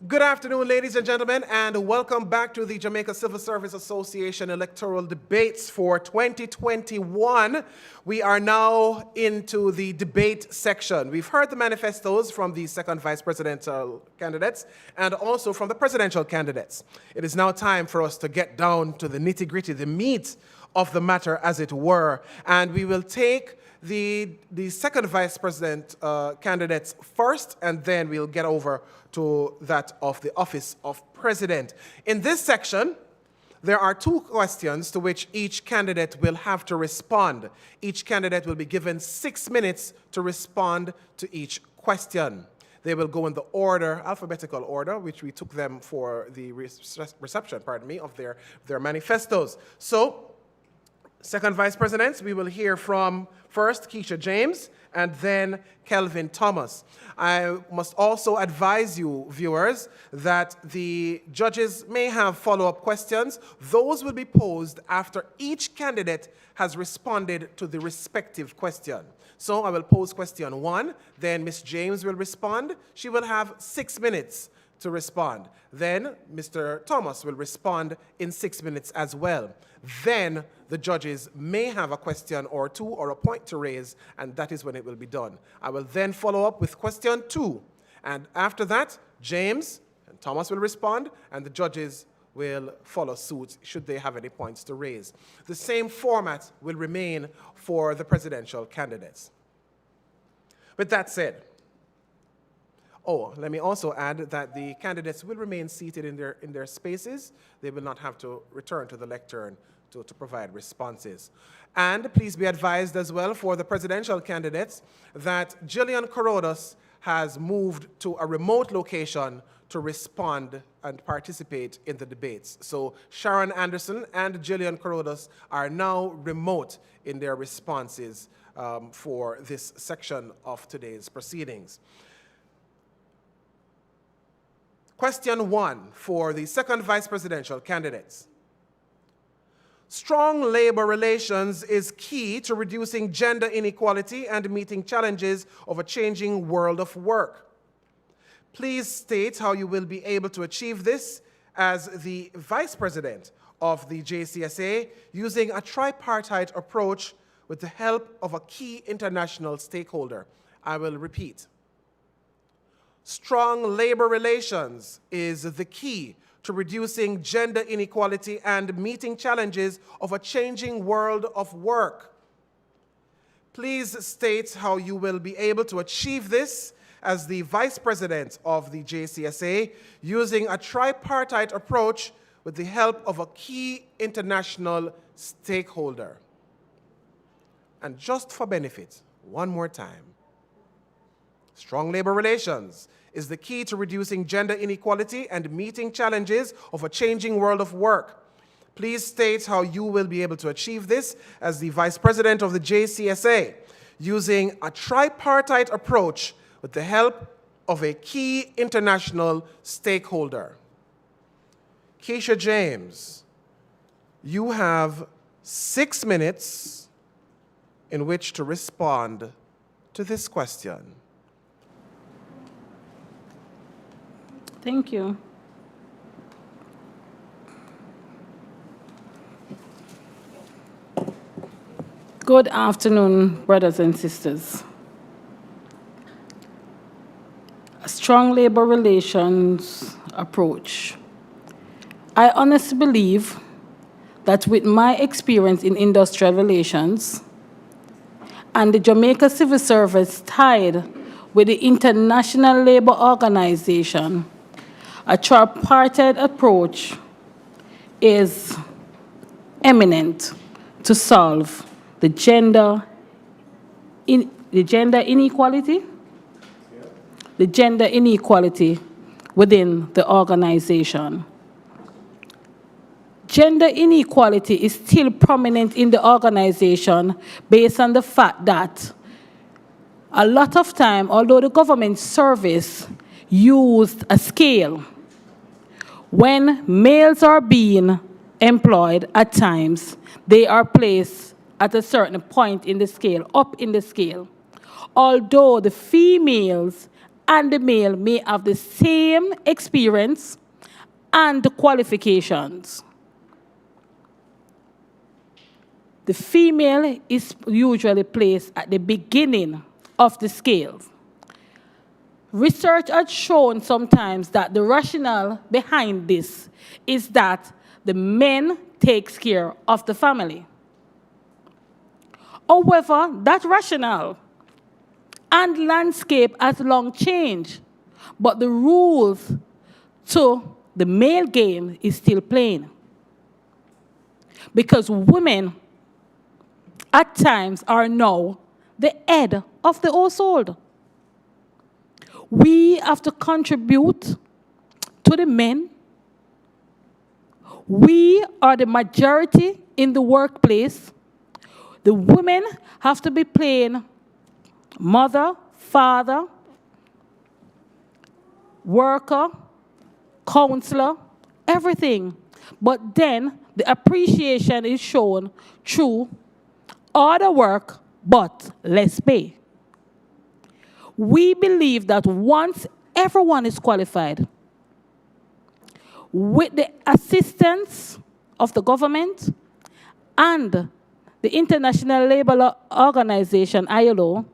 Good afternoon, ladies and gentlemen, and welcome back to the Jamaica Civil Service Association electoral debates for 2021. We are now into the debate section. We've heard the manifestos from the second vice presidential candidates and also from the presidential candidates. It is now time for us to get down to the nitty-gritty, the meat of the matter, as it were, and we will take the second vice president candidates first, and then we'll get over to that of the office of president. In this section, there are two questions to which each candidate will have to respond. Each candidate will be given 6 minutes to respond to each question. They will go in the order, alphabetical order, which we took them for the reception, of their manifestos. So, Second Vice President, we will hear from first Keisha James and then Kelvin Thomas. I must also advise you, viewers, that the judges may have follow-up questions. Those will be posed after each candidate has responded to the respective question. So I will pose question 1, then Ms. James will respond. She will have 6 minutes to respond. Then Mr. Thomas will respond in 6 minutes as well. Then the judges may have a question or two or a point to raise, and that is when it will be done. I will then follow up with question 2. And after that, James and Thomas will respond, and the judges will follow suit should they have any points to raise. The same format will remain for the presidential candidates. With that said, let me also add that the candidates will remain seated in their spaces. They will not have to return to the lectern to provide responses. And please be advised as well for the presidential candidates that Jillian Corodos has moved to a remote location to respond and participate in the debates. So Sharon Anderson and Jillian Corodos are now remote in their responses for this section of today's proceedings. Question 1 for the second vice presidential candidates. Strong labor relations is key to reducing gender inequality and meeting challenges of a changing world of work. Please state how you will be able to achieve this as the vice president of the JCSA using a tripartite approach with the help of a key international stakeholder. I will repeat. Strong labor relations is the key to reducing gender inequality and meeting challenges of a changing world of work. Please state how you will be able to achieve this as the Vice President of the JCSA using a tripartite approach with the help of a key international stakeholder. And just for benefit, one more time. Strong labor relations is the key to reducing gender inequality and meeting challenges of a changing world of work. Please state how you will be able to achieve this as the Vice President of the JCSA using a tripartite approach with the help of a key international stakeholder. Keisha James, you have 6 minutes in which to respond to this question. Thank you. Good afternoon, brothers and sisters. A strong labor relations approach. I honestly believe that with my experience in industrial relations and the Jamaica Civil Service tied with the International Labour Organization, a tripartite approach is eminent to solve the gender inequality within the organization. Gender inequality is still prominent in the organization based on the fact that a lot of time, although the government service used a scale, when males are being employed at times, they are placed at a certain point in the scale, up in the scale. Although the females and the male may have the same experience and the qualifications. The female is usually placed at the beginning of the scale. Research has shown sometimes that the rationale behind this is that the men takes care of the family. However, that rationale and landscape has long changed, but the rules to the male game is still plain. Because women at times are now the head of the household. We have to contribute to the men. We are the majority in the workplace. The women have to be playing mother, father, worker, counselor, everything. But then the appreciation is shown through harder work, but less pay. We believe that once everyone is qualified, with the assistance of the government and the International Labour Organization, ILO,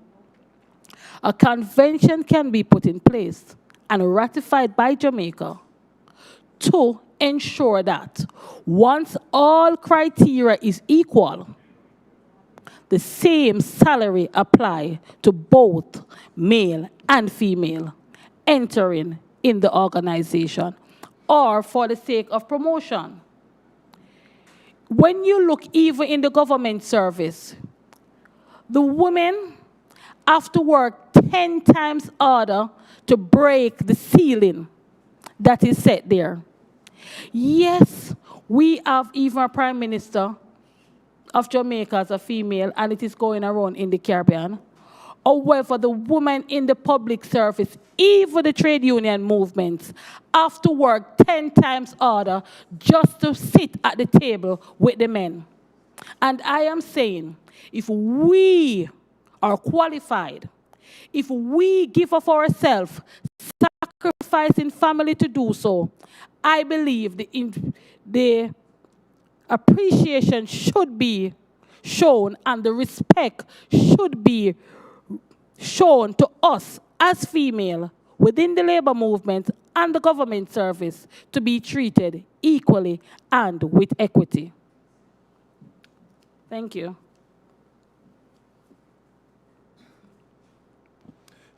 a convention can be put in place and ratified by Jamaica to ensure that once all criteria is equal, the same salary apply to both male and female entering in the organization or for the sake of promotion. When you look even in the government service, the women have to work 10 times harder to break the ceiling that is set there. Yes, we have even a prime minister of Jamaica as a female, and it is going around in the Caribbean. However, the women in the public service, even the trade union movements, have to work 10 times harder just to sit at the table with the men. And I am saying, if we are qualified, if we give of ourselves, sacrificing family to do so, I believe the appreciation should be shown and the respect should be shown to us as female within the labor movement and the government service to be treated equally and with equity. Thank you.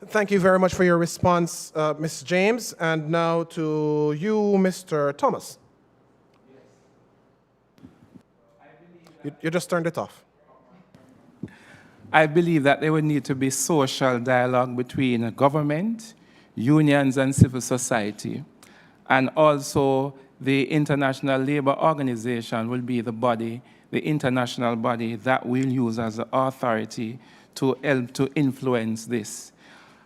Thank you very much for your response, Ms. James. And now to you, Mr. Thomas. You just turned it off. I believe that there would need to be social dialogue between government, unions, and civil society. And also, the International Labour Organization will be the body, the international body that we'll use as the authority to help to influence this.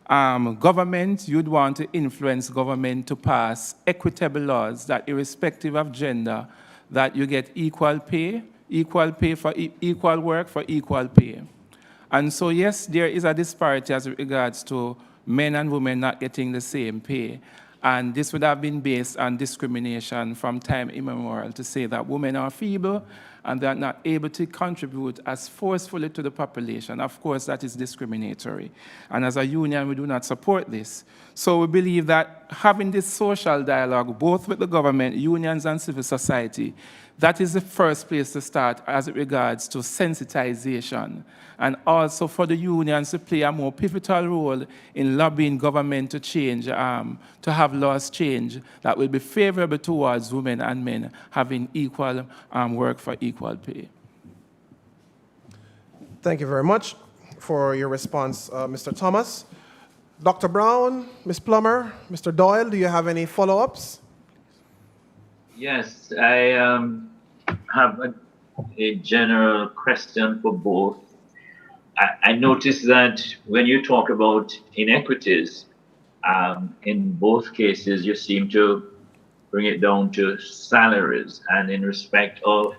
Government, you'd want to influence government to pass equitable laws that irrespective of gender, that you get equal pay for equal work for equal pay. And so, yes, there is a disparity as regards to men and women not getting the same pay. And this would have been based on discrimination from time immemorial to say that women are feeble and they are not able to contribute as forcefully to the population. Of course, that is discriminatory. And as a union, we do not support this. So we believe that having this social dialogue, both with the government, unions, and civil society, that is the first place to start as it regards to sensitization, and also for the unions to play a more pivotal role in lobbying government to change, to have laws change that will be favorable towards women and men having equal work for equal pay. Thank you very much for your response, Mr. Thomas. Dr. Brown, Ms. Plummer, Mr. Doyle, do you have any follow-ups? Yes, I have a general question for both. I noticed that when you talk about inequities, in both cases, you seem to bring it down to salaries. And in respect of,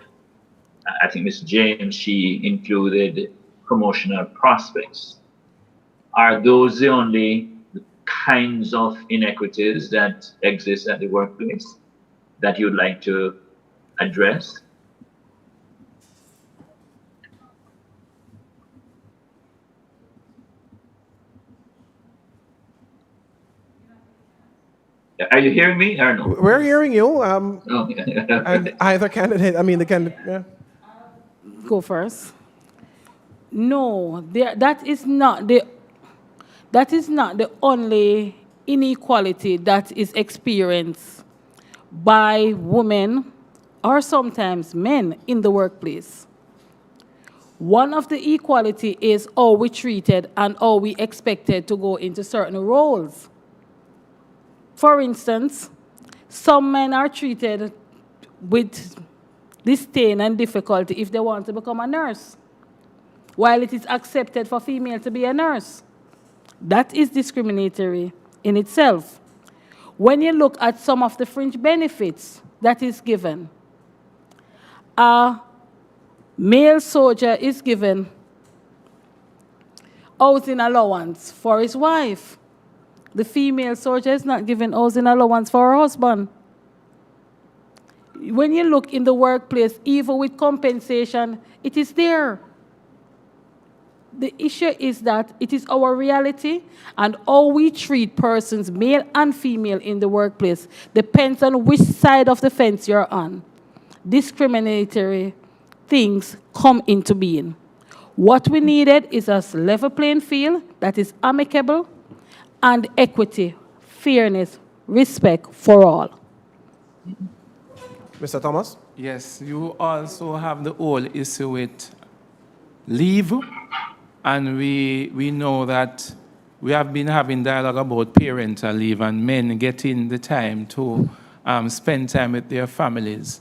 I think Ms. James, she included promotional prospects. Are those the only kinds of inequities that exist at the workplace that you'd like to address? Are you hearing me or no? We're hearing you. And either candidate, the candidate, yeah. Go first. No, that is not the only inequality that is experienced by women or sometimes men in the workplace. One of the equality is how we treated and how we expected to go into certain roles. For instance, some men are treated with disdain and difficulty if they want to become a nurse. while it is accepted for female to be a nurse. That is discriminatory in itself. When you look at some of the fringe benefits that is given, a male soldier is given housing allowance for his wife. The female soldier is not given housing allowance for her husband. When you look in the workplace, even with compensation, it is there. The issue is that it is our reality, and how we treat persons, male and female, in the workplace depends on which side of the fence you're on. Discriminatory things come into being. What we needed is a level playing field that is amicable and equity, fairness, respect for all. Mr. Thomas? Yes, you also have the whole issue with leave, and we know that we have been having dialogue about parental leave and men getting the time to spend time with their families.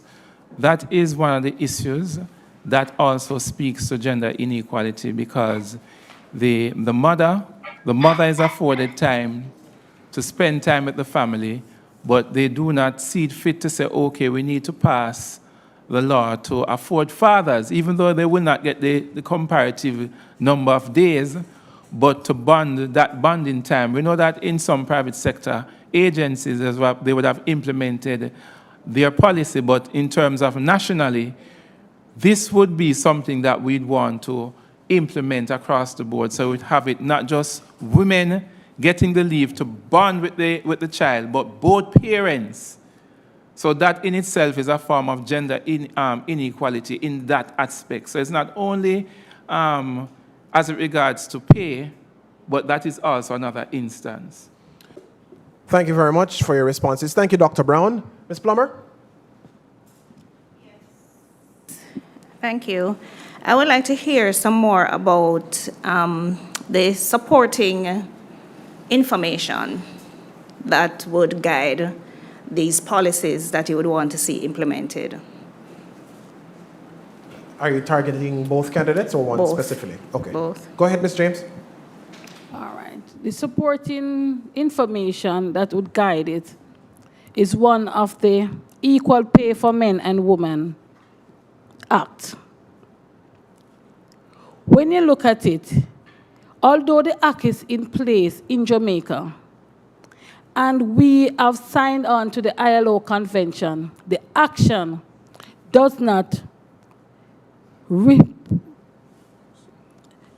That is one of the issues that also speaks to gender inequality, because the mother is afforded time to spend time with the family, but they do not see it fit to say, okay, we need to pass the law to afford fathers, even though they will not get the comparative number of days, but to bond that bonding time. We know that in some private sector agencies as well, they would have implemented their policy, but in terms of nationally, this would be something that we'd want to implement across the board. So we'd have it not just women getting the leave to bond with the child, but both parents. So that in itself is a form of gender inequality in that aspect. So it's not only as it regards to pay, but that is also another instance. Thank you very much for your responses. Thank you, Dr. Brown. Ms. Plummer? Thank you. I would like to hear some more about the supporting information that would guide these policies that you would want to see implemented. Are you targeting both candidates or one Both. specifically? Okay. Both. Go ahead, Ms. James. All right. The supporting information that would guide it is one of the Equal Pay for Men and Women Act. When you look at it, although the act is in place in Jamaica, and we have signed on to the ILO convention, the action does not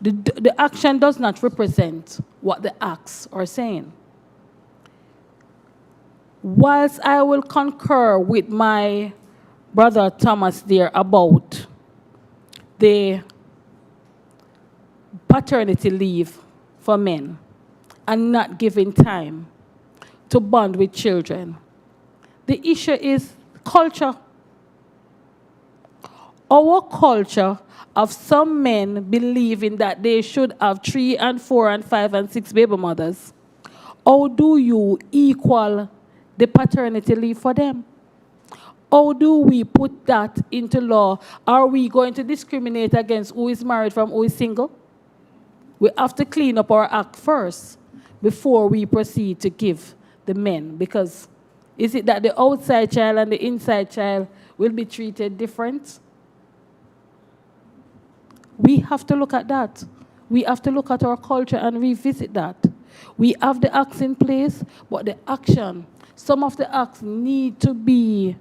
the action does not represent what the acts are saying. Whilst I will concur with my brother Thomas there about the paternity leave for men and not giving time to bond with children, the issue is culture. Our culture of some men believing that they should have 3 and 4 and 5 and 6 baby mothers. How do you equal the paternity leave for them? How do we put that into law? Are we going to discriminate against who is married from who is single? We have to clean up our act first before we proceed to give the men, because is it that the outside child and the inside child will be treated different? We have to look at that. We have to look at our culture and revisit that. We have the acts in place, but the action, some of the acts need to be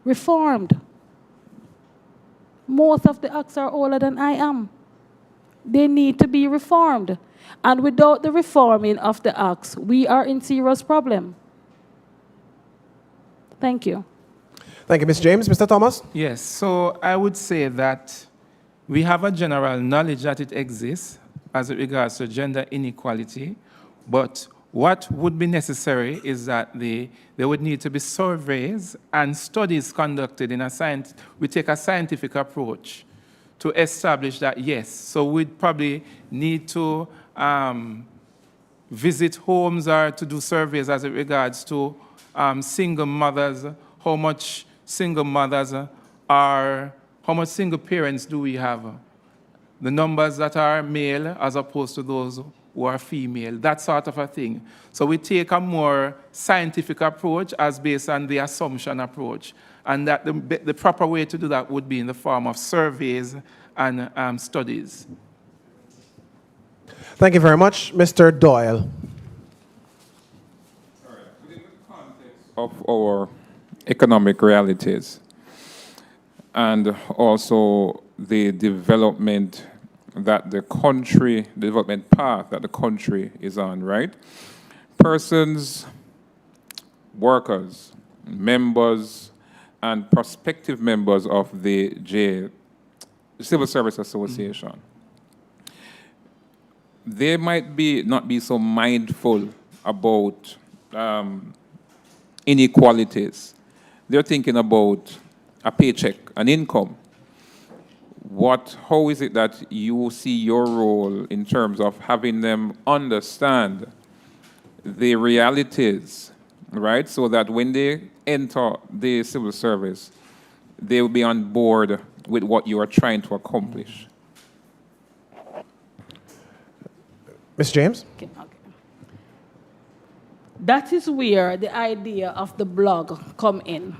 reformed. Most of the acts are older than I am. They need to be reformed. And without the reforming of the acts, we are in serious problem. Thank you. Thank you, Ms. James. Mr. Thomas? Yes, so I would say that we have a general knowledge that it exists as it regards to gender inequality, but what would be necessary is that there would need to be surveys and studies conducted in we take a scientific approach to establish that, yes. So we'd probably need to visit homes or to do surveys as it regards to single mothers, how much single mothers are, how much single parents do we have? the numbers that are male as opposed to those who are female, that sort of a thing. So we take a more scientific approach as based on the assumption approach. And that the proper way to do that would be in the form of surveys and studies. Thank you very much. Mr. Doyle. Of our economic realities and also the development that the country, the development path that the country is on, right? Persons, workers, members, and prospective members of the Civil Service Association, they might not be so mindful about inequalities. They're thinking about a paycheck, an income. How is it that you see your role in terms of having them understand the realities, right? So that when they enter the civil service, they will be on board with what you are trying to accomplish. Ms. James? Okay. That is where the idea of the blog come in.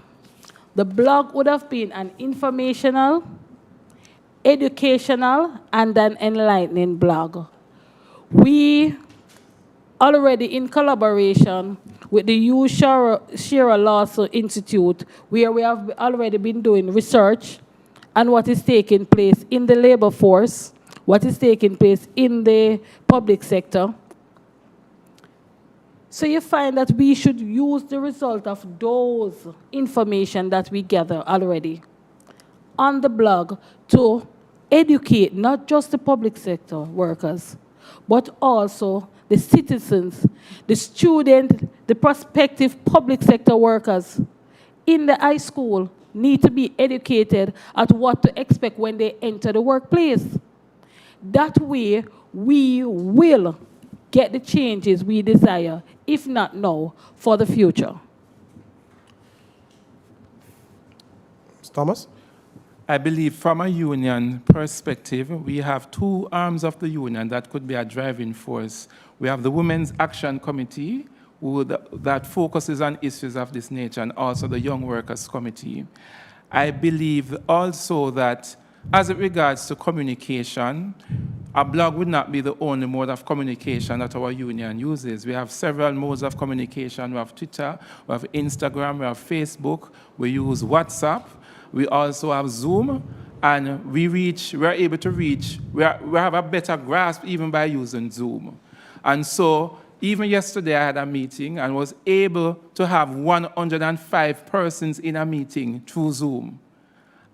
The blog would have been an informational, educational, and an enlightening blog. We already in collaboration with the U. Shearer Law Institute, where we have already been doing research on what is taking place in the labor force, what is taking place in the public sector. So you find that we should use the result of those information that we gather already on the blog to educate not just the public sector workers, but also the citizens, the students, the prospective public sector workers in the high school need to be educated at what to expect when they enter the workplace. That way, we will get the changes we desire, if not now, for the future. Mr. Thomas? I believe from a union perspective, we have two arms of the union that could be a driving force. We have the Women's Action Committee, that focuses on issues of this nature, and also the Young Workers Committee. I believe also that as it regards to communication, a blog would not be the only mode of communication that our union uses. We have several modes of communication. We have Twitter, we have Instagram, we have Facebook, we use WhatsApp, we also have Zoom, and we're able to reach, we have a better grasp even by using Zoom. And so even yesterday I had a meeting and was able to have 105 persons in a meeting through Zoom.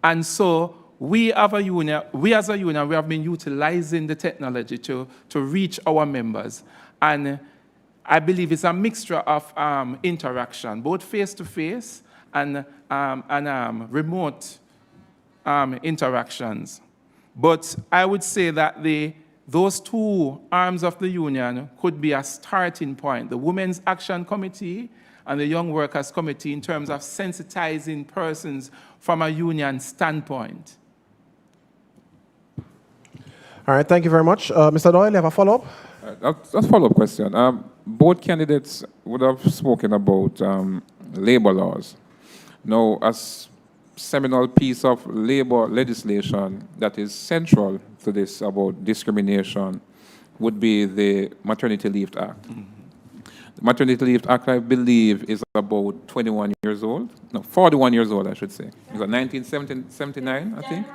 And so we as a union, we have been utilizing the technology to reach our members. And I believe it's a mixture of interaction, both face-to-face and remote interactions. But I would say that those two arms of the union could be a starting point, the Women's Action Committee and the Young Workers Committee, in terms of sensitizing persons from a union standpoint. All right, thank you very much. Mr. Doyle, you have a follow-up? That's a follow-up question. Both candidates would have spoken about labor laws. Now, a seminal piece of labor legislation that is central to this about discrimination would be the Maternity Leave Act. Mm-hmm. The Maternity Leave Act, I believe, is about 21 years old. No, 41 years old, I should say. It's 1979, I think.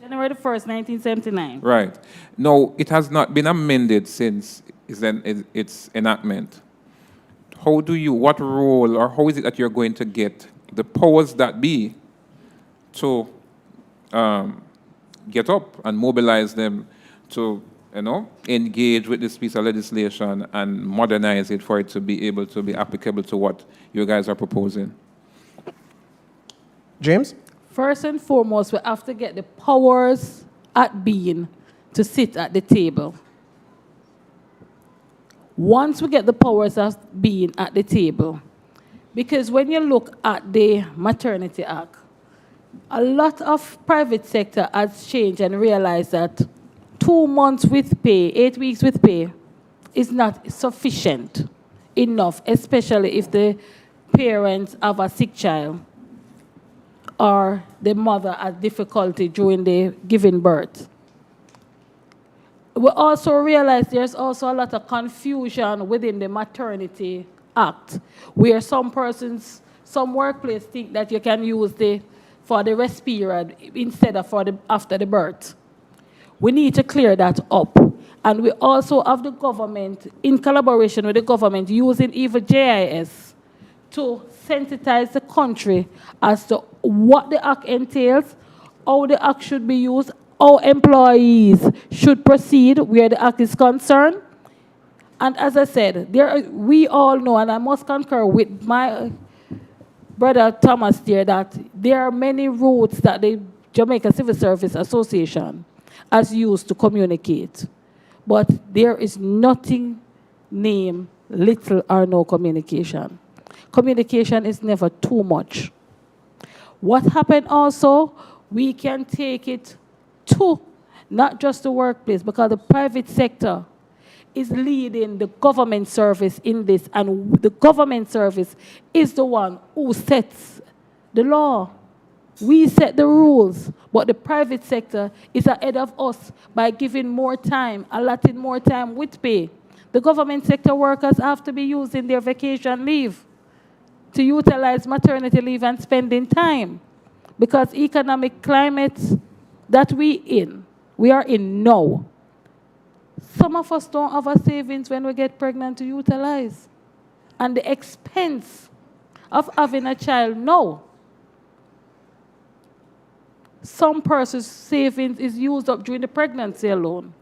January the 1st, 1979. Right. No, it has not been amended since its enactment. What role, or how is it that you're going to get the powers that be to get up and mobilize them to, engage with this piece of legislation and modernize it for it to be able to be applicable to what you guys are proposing? James? First and foremost, we have to get the powers at being to sit at the table. Once we get the powers of being at the table, because when you look at the Maternity Act, a lot of private sector has changed and realized that 2 months with pay, 8 weeks with pay, is not sufficient enough, especially if the parents have a sick child or the mother has difficulty during the giving birth. We also realize there's also a lot of confusion within the Maternity Act, where some persons, some workplaces think that you can use for the rest period instead of after the birth. We need to clear that up. And we also have the government, in collaboration with the government, using even JIS to sensitize the country as to what the act entails, how the act should be used, how employees should proceed where the act is concerned. And as I said, we all know, and I must concur with my brother Thomas there, that there are many routes that the Jamaica Civil Service Association has used to communicate. But there is nothing named little or no communication. Communication is never too much. What happened also, we can take it to not just the workplace, because the private sector is leading the government service in this, and the government service is the one who sets the law. We set the rules, but the private sector is ahead of us by giving more time, allotting more time with pay. The government sector workers have to be using their vacation leave to utilize maternity leave and spending time, because economic climate that we are in now. Some of us don't have our savings when we get pregnant to utilize. And the expense of having a child now, some person's savings is used up during the pregnancy alone.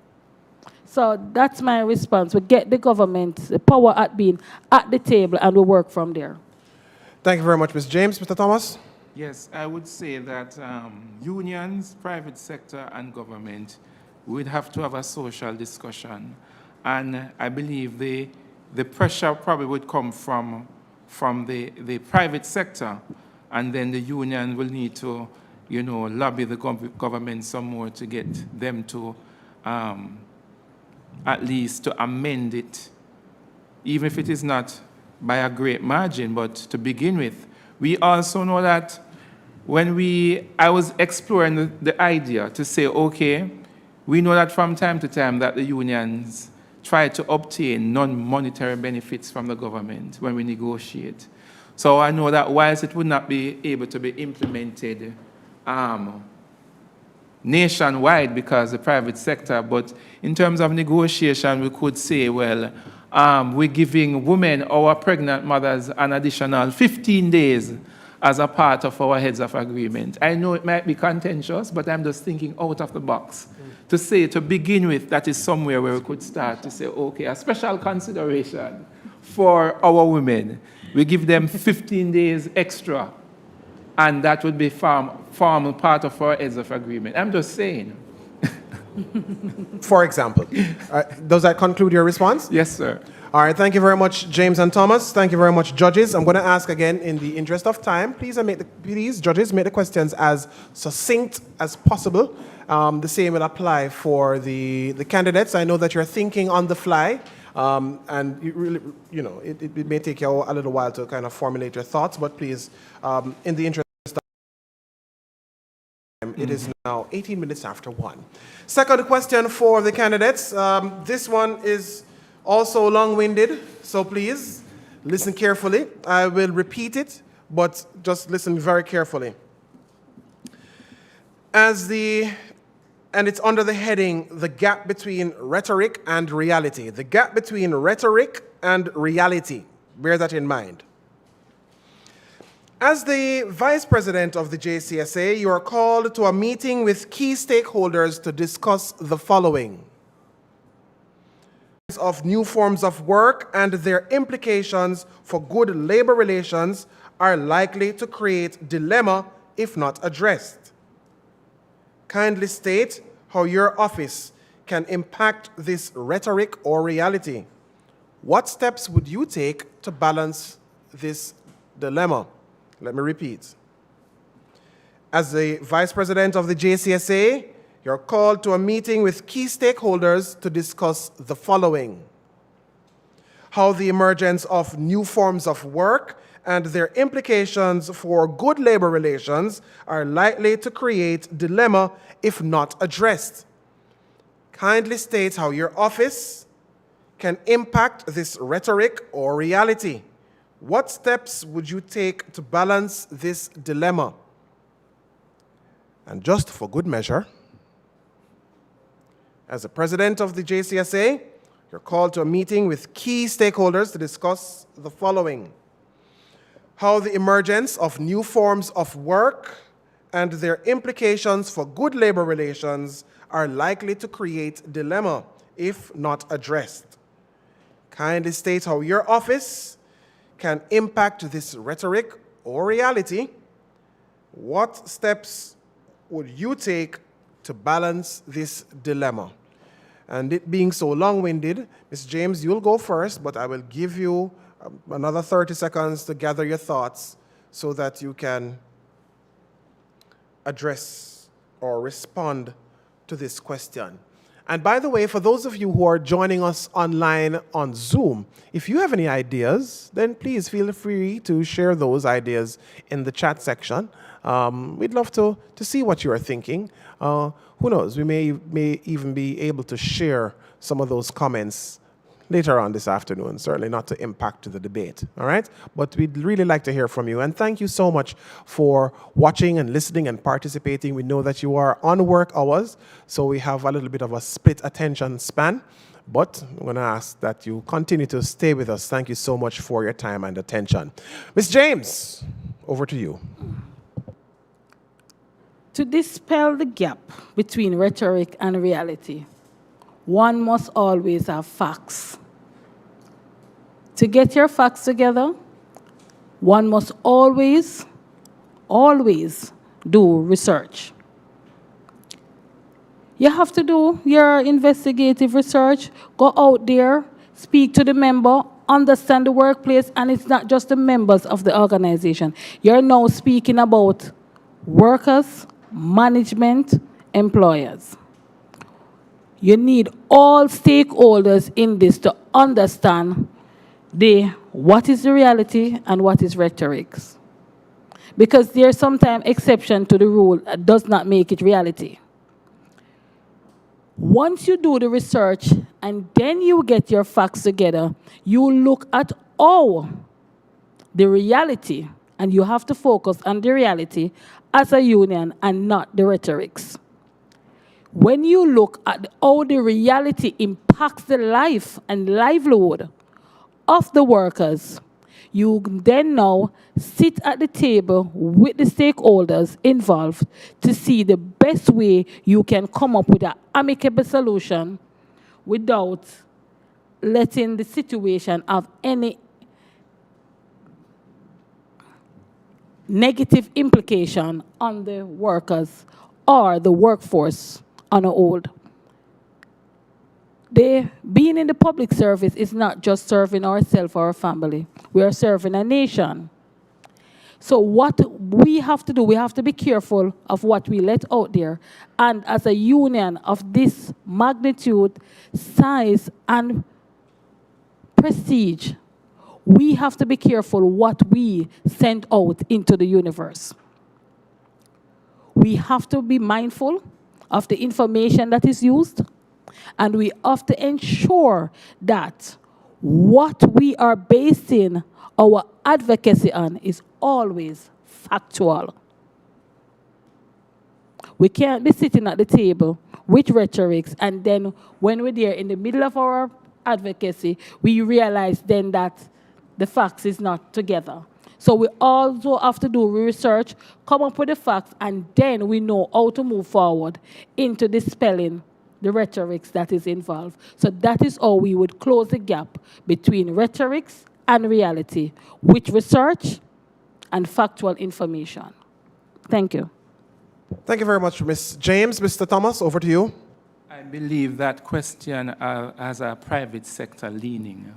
So that's my response. We get the government, the power at being at the table, and we work from there. Thank you very much, Ms. James. Mr. Thomas? Yes, I would say that unions, private sector, and government would have to have a social discussion. And I believe the pressure probably would come from the private sector, and then the union will need to, lobby the government some more to get them to at least to amend it, even if it is not by a great margin, but to begin with. We also know that when I was exploring the idea to say, okay, we know that from time to time that the unions try to obtain non-monetary benefits from the government when we negotiate. So I know that whilst it would not be able to be implemented nationwide because the private sector, but in terms of negotiation, we could say, well, we're giving women, our pregnant mothers, an additional 15 days as a part of our heads of agreement. I know it might be contentious, but I'm just thinking out of the box. To say, to begin with, that is somewhere where we could start to say, okay, a special consideration for our women. We give them 15 days extra, and that would be formal part of our heads of agreement. I'm just saying. For example. Does that conclude your response? Yes, sir. All right, thank you very much, James and Thomas. Thank you very much, judges. I'm going to ask again, in the interest of time, please, judges, make the questions as succinct as possible. The same will apply for the candidates. I know that you're thinking on the fly, and you really, it may take you a little while to kind of formulate your thoughts, but please, in the interest of time, it is now 18 minutes after 1. Second question for the candidates. This one is also long-winded, so please listen carefully. I will repeat it, but just listen very carefully. And it's under the heading, the gap between rhetoric and reality. The gap between rhetoric and reality. Bear that in mind. As the Vice President of the JCSA, you are called to a meeting with key stakeholders to discuss the following: of new forms of work and their implications for good labor relations are likely to create dilemma if not addressed. Kindly state how your office can impact this rhetoric or reality. What steps would you take to balance this dilemma? Let me repeat. As the Vice President of the JCSA, You're called to a meeting with key stakeholders to discuss the following: how the emergence of new forms of work and their implications for good labor relations are likely to create dilemma if not addressed. Kindly state how your office can impact this rhetoric or reality. What steps would you take to balance this dilemma? And just for good measure, as the president of the JCSA, you're called to a meeting with key stakeholders to discuss the following: how the emergence of new forms of work and their implications for good labor relations are likely to create dilemma if not addressed. Kindly state how your office can impact this rhetoric or reality. What steps would you take to balance this dilemma? And it being so long-winded, Ms. James, you'll go first, but I will give you another 30 seconds to gather your thoughts so that you can address or respond to this question. And by the way, for those of you who are joining us online on Zoom, if you have any ideas, then please feel free to share those ideas in the chat section. We'd love to see what you are thinking. Who knows, we may even be able to share some of those comments later on this afternoon, certainly not to impact the debate, all right? But we'd really like to hear from you. And thank you so much for watching and listening and participating. We know that you are on work hours, so we have a little bit of a split attention span. But I'm going to ask that you continue to stay with us. Thank you so much for your time and attention. Ms. James, over to you. To dispel the gap between rhetoric and reality, one must always have facts. To get your facts together, one must always do research. You have to do your investigative research, go out there, speak to the member, understand the workplace, and it's not just the members of the organization. You're now speaking about workers, management, employers. You need all stakeholders in this to understand what is the reality and what is rhetoric. Because there's sometimes exception to the rule that does not make it reality. Once you do the research and then you get your facts together, you look at all the reality, and you have to focus on the reality as a union and not the rhetorics. When you look at how the reality impacts the life and livelihood of the workers, you then now sit at the table with the stakeholders involved to see the best way you can come up with an amicable solution without letting the situation have any negative implication on the workers or the workforce on a whole. Being in the public service is not just serving ourselves or our family. We are serving a nation. So what we have to do, we have to be careful of what we let out there. And as a union of this magnitude, size, and prestige, we have to be careful what we send out into the universe. We have to be mindful of the information that is used, and we have to ensure that what we are basing our advocacy on is always factual. We can't be sitting at the table with rhetorics, and then when we're there in the middle of our advocacy, we realize then that the facts is not together. So we also have to do research, come up with the facts, and then we know how to move forward into dispelling the rhetorics that is involved. So that is how we would close the gap between rhetorics and reality with research and factual information. Thank you. Thank you very much, Ms. James. Mr. Thomas, over to you. I believe that question has a private sector leaning.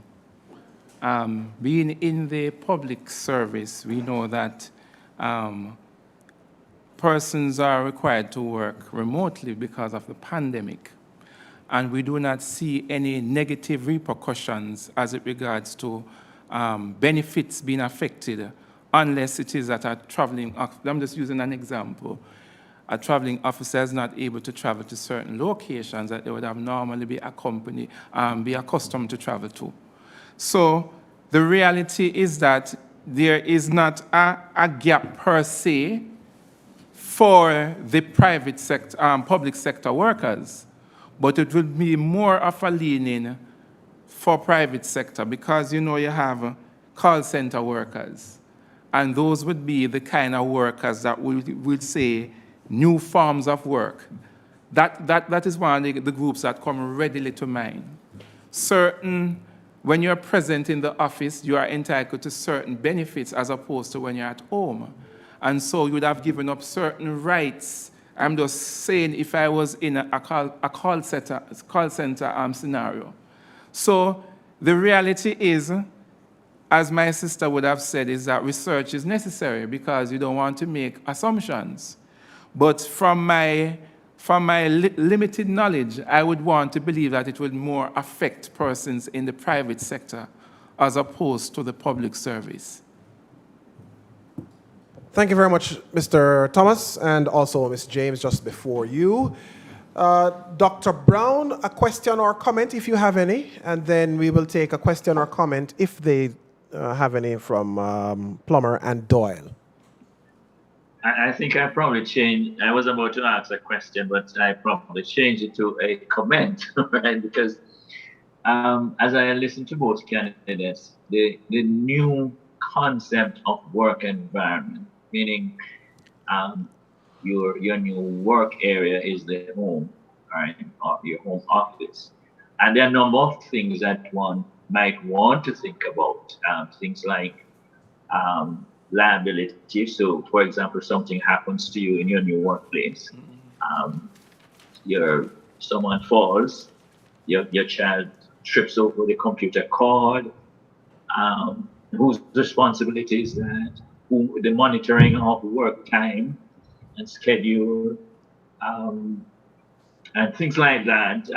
Being in the public service, we know that persons are required to work remotely because of the pandemic. And we do not see any negative repercussions as it regards to benefits being affected, unless it is that I'm just using an example. A traveling officer is not able to travel to certain locations that they would have normally be accustomed to travel to. So the reality is that there is not a gap per se for the private sector, public sector workers, but it would be more of a leaning for private sector because, you know, you have call center workers, and those would be the kind of workers that would say new forms of work. That is one of the groups that come readily to mind. When you're present in the office, you are entitled to certain benefits as opposed to when you're at home. And so you would have given up certain rights. I'm just saying if I was in a call center scenario. So the reality is, as my sister would have said, is that research is necessary because you don't want to make assumptions. But from my limited knowledge, I would want to believe that it would more affect persons in the private sector as opposed to the public service. Thank you very much, Mr. Thomas, and also Ms. James just before you. Dr. Brown, a question or comment if you have any, and then we will take a question or comment if they have any from Plummer and Doyle. I think I probably changed. I was about to ask a question, but I probably changed it to a comment, right? Because as I listened to both candidates, the new concept of work environment, meaning your new work area is the home, right, or your home office, and there are a number of things that one might want to think about. Things like liability. So, for example, something happens to you in your new workplace. Someone falls, your child trips over the computer cord. Whose responsibility is that? The monitoring of work time and schedule, and things like that.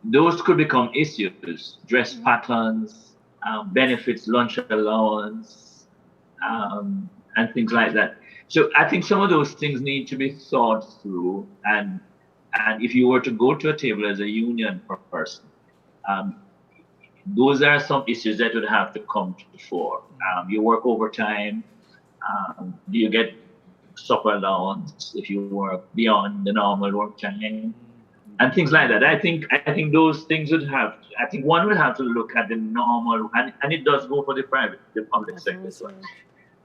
Those could become issues. Dress patterns, benefits, lunch allowance, and things like that. So I think some of those things need to be thought through. And if you were to go to a table as a union person, those are some issues that would have to come to the fore. You work overtime. Do you get supper allowance if you work beyond the normal work time? And things like that. I think those things would have. I think one would have to look at the normal, and it does go for the public sector as well.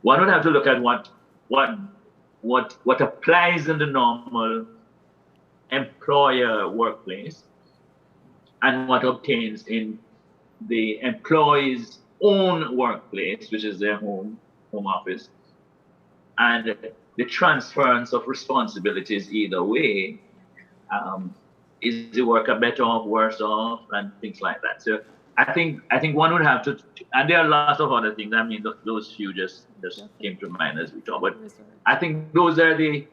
One would have to look at what applies in the normal employer workplace, and what obtains in the employee's own workplace, which is their home office, and the transference of responsibilities either way. Is the worker better off, worse off, and things like that. So I think one would have to, and there are lots of other things. I mean, those few just came to mind as we talk. But I think those are the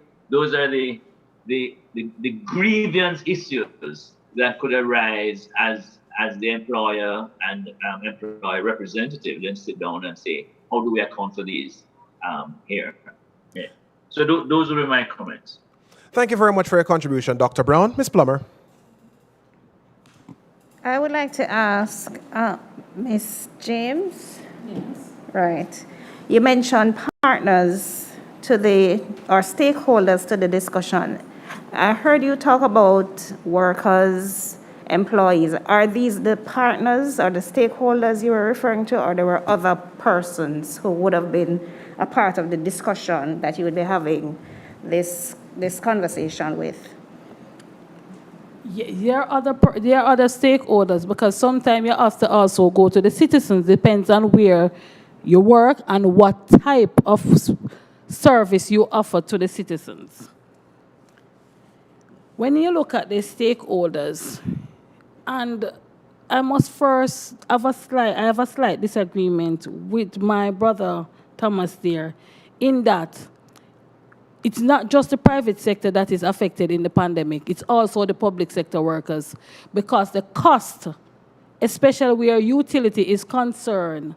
grievance issues that could arise as the employer and employee representative then sit down and say, how do we account for these here? Yeah. So those will be my comments. Thank you very much for your contribution, Dr. Brown. Ms. Plummer. I would like to ask Ms. James. Yes. Right. You mentioned partners or stakeholders to the discussion. I heard you talk about workers, employees. Are these the partners or the stakeholders you were referring to, or there were other persons who would have been a part of the discussion that you would be having this conversation with? There are other stakeholders, because sometimes you have to also go to the citizens. Depends on where you work and what type of service you offer to the citizens. When you look at the stakeholders, and I must first have a slight disagreement with my brother Thomas there, in that it's not just the private sector that is affected in the pandemic, it's also the public sector workers, because the cost, especially where utility is concerned,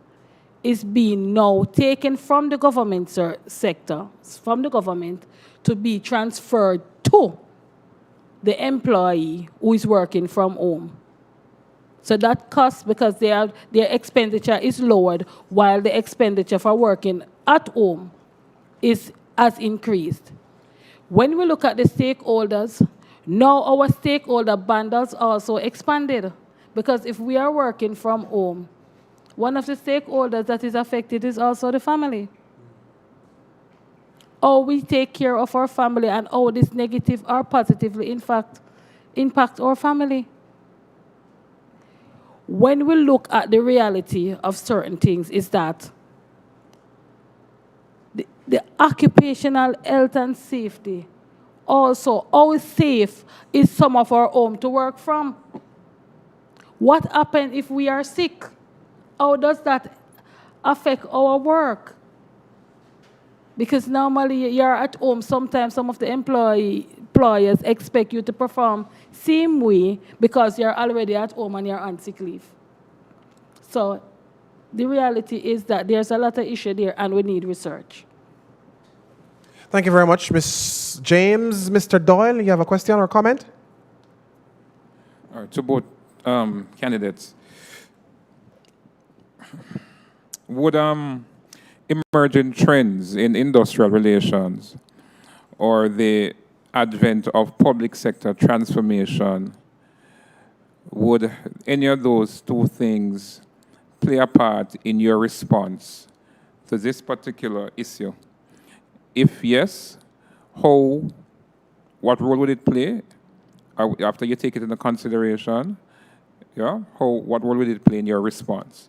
is being now taken from the government sector, from the government, to be transferred to the employee who is working from home. So that cost, because their expenditure is lowered, while the expenditure for working at home has increased. When we look at the stakeholders, now our stakeholder bundles also expanded. Because if we are working from home, one of the stakeholders that is affected is also the family. How we take care of our family and how this negative or positively, in fact, impact our family. When we look at the reality of certain things is that the occupational health and safety, also how safe is some of our home to work from? What happens if we are sick? How does that affect our work? Because normally you're at home, sometimes some of the employers expect you to perform same way because you're already at home and you're on sick leave. So the reality is that there's a lot of issue there and we need research. Thank you very much, Ms. James. Mr. Doyle, you have a question or comment? All right, to both candidates. Would emerging trends in industrial relations or the advent of public sector transformation, would any of those two things play a part in your response to this particular issue? If yes, what role would it play after you take it into consideration? Yeah, what role would it play in your response?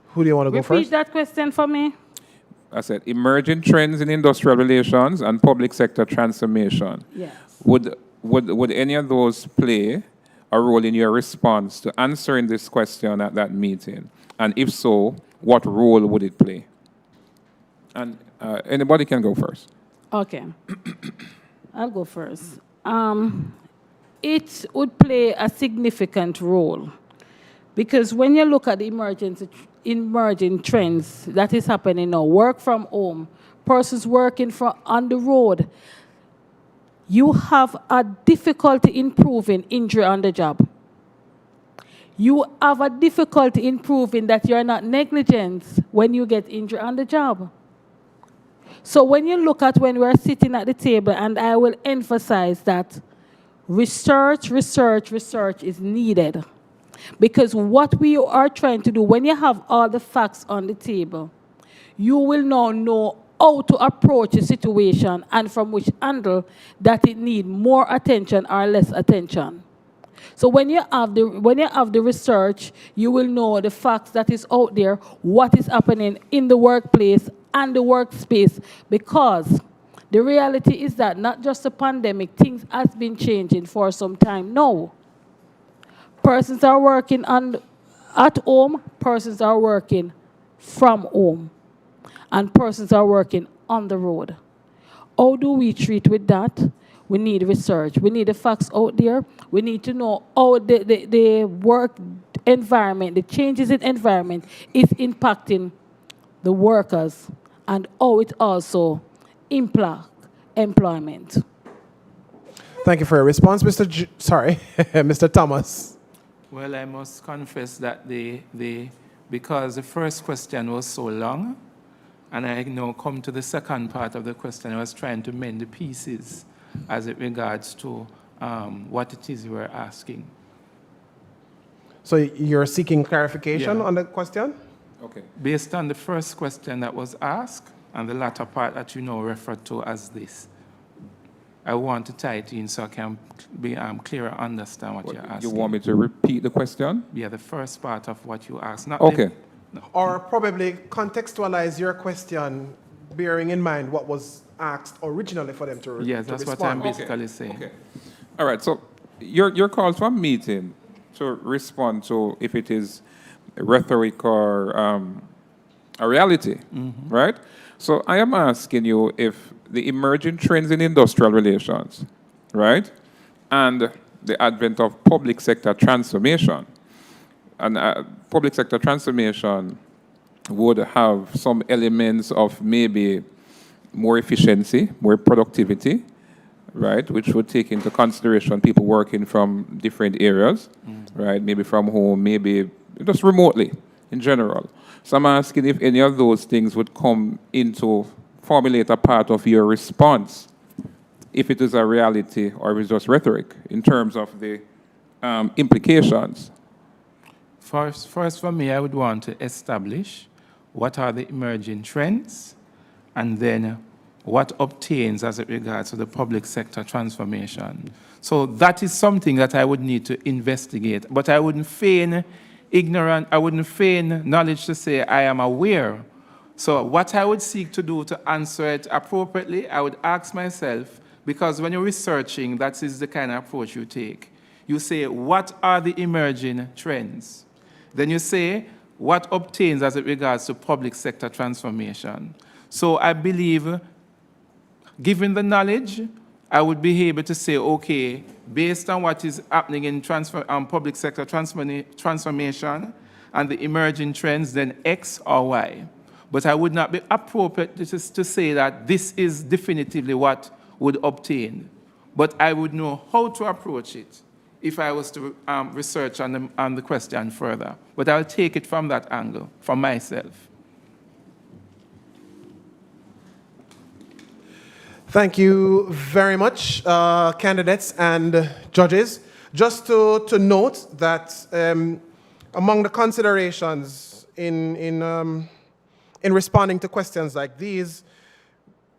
Who do you want to go first? Repeat that question for me. I said emerging trends in industrial relations and public sector transformation. Yes. Would any of those play a role in your response to answering this question at that meeting? And if so, what role would it play? And anybody can go first. Okay. I'll go first. It would play a significant role because when you look at the emerging trends that is happening now, work from home, persons working on the road, you have a difficulty in proving injury on the job. You have a difficulty in proving that you're not negligent when you get injured on the job. So when you look at when we're sitting at the table, and I will emphasize that research is needed. Because what we are trying to do, when you have all the facts on the table, you will now know how to approach a situation and from which angle that it needs more attention or less attention. So when you have the research, you will know the facts that is out there, what is happening in the workplace and the workspace, because the reality is that not just the pandemic, things has been changing for some time now. Persons are working at home, persons are working from home, and persons are working on the road. How do we treat with that? We need research. We need the facts out there. We need to know how the work environment, the changes in environment is impacting the workers and how it also impacts employment. Thank you for your response, Mr. Thomas. Well, I must confess that because the first question was so long, and I now come to the second part of the question, I was trying to mend the pieces as it regards to what it is you were asking. So you're seeking clarification on the question? Okay. Based on the first question that was asked and the latter part that you now refer to as this, I want to tie it in so I can be clearer, understand what you're asking. You want me to repeat the question? Yeah, the first part of what you asked. Not okay. Or probably contextualize your question, bearing in mind what was asked originally for them to yes, that's respond. what I'm basically saying. Okay. All right, so your call for a meeting to respond to if it is rhetoric or a reality, right? So I am asking you if the emerging trends in industrial relations, right, and the advent of public sector transformation, and public sector transformation would have some elements of maybe more efficiency, more productivity, right, which would take into consideration people working from different areas, right, maybe from home, maybe just remotely in general. So I'm asking if any of those things would come into formulate a part of your response, if it is a reality or if it's just rhetoric in terms of the implications. First, for me, I would want to establish what are the emerging trends, and then what obtains as it regards to the public sector transformation. So that is something that I would need to investigate, but I wouldn't feign knowledge to say I am aware. So what I would seek to do to answer it appropriately, I would ask myself, because when you're researching, that is the kind of approach you take. You say, what are the emerging trends? Then you say, what obtains as it regards to public sector transformation? So I believe, given the knowledge, I would be able to say, okay, based on what is happening in public sector transformation and the emerging trends, then X or Y. But I would not be appropriate to say that this is definitively what would obtain. But I would know how to approach it if I was to research on the question further. But I'll take it from that angle, from myself. Thank you very much, candidates and judges. Just to note that among the considerations in responding to questions like these,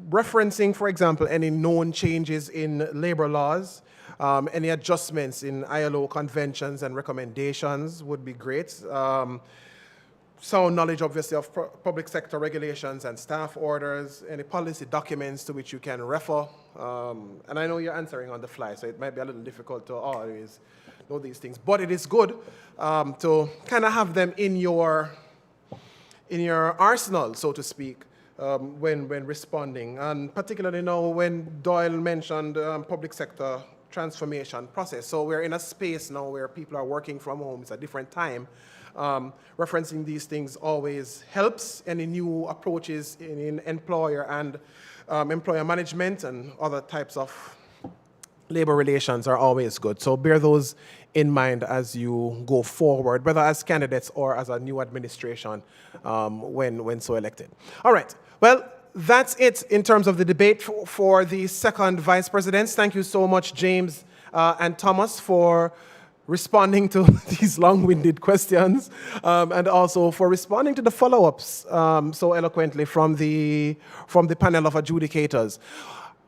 referencing, for example, any known changes in labor laws, any adjustments in ILO conventions and recommendations would be great. Sound knowledge, obviously, of public sector regulations and staff orders, any policy documents to which you can refer. And I know you're answering on the fly, so it might be a little difficult to always know these things. But it is good to kind of have them in your arsenal, so to speak, when responding. And particularly now when Doyle mentioned public sector transformation process. So we're in a space now where people are working from home. It's a different time. Referencing these things always helps. Any new approaches in employer and employer management and other types of labor relations are always good. So bear those in mind as you go forward, whether as candidates or as a new administration when so elected. All right. Well, that's it in terms of the debate for the second vice presidents. Thank you so much, James and Thomas, for responding to these long-winded questions and also for responding to the follow-ups so eloquently from the panel of adjudicators.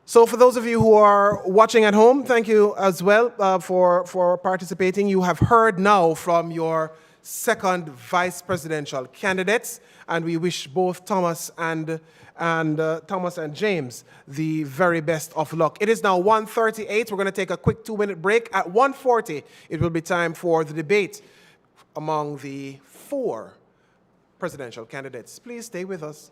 So for those of you who are watching at home, thank you as well for participating. You have heard now from your second vice presidential candidates, and we wish both Thomas and James the very best of luck. It is now 1:38. We're going to take a quick 2-minute break. At 1:40, it will be time for the debate among the 4 presidential candidates. Please stay with us.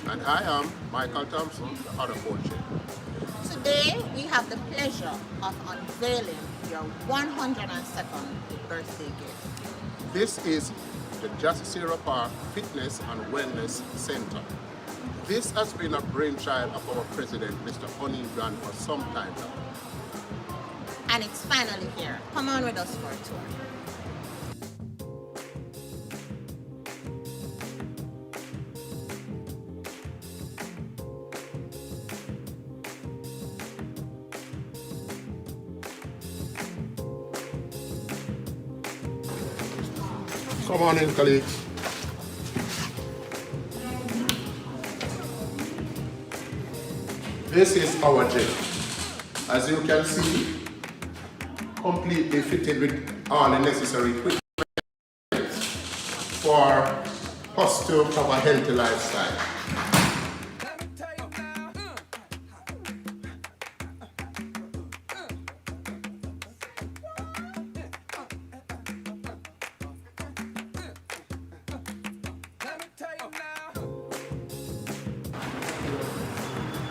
And I am Michael Thompson, the other co-chair. Today, we have the pleasure of unveiling your 102nd birthday gift. This is the Jassisera Park Fitness and Wellness Center. This has been a brainchild of our president, Mr. Honey Brand, for some time now. And it's finally here. Come on with us for a tour. Come on in, colleagues. This is our gym. As you can see, completely fitted with all the necessary equipment for us to have a healthy lifestyle.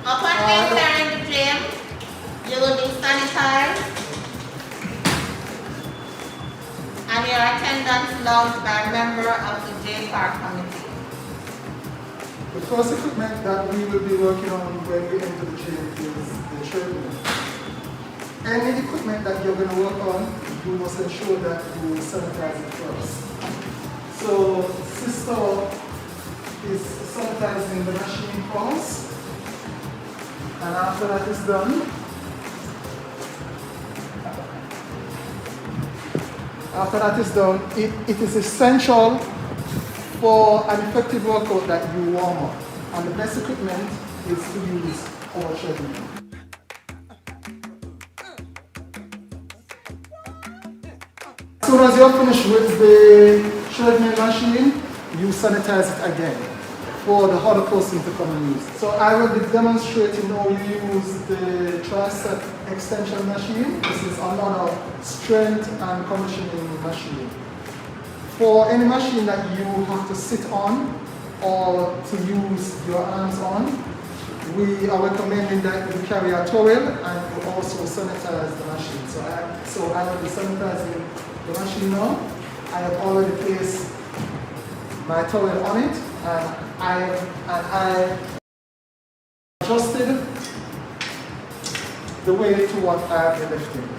Upon entering the gym, you will be sanitized and your attendance logged by a member of the J-Park committee. The first equipment that we will be working on when we enter the gym is the treadmill. Any equipment that you're going to work on, you must ensure that you sanitize it first. So, Sister is sanitizing the machine first. And after that is done, it is essential for an effective workout that you warm up. And the best equipment is to use our treadmill. As soon as you're finished with the treadmill machine, you sanitize it again for the other person to come and use. So I will be demonstrating how you use the tricep extension machine. This is another strength and conditioning machine. For any machine that you have to sit on or to use your arms on, we are recommending that you carry a towel and you also sanitize the machine. So I will be sanitizing the machine now. I have already placed my towel on it, and I adjusted the weight to what I have been lifting.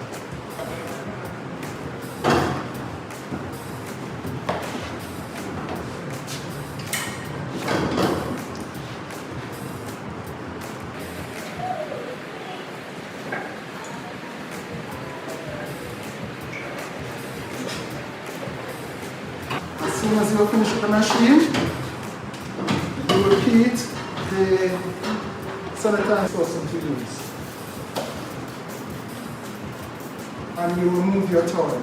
As soon as you finish with the machine, you repeat the sanitizer person to use. And you remove your towel.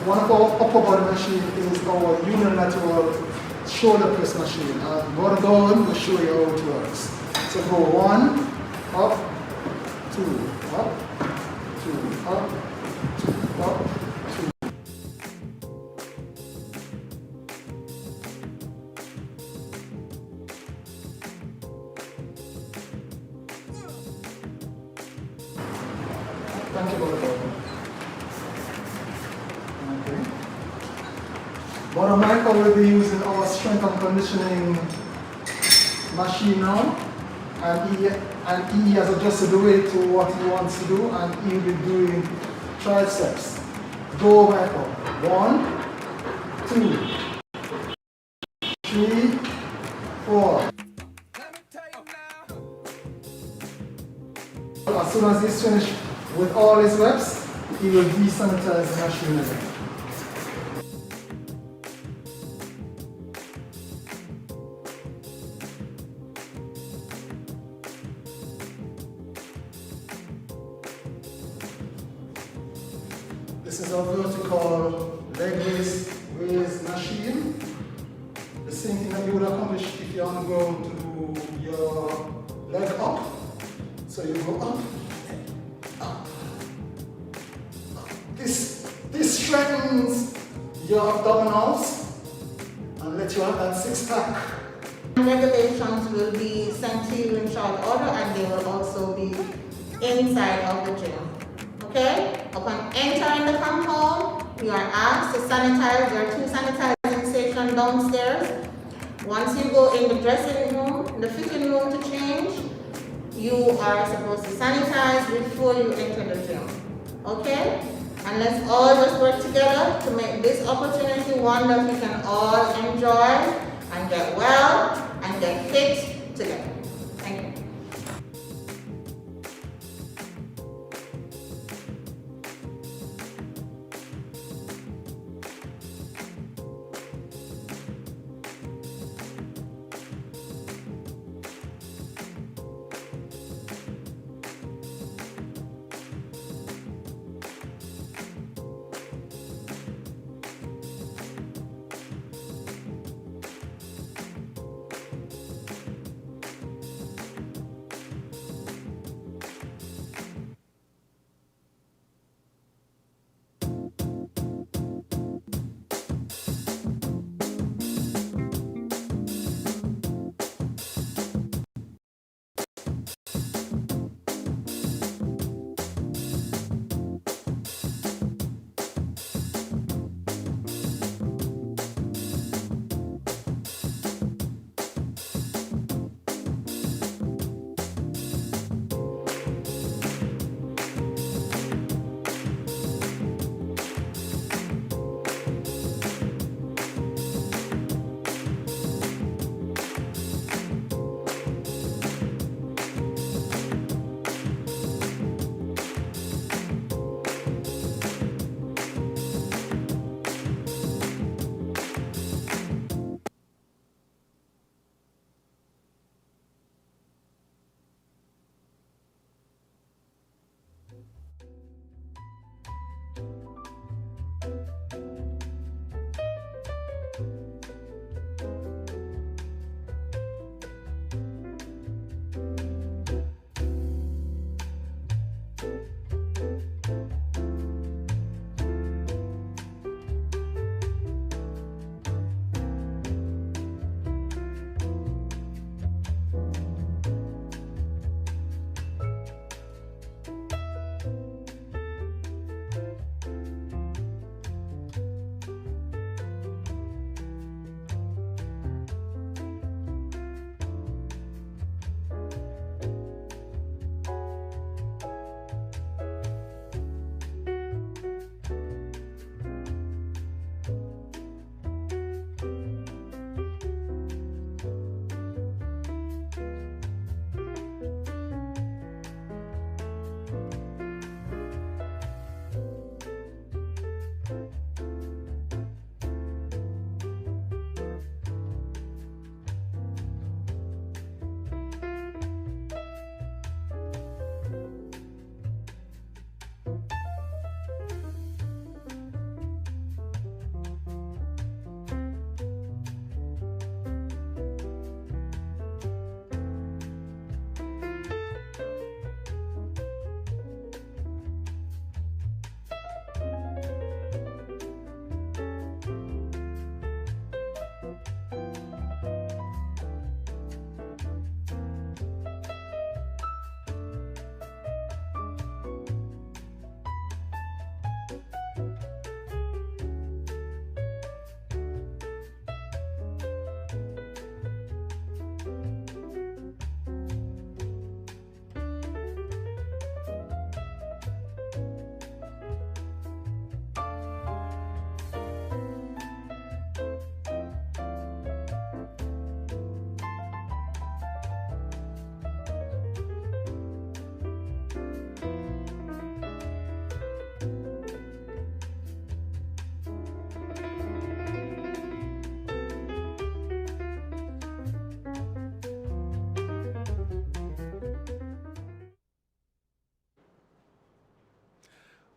One of our upper body machine is our unilateral shoulder press machine. And what I'm going to show you how it works. So go 1, up, 2, up, 2, up, 2, up, 2. Thank you, brother. Okay. Brother Michael will be using our strength and conditioning machine now, and he has adjusted the weight to what he wants to do, and he will be doing triceps. Go, Michael. 1, 2, 3, 4. As soon as he's finished with all his reps, he will desanitize the machine again. This is our vertical leg raise machine. The same thing that you would accomplish if you're on the ground to do your leg up. So you go up, up, up. This strengthens your abdominals and let you have that six-pack. Regulations will be sent to you in short order, and they will also be inside of the gym. Okay? Upon entering the compound, you are asked to sanitize. There are 2 sanitizing stations downstairs. Once you go in the dressing room, the fitting room to change, you are supposed to sanitize before you enter the gym. Okay? And let's all just work together to make this opportunity one that we can all enjoy and get well, and get fit together. Thank you.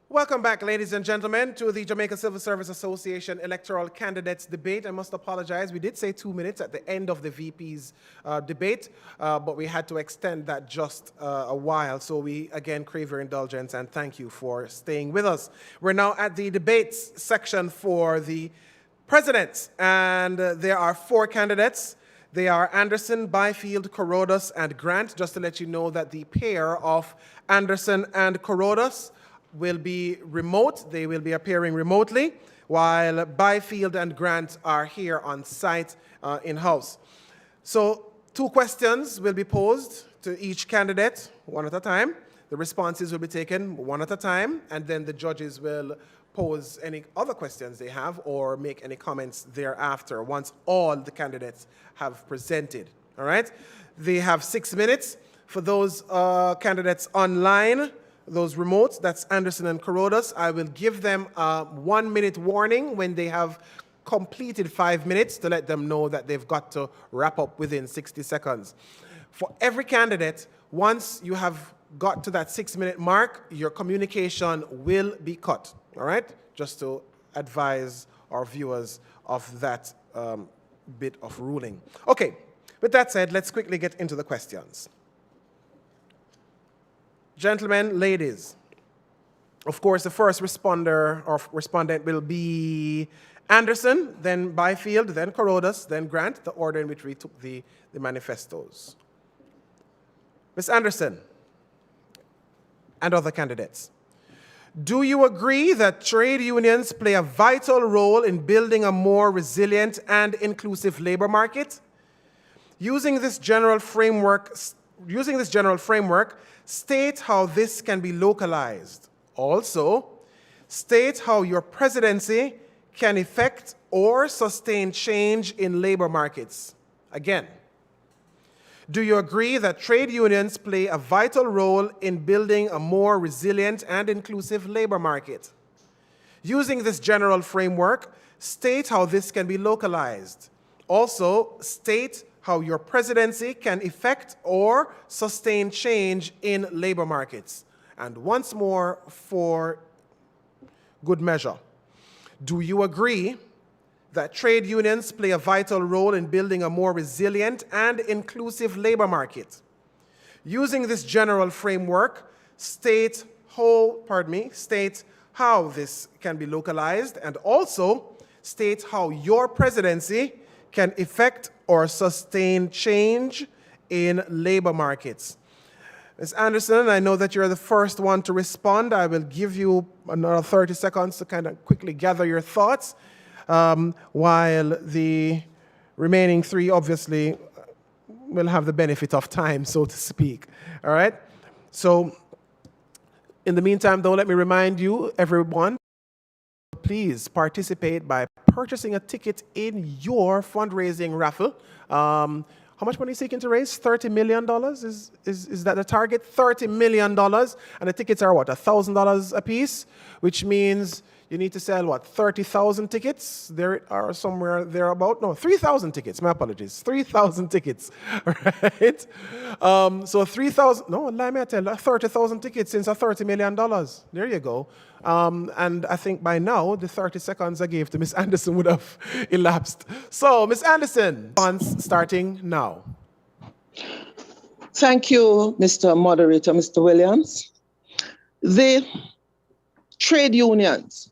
Welcome back, ladies and gentlemen, to the Jamaica Civil Service Association Electoral Candidates Debate. I must apologize. We did say 2 minutes at the end of the VP's debate, but we had to extend that just a while. So we, again, crave your indulgence and thank you for staying with us. We're now at the debates section for the presidents, and there are 4 candidates. They are Anderson, Byfield, Corodas, and Grant. Just to let you know that the pair of Anderson and Corodas will be remote. They will be appearing remotely, while Byfield and Grant are here on site in-house. So 2 questions will be posed to each candidate, one at a time. The responses will be taken one at a time, and then the judges will pose any other questions they have or make any comments thereafter once all the candidates have presented. All right? They have 6 minutes. For those candidates online, those remotes, that's Anderson and Corodas, I will give them a 1 minute warning when they have completed 5 minutes to let them know that they've got to wrap up within 60 seconds. For every candidate, once you have got to that 6 minute mark, your communication will be cut, all right? Just to advise our viewers of that bit of ruling. Okay, with that said, let's quickly get into the questions. Gentlemen, ladies, of course, the first responder or respondent will be Anderson, then Byfield, then Corodas, then Grant, the order in which we took the manifestos. Ms. Anderson and other candidates, do you agree that trade unions play a vital role in building a more resilient and inclusive labor market? Using this general framework, state how this can be localized. Also, state how your presidency can effect or sustain change in labor markets. Again, do you agree that trade unions play a vital role in building a more resilient and inclusive labor market? Using this general framework, state how this can be localized. Also, state how your presidency can effect or sustain change in labor markets. And once more, for good measure, do you agree that trade unions play a vital role in building a more resilient and inclusive labor market? Using this general framework, state how this can be localized, and also state how your presidency can effect or sustain change in labor markets. Ms. Anderson, I know that you're the first one to respond. I will give you another 30 seconds to kind of quickly gather your thoughts, while the remaining three obviously will have the benefit of time, so to speak. All right? So in the meantime, though, let me remind you, everyone, please participate by purchasing a ticket in your fundraising raffle. How much money are you seeking to raise? $30 million? Is that the target? $30 million. And the tickets are what, $1,000 a piece? Which means you need to sell what, 30,000 tickets? There are somewhere thereabout. No, 3,000 tickets. My apologies. 3,000 tickets. Right? So 3,000, no, let me tell you, 30,000 tickets since $30 million. There you go. And I think by now, the 30 seconds I gave to Ms. Anderson would have elapsed. So, Ms. Anderson, starting now. Thank you, Mr. Moderator, Mr. Williams. The trade unions.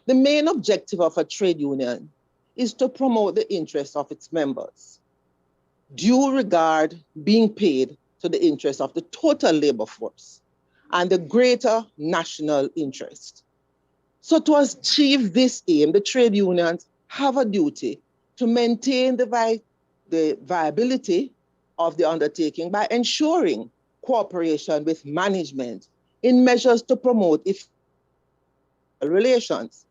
The main objective of a trade union is to promote the interests of its members. Due regard being paid to the interests of the total labor force and the greater national interest. So to achieve this aim, the trade unions have a duty to maintain the viability of the undertaking by ensuring cooperation with management in measures to promote relations.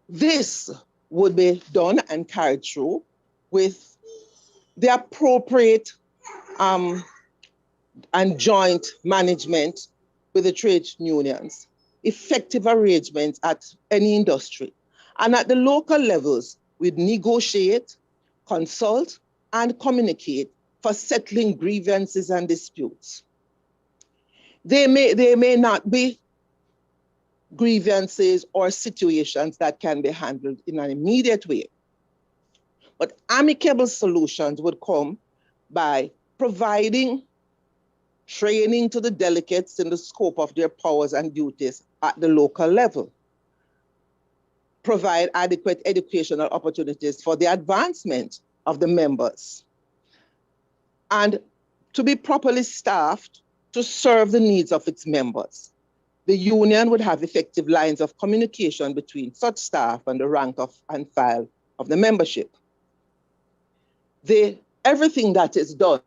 This would be done and carried through with the appropriate and joint management with the trade unions, effective arrangements at any industry. And at the local levels, we'd negotiate, consult, and communicate for settling grievances and disputes. They may not be grievances or situations that can be handled in an immediate way. But amicable solutions would come by providing training to the delegates in the scope of their powers and duties at the local level, provide adequate educational opportunities for the advancement of the members, and to be properly staffed to serve the needs of its members. The union would have effective lines of communication between such staff and the rank and file of the membership. Everything that is done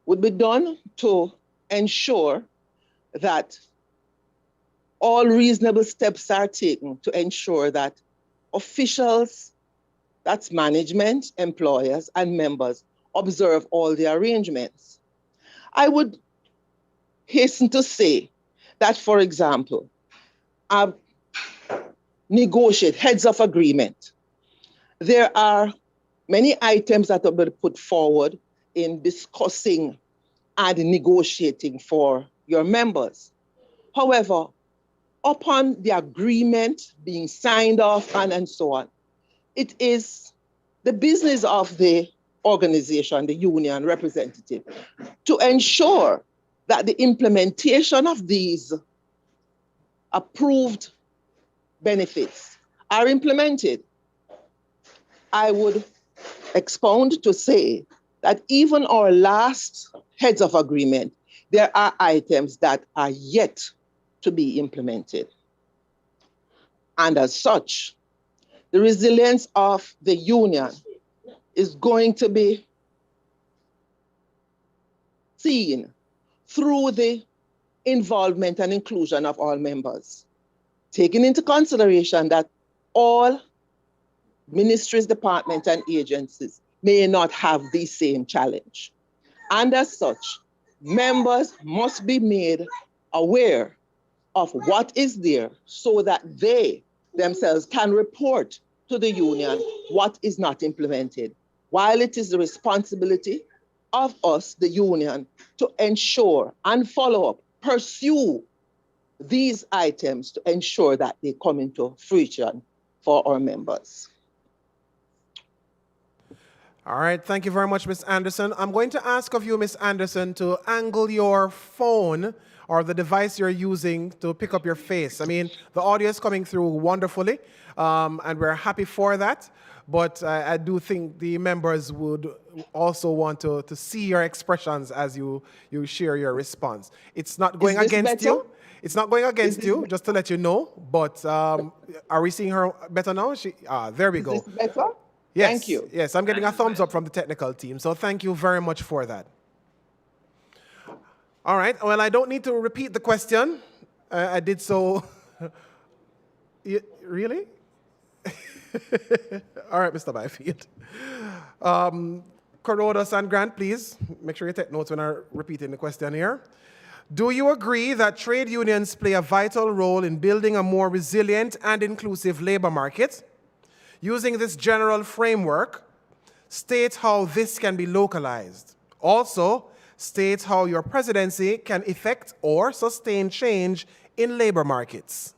would be done to ensure that all reasonable steps are taken to ensure that officials, that's management, employers, and members, observe all the arrangements. I would hasten to say that, for example, negotiate heads of agreement. There are many items that have been put forward in discussing and negotiating for your members. However, upon the agreement being signed off and so on, it is the business of the organization, the union representative, to ensure that the implementation of these approved benefits are implemented. I would expound to say that even our last heads of agreement, there are items that are yet to be implemented. And as such, the resilience of the union is going to be seen through the involvement and inclusion of all members, taking into consideration that all ministries, departments, and agencies may not have the same challenge. And as such, members must be made aware of what is there so that they themselves can report to the union what is not implemented, while it is the responsibility of us, the union, to ensure and follow up, pursue these items to ensure that they come into fruition for our members. All right, thank you very much, Ms. Anderson. I'm going to ask of you, Ms. Anderson, to angle your phone or the device you're using to pick up your face. I mean, the audio is coming through wonderfully, and we're happy for that. But I do think the members would also want to see your expressions as you share your response. It's not going against you. It's not going against you, just to let you know. But are we seeing her better now? There we go. Is this better? Yes, thank you. Yes, I'm getting a thumbs up from the technical team. So thank you very much for that. All right. Well, I don't need to repeat the question. I did so. Really? All right, Mr. Byfield. Corodas and Grant, please make sure you take notes when I'm repeating the question here. Do you agree that trade unions play a vital role in building a more resilient and inclusive labor market? Using this general framework, state how this can be localized. Also, state how your presidency can effect or sustain change in labor markets.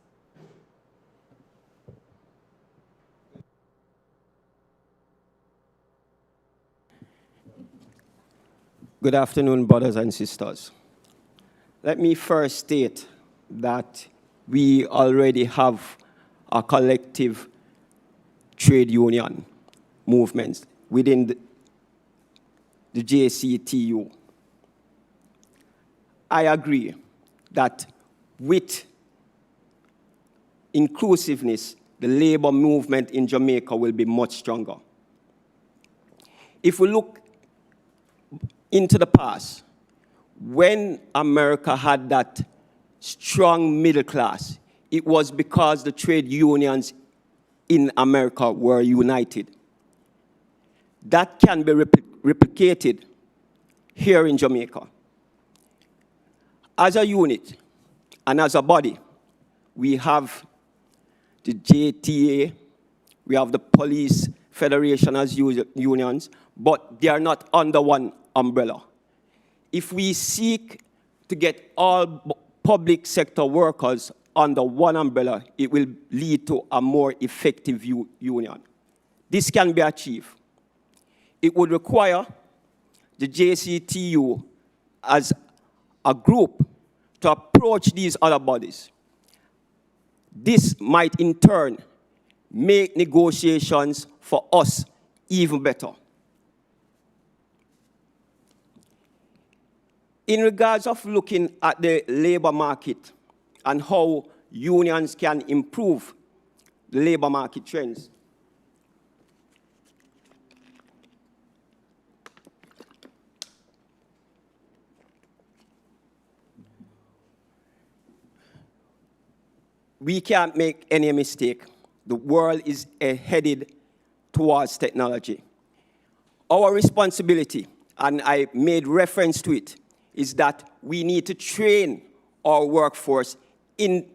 Good afternoon, brothers and sisters. Let me first state that we already have a collective trade union movements within the JCTU. I agree that with inclusiveness, the labor movement in Jamaica will be much stronger. If we look into the past, when America had that strong middle class, it was because the trade unions in America were united. That can be replicated here in Jamaica. As a unit and as a body, we have the JTA, we have the police federation as unions, but they are not under one umbrella. If we seek to get all public sector workers under one umbrella, it will lead to a more effective union. This can be achieved. It would require the JCTU as a group to approach these other bodies. This might in turn make negotiations for us even better. In regards of looking at the labor market and how unions can improve the labor market trends, we can't make any mistake. The world is headed towards technology. Our responsibility, and I made reference to it, is that we need to train our workforce in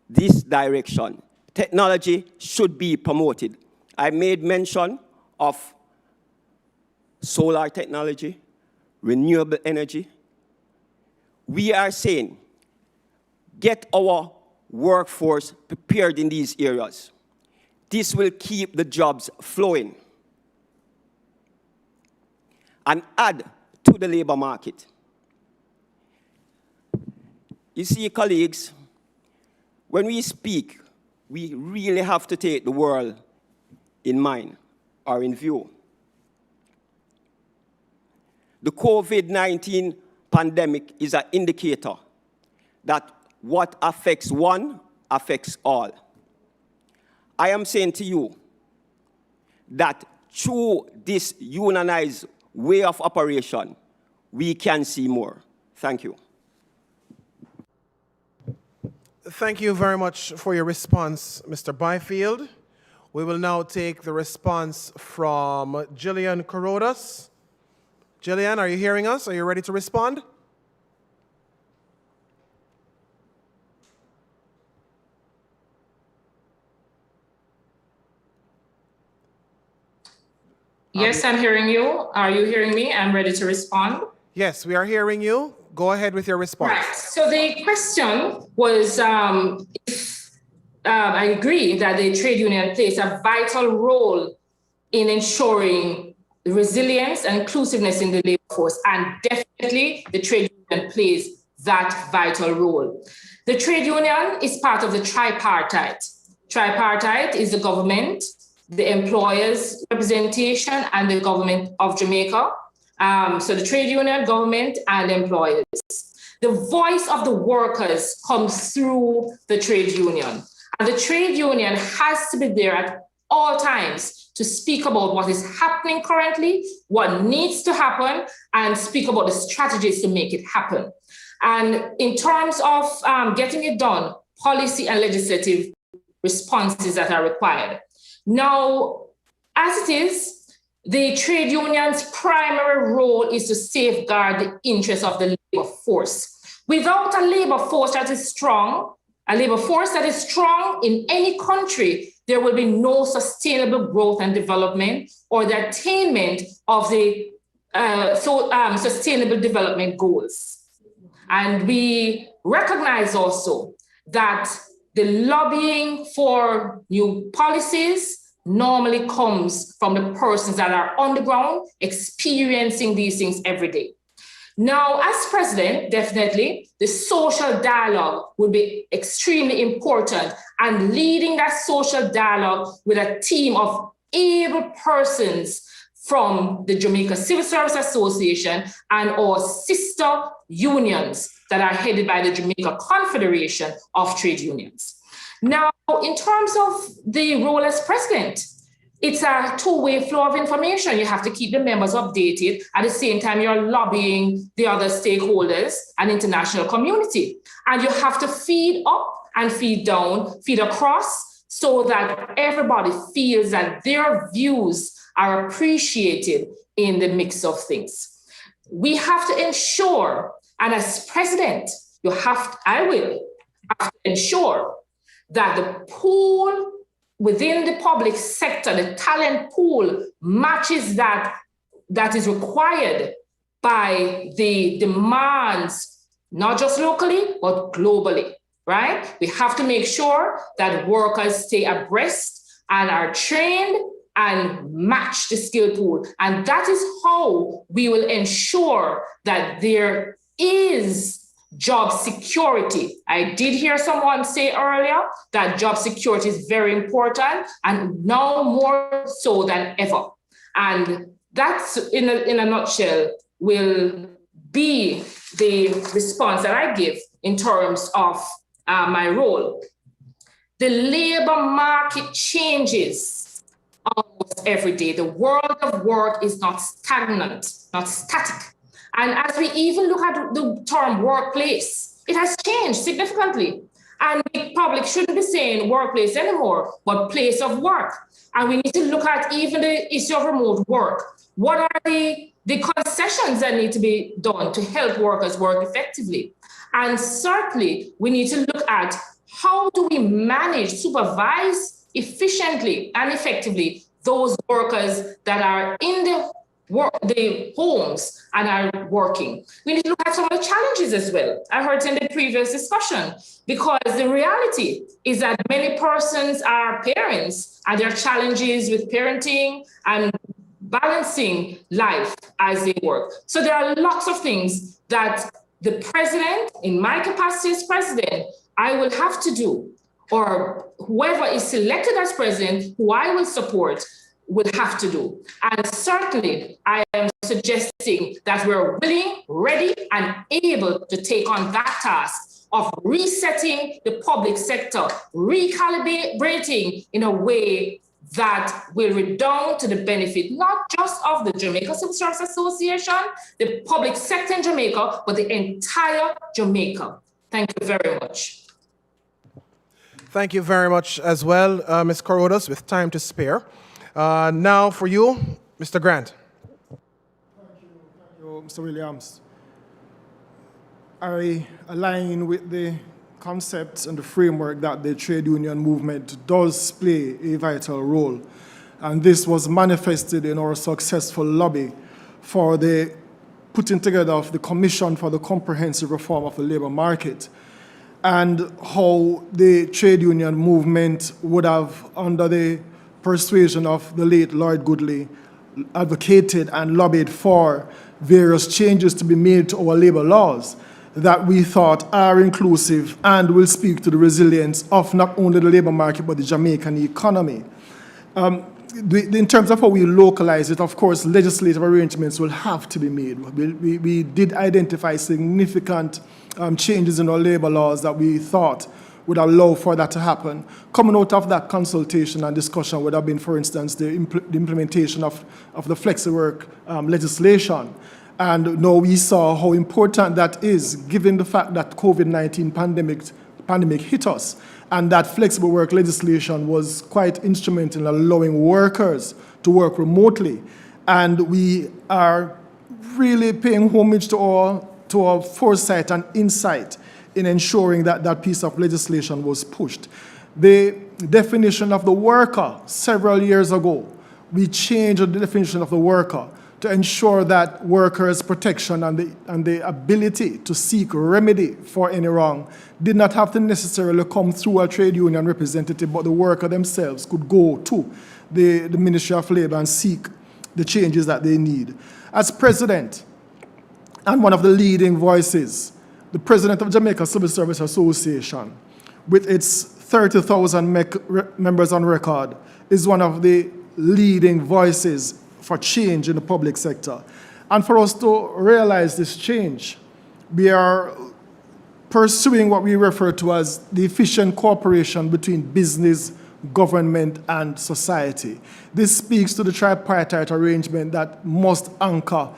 this direction. Technology should be promoted. I made mention of solar technology, renewable energy. We are saying, get our workforce prepared in these areas. This will keep the jobs flowing and add to the labor market. You see, colleagues, when we speak, we really have to take the world in mind or in view. The COVID-19 pandemic is an indicator that what affects one affects all. I am saying to you that through this unionized way of operation, we can see more. Thank you. Thank you very much for your response, Mr. Byfield. We will now take the response from Jillian Corodas. Jillian, are you hearing us? Are you ready to respond? Yes, I'm hearing you. Are you hearing me? I'm ready to respond. Yes, we are hearing you. Go ahead with your response. Right. So the question was if I agree that the trade union plays a vital role in ensuring resilience and inclusiveness in the labor force, and definitely the trade union plays that vital role. The trade union is part of the tripartite. Tripartite is the government, the employers' representation, and the government of Jamaica. So the trade union, government, and employers. The voice of the workers comes through the trade union. And the trade union has to be there at all times to speak about what is happening currently, what needs to happen, and speak about the strategies to make it happen. And in terms of getting it done, policy and legislative responses that are required. Now, as it is, the trade union's primary role is to safeguard the interests of the labor force. Without a labor force that is strong, in any country, there will be no sustainable growth and development or the attainment of the sustainable development goals. And we recognize also that the lobbying for new policies normally comes from the persons that are on the ground experiencing these things every day. Now, as president, definitely, the social dialogue will be extremely important, and leading that social dialogue with a team of able persons from the Jamaica Civil Service Association and our sister unions that are headed by the Jamaica Confederation of Trade Unions. Now, in terms of the role as president, it's a two-way flow of information. You have to keep the members updated. At the same time, you're lobbying the other stakeholders and international community. And you have to feed up and feed down, feed across, so that everybody feels that their views are appreciated in the mix of things. We have to ensure, and as president, I will have to ensure that the pool within the public sector, the talent pool, matches that is required by the demands, not just locally, but globally, right? We have to make sure that workers stay abreast and are trained and match the skill pool. And that is how we will ensure that there is job security. I did hear someone say earlier that job security is very important, and now more so than ever. And that's, in a nutshell, will be the response that I give in terms of my role. The labor market changes almost every day. The world of work is not stagnant, not static. And as we even look at the term workplace, it has changed significantly. And the public shouldn't be saying workplace anymore, but place of work. And we need to look at even the issue of remote work. What are the concessions that need to be done to help workers work effectively? And certainly, we need to look at how do we manage, supervise efficiently and effectively those workers that are in the homes and are working. We need to look at some of the challenges as well. I heard in the previous discussion, because the reality is that many persons are parents and there are challenges with parenting and balancing life as they work. So there are lots of things that the president, in my capacity as president, I will have to do, or whoever is selected as president, who I will support, will have to do. And certainly, I am suggesting that we're willing, ready, and able to take on that task of resetting the public sector, recalibrating in a way that will redound to the benefit not just of the Jamaica Civil Service Association, the public sector in Jamaica, but the entire Jamaica. Thank you very much. Thank you very much as well, Ms. Corodas, with time to spare. Now for you, Mr. Grant. Thank you, Mr. Williams. I align with the concepts and the framework that the trade union movement does play a vital role. And this was manifested in our successful lobby for the putting together of the Commission for the Comprehensive Reform of the Labour Market, and how the trade union movement would have, under the persuasion of the late Lord Goodley, advocated and lobbied for various changes to be made to our labour laws that we thought are inclusive and will speak to the resilience of not only the labour market but the Jamaican economy. In terms of how we localize it, of course, legislative arrangements will have to be made. We did identify significant changes in our labour laws that we thought would allow for that to happen. Coming out of that consultation and discussion would have been, for instance, the implementation of the flexi-work legislation. And now we saw how important that is, given the fact that COVID-19 pandemic hit us, and that flexible work legislation was quite instrumental in allowing workers to work remotely. And we are really paying homage to our foresight and insight in ensuring that that piece of legislation was pushed. The definition of the worker several years ago, we changed the definition of the worker to ensure that workers' protection and the ability to seek remedy for any wrong did not have to necessarily come through a trade union representative, but the worker themselves could go to the Ministry of Labour and seek the changes that they need. As president and one of the leading voices, the president of Jamaica Civil Service Association, with its 30,000 members on record, is one of the leading voices for change in the public sector. And for us to realize this change, we are pursuing what we refer to as the efficient cooperation between business, government, and society. This speaks to the tripartite arrangement that must anchor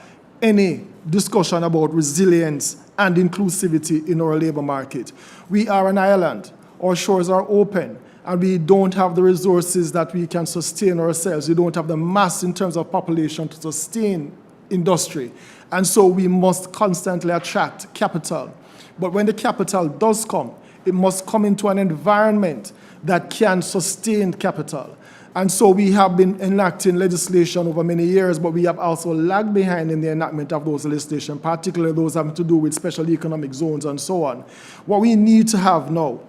any discussion about resilience and inclusivity in our labour market. We are an island. Our shores are open, and we don't have the resources that we can sustain ourselves. We don't have the mass in terms of population to sustain industry. And so we must constantly attract capital. But when the capital does come, it must come into an environment that can sustain capital. And so we have been enacting legislation over many years, but we have also lagged behind in the enactment of those legislation, particularly those having to do with special economic zones and so on. What we need to have now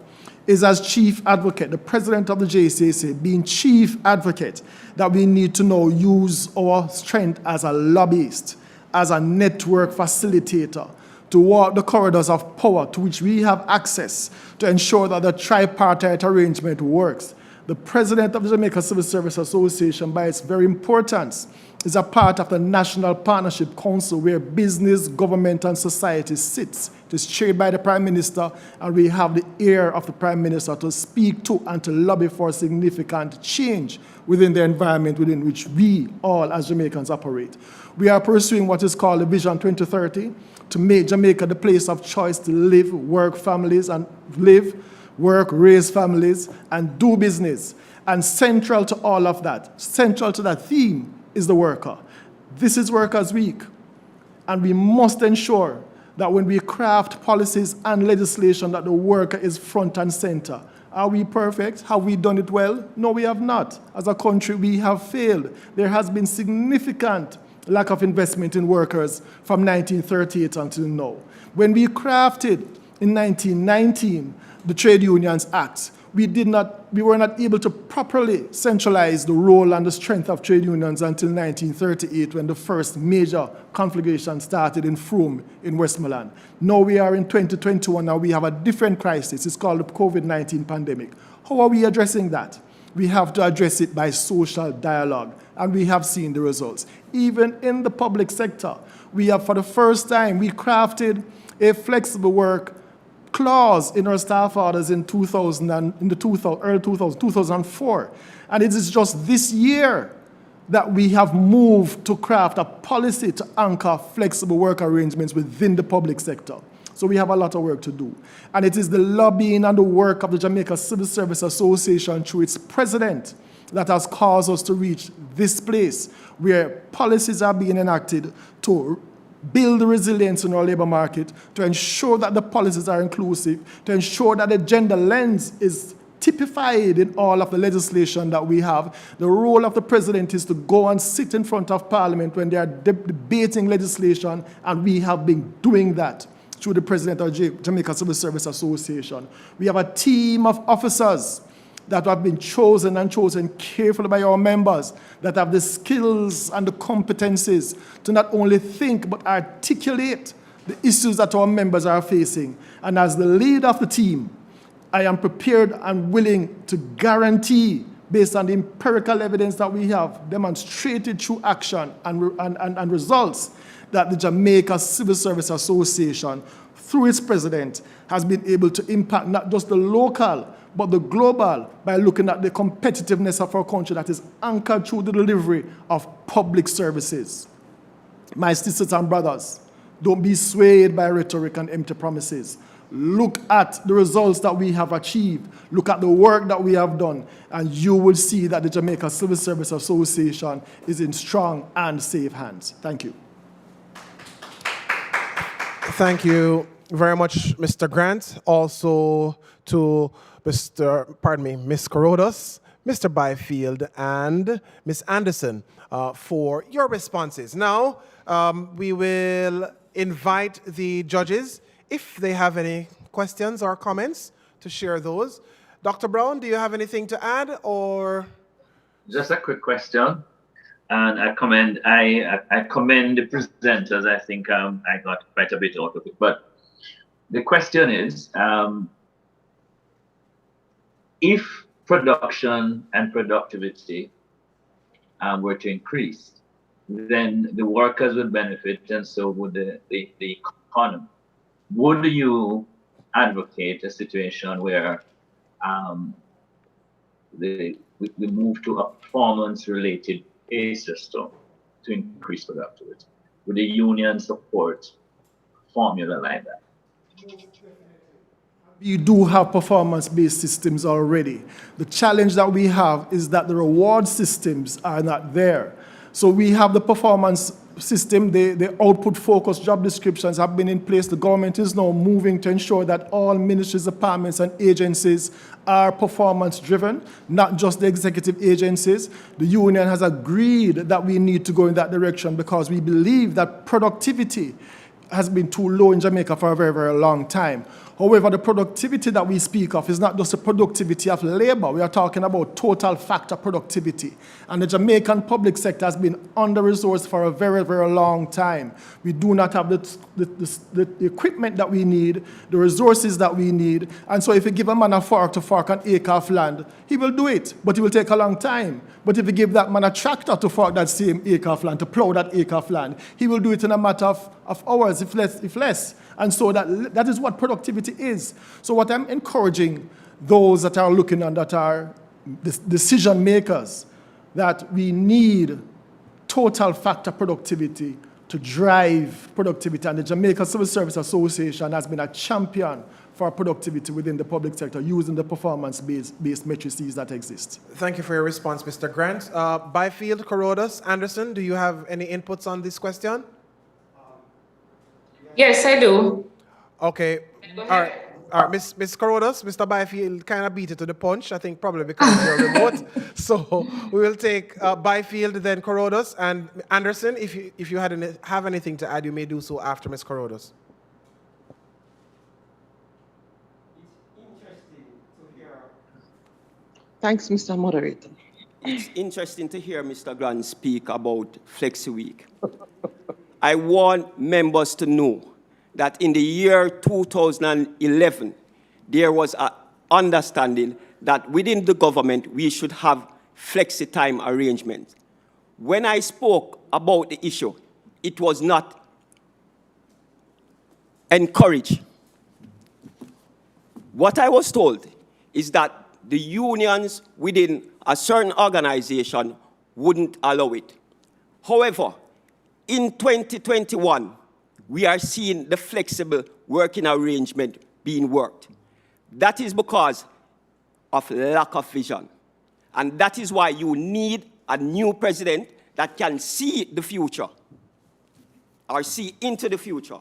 is, as chief advocate, the president of the JCSA being chief advocate, that we need to now use our strength as a lobbyist, as a network facilitator, to walk the corridors of power to which we have access to ensure that the tripartite arrangement works. The president of the Jamaica Civil Service Association, by its very importance, is a part of the National Partnership Council where business, government, and society sits. It is chaired by the Prime Minister, and we have the ear of the Prime Minister to speak to and to lobby for significant change within the environment within which we all as Jamaicans operate. We are pursuing what is called the Vision 2030 to make Jamaica the place of choice to live, work, families, and live work, raise families, and do business. And central to all of that, central to that theme is the worker. This is Workers' Week, and we must ensure that when we craft policies and legislation that the worker is front and center. Are we perfect? Have we done it well? No, we have not. As a country, we have failed. There has been significant lack of investment in workers from 1938 until now. When we crafted in 1919 the Trade Unions Act, we were not able to properly centralize the role and the strength of trade unions until 1938, when the first major conflagration started in Frome in Westmoreland. Now we are in 2021, now we have a different crisis. It's called the COVID-19 pandemic. How are we addressing that? We have to address it by social dialogue, and we have seen the results. Even in the public sector, we have, for the first time, we crafted a flexible work clause in our staff orders in 2004. And it is just this year that we have moved to craft a policy to anchor flexible work arrangements within the public sector. So we have a lot of work to do. And it is the lobbying and the work of the Jamaica Civil Service Association through its president that has caused us to reach this place where policies are being enacted to build the resilience in our labor market, to ensure that the policies are inclusive, to ensure that the gender lens is typified in all of the legislation that we have. The role of the president is to go and sit in front of Parliament when they are debating legislation, and we have been doing that through the president of Jamaica Civil Service Association. We have a team of officers that have been chosen and chosen carefully by our members, that have the skills and the competencies to not only think but articulate the issues that our members are facing. And as the leader of the team, I am prepared and willing to guarantee, based on the empirical evidence that we have demonstrated through action and results, that the Jamaica Civil Service Association, through its president, has been able to impact not just the local, but the global, by looking at the competitiveness of our country that is anchored through the delivery of public services. My sisters and brothers, don't be swayed by rhetoric and empty promises. Look at the results that we have achieved. Look at the work that we have done, and you will see that the Jamaica Civil Service Association is in strong and safe hands. Thank you. Thank you very much, Mr. Grant. Also to Ms. Corodos, Mr. Byfield, and Ms. Anderson for your responses. Now, we will invite the judges, if they have any questions or comments, to share those. Dr. Brown, do you have anything to add, or? Just a quick question. And I commend the presenters. I think I got quite a bit out of it. But the question is, if production and productivity were to increase, then the workers would benefit, and so would the economy. Would you advocate a situation where we move to a performance-related pay system to increase productivity? Would the union support a formula like that? You do have performance-based systems already. The challenge that we have is that the reward systems are not there. So we have the performance system, the output-focused job descriptions have been in place. The government is now moving to ensure that all ministries, departments, and agencies are performance-driven, not just the executive agencies. The union has agreed that we need to go in that direction because we believe that productivity has been too low in Jamaica for a very, very long time. However, the productivity that we speak of is not just the productivity of labor. We are talking about total factor productivity. And the Jamaican public sector has been under-resourced for a very, very long time. We do not have the equipment that we need, the resources that we need. And so if you give a man a fork to fork an acre of land, he will do it, but it will take a long time. But if you give that man a tractor to fork that same acre of land, to plow that acre of land, he will do it in a matter of hours, if less. And so that is what productivity is. So what I'm encouraging those that are looking and that are decision makers, that we need total factor productivity to drive productivity. And the Jamaica Civil Service Association has been a champion for productivity within the public sector using the performance-based matrices that exist. Thank you for your response, Mr. Grant. Byfield, Corodas, Anderson, do you have any inputs on this question? Yes, I do. Okay. All right. All right, Miss Corodas, Mr. Byfield kind of beat it to the punch, I think probably because you're remote. So we will take Byfield, then Corodas, and Anderson, if you have anything to add, you may do so after Ms. Corodas. Thanks, Mr. Moderator. It's interesting to hear Mr. Grant speak about Flexi Week. I want members to know that in the year 2011, there was an understanding that within the government, we should have flexi time arrangements. When I spoke about the issue, it was not encouraged. What I was told is that the unions within a certain organization wouldn't allow it. However, in 2021, we are seeing the flexible working arrangement being worked. That is because of lack of vision. And that is why you need a new president that can see the future or see into the future.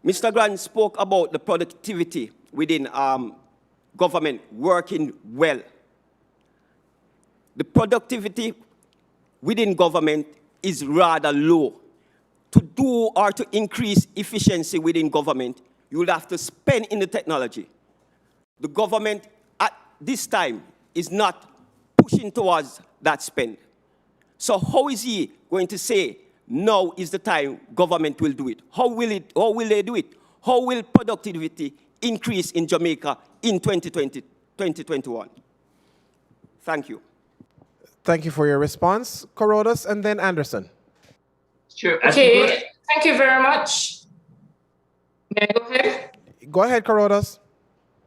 Mr. Grant spoke about the productivity within government working well. The productivity within government is rather low. To do or to increase efficiency within government, you will have to spend in the technology. The government at this time is not pushing towards that spend. So how is he going to say, now is the time government will do it? How will they do it? How will productivity increase in Jamaica in 2021? Thank you. Thank you for your response, Corodas, and then Anderson. Sure. Okay, thank you very much. May I go ahead? Go ahead, Corodas.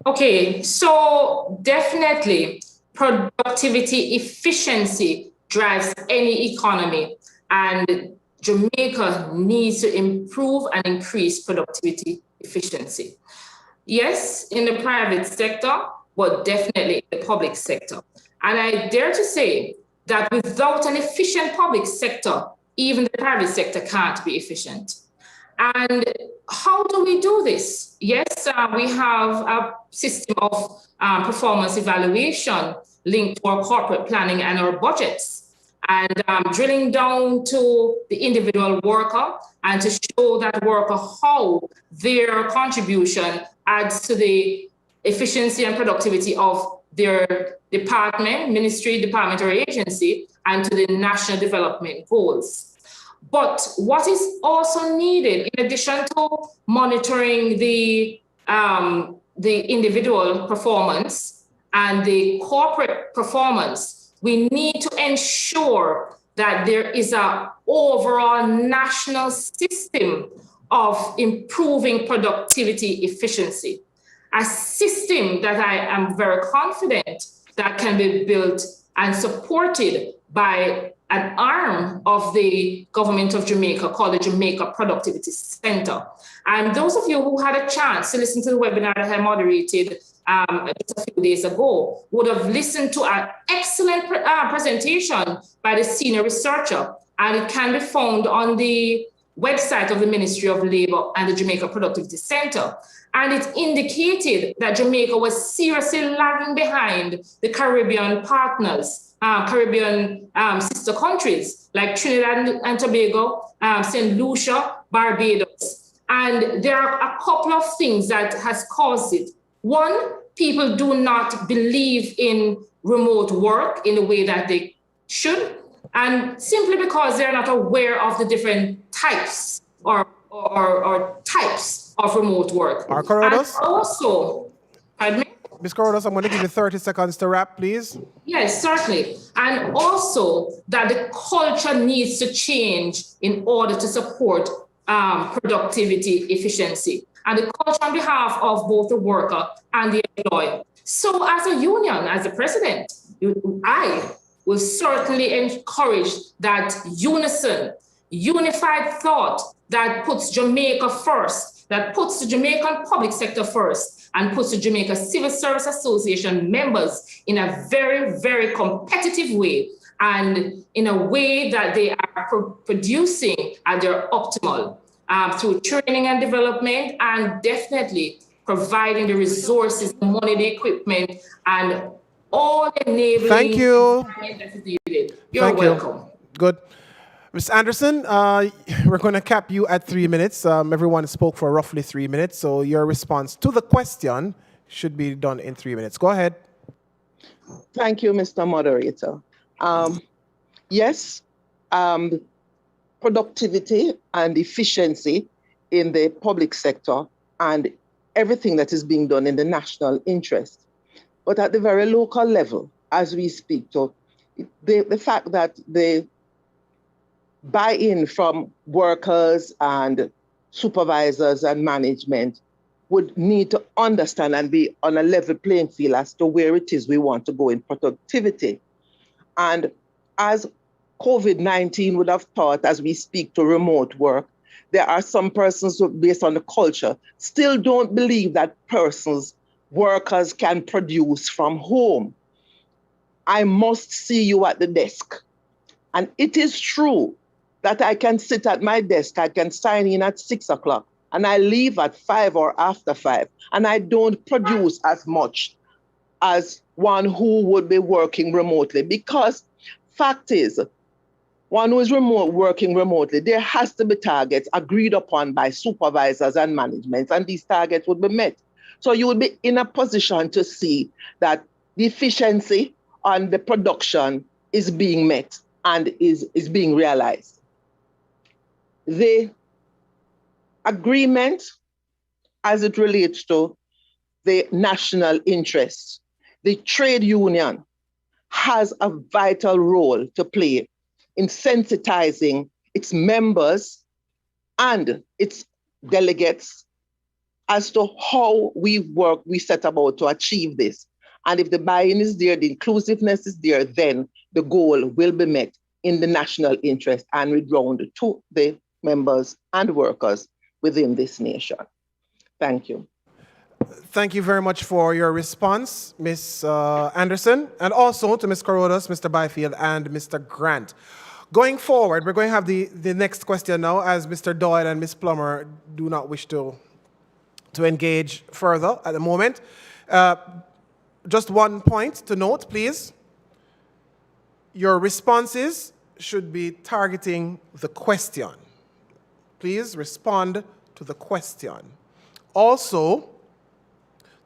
Okay, so definitely productivity efficiency drives any economy, and Jamaica needs to improve and increase productivity efficiency. Yes, in the private sector, but definitely in the public sector. And I dare to say that without an efficient public sector, even the private sector can't be efficient. And how do we do this? Yes, we have a system of performance evaluation linked to our corporate planning and our budgets, and drilling down to the individual worker and to show that worker how their contribution adds to the efficiency and productivity of their department, ministry, department, or agency, and to the national development goals. But what is also needed, in addition to monitoring the individual performance and the corporate performance, we need to ensure that there is an overall national system of improving productivity efficiency. A system that I am very confident that can be built and supported by an arm of the government of Jamaica called the Jamaica Productivity Center. And those of you who had a chance to listen to the webinar that I moderated just a few days ago would have listened to an excellent presentation by the senior researcher, and it can be found on the website of the Ministry of Labor and the Jamaica Productivity Center. And it indicated that Jamaica was seriously lagging behind the Caribbean partners, Caribbean sister countries like Trinidad and Tobago, St. Lucia, Barbados. And there are a couple of things that has caused it. One, people do not believe in remote work in the way that they should, and simply because they're not aware of the different types or types of remote work. Are Corodas? And also, pardon me? Ms. Corodas, I'm going to give you 30 seconds to wrap, please. Yes, certainly. And also that the culture needs to change in order to support productivity efficiency. And the culture on behalf of both the worker and the employer. So as a union, as a president, I will certainly encourage that unison, unified thought that puts Jamaica first that puts the Jamaican public sector first and puts the Jamaica Civil Service Association members in a very, very competitive way and in a way that they are producing at their optimal through training and development, and definitely providing the resources, the money, the equipment, and all enabling Thank you. environment that is needed. You're Thank welcome. you. Good. Ms. Anderson, we're going to cap you at 3 minutes. Everyone spoke for roughly 3 minutes, so your response to the question should be done in 3 minutes. Go ahead. Thank you, Mr. Moderator. Yes, productivity and efficiency in the public sector and everything that is being done in the national interest. But at the very local level, as we speak to, the fact that the buy-in from workers and supervisors and management would need to understand and be on a level playing field as to where it is we want to go in productivity. And as COVID-19 would have taught as we speak to remote work, there are some persons who, based on the culture, still don't believe that workers can produce from home. I must see you at the desk. And it is true that I can sit at my desk, I can sign in at 6 o'clock, and I leave at 5 or after 5, and I don't produce as much as one who would be working remotely. Because fact is, one who is working remotely, there has to be targets agreed upon by supervisors and management, and these targets would be met. So you would be in a position to see that the efficiency on the production is being met and is being realized. The agreement as it relates to the national interest, the trade union has a vital role to play in sensitizing its members and its delegates as to how we set about to achieve this. And if the buy-in is there, the inclusiveness is there, then the goal will be met in the national interest and redound to the members and workers within this nation. Thank you. Thank you very much for your response, Ms. Anderson, and also to Ms. Corodas, Mr. Byfield, and Mr. Grant. Going forward, we're going to have the next question now, as Mr. Doyle and Ms. Plummer do not wish to engage further at the moment. Just one point to note, please. Your responses should be targeting the question. Please respond to the question. Also,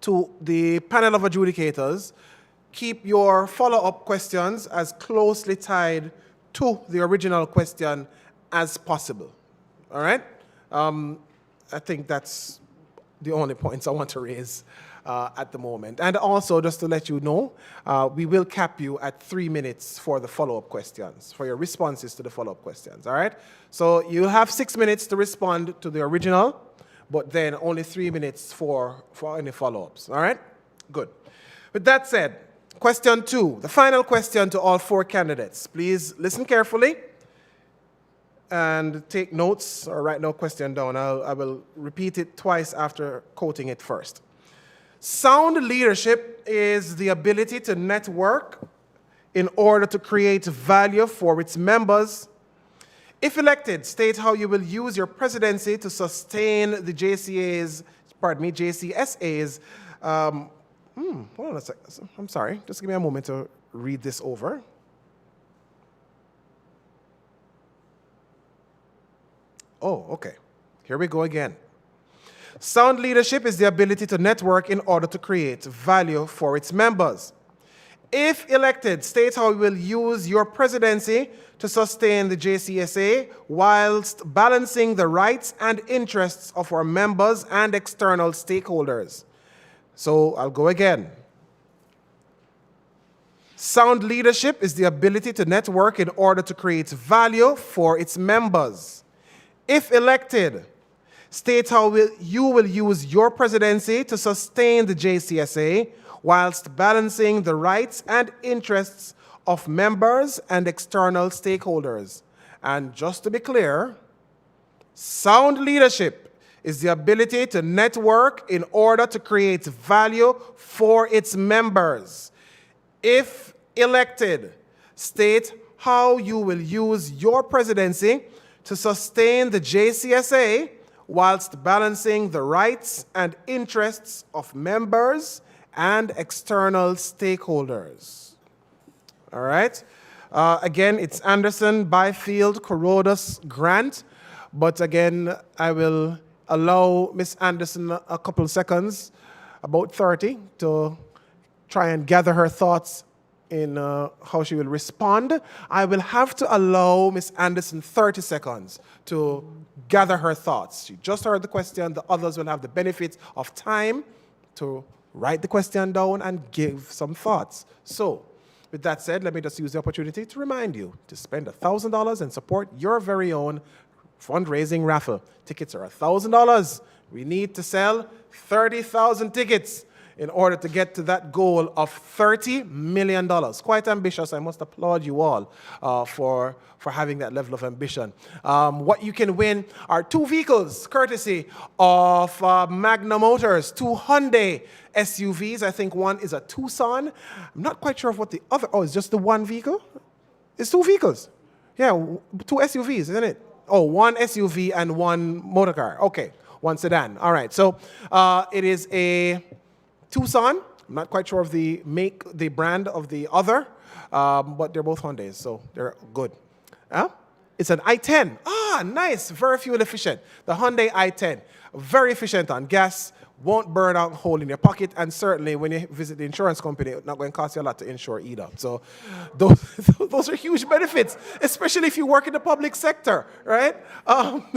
to the panel of adjudicators, keep your follow-up questions as closely tied to the original question as possible. All right? I think that's the only points I want to raise at the moment. And also, just to let you know, we will cap you at 3 minutes for the follow-up questions, for your responses to the follow-up questions, all right? So you'll have 6 minutes to respond to the original, but then only 3 minutes for any follow-ups, all right? Good. With that said, question 2, the final question to all 4 candidates. Please listen carefully and take notes or write no question down. I will repeat it twice after quoting it first. Sound leadership is the ability to network in order to create value for its members. If elected, state how you will use your presidency to sustain the JCSA's, hold on a second. I'm sorry, just give me a moment to read this over. Oh, okay. Here we go again. Sound leadership is the ability to network in order to create value for its members. If elected, state how you will use your presidency to sustain the JCSA whilst balancing the rights and interests of our members and external stakeholders. So I'll go again. Sound leadership is the ability to network in order to create value for its members. If elected, state how you will use your presidency to sustain the JCSA whilst balancing the rights and interests of members and external stakeholders. And just to be clear, sound leadership is the ability to network in order to create value for its members. If elected, state how you will use your presidency to sustain the JCSA whilst balancing the rights and interests of members and external stakeholders. All right. Again, it's Anderson, Byfield, Corodas, Grant. But again, I will allow Ms. Anderson a couple of seconds, about 30, to try and gather her thoughts in how she will respond. I will have to allow Ms. Anderson 30 seconds to gather her thoughts. She just heard the question. The others will have the benefit of time to write the question down and give some thoughts. So, with that said, let me just use the opportunity to remind you to spend $1,000 and support your very own fundraising raffle. Tickets are $1,000. We need to sell 30,000 tickets in order to get to that goal of $30 million. Quite ambitious. I must applaud you all for having that level of ambition. What you can win are 2 vehicles, courtesy of Magna Motors, 2 Hyundai SUVs. I think one is a Tucson. I'm not quite sure of what the other, it's just the one vehicle? It's 2 vehicles. Yeah, 2 SUVs, isn't it? Oh, 1 SUV and 1 motor car. Okay, 1 sedan. All right, so it is a Tucson. I'm not quite sure of the make, the brand of the other, but they're both Hyundais, so they're good. It's an i10. Nice, very fuel efficient. The Hyundai i10, very efficient on gas, won't burn out a hole in your pocket, and certainly when you visit the insurance company, it's not going to cost you a lot to insure either. So those are huge benefits, especially if you work in the public sector, right?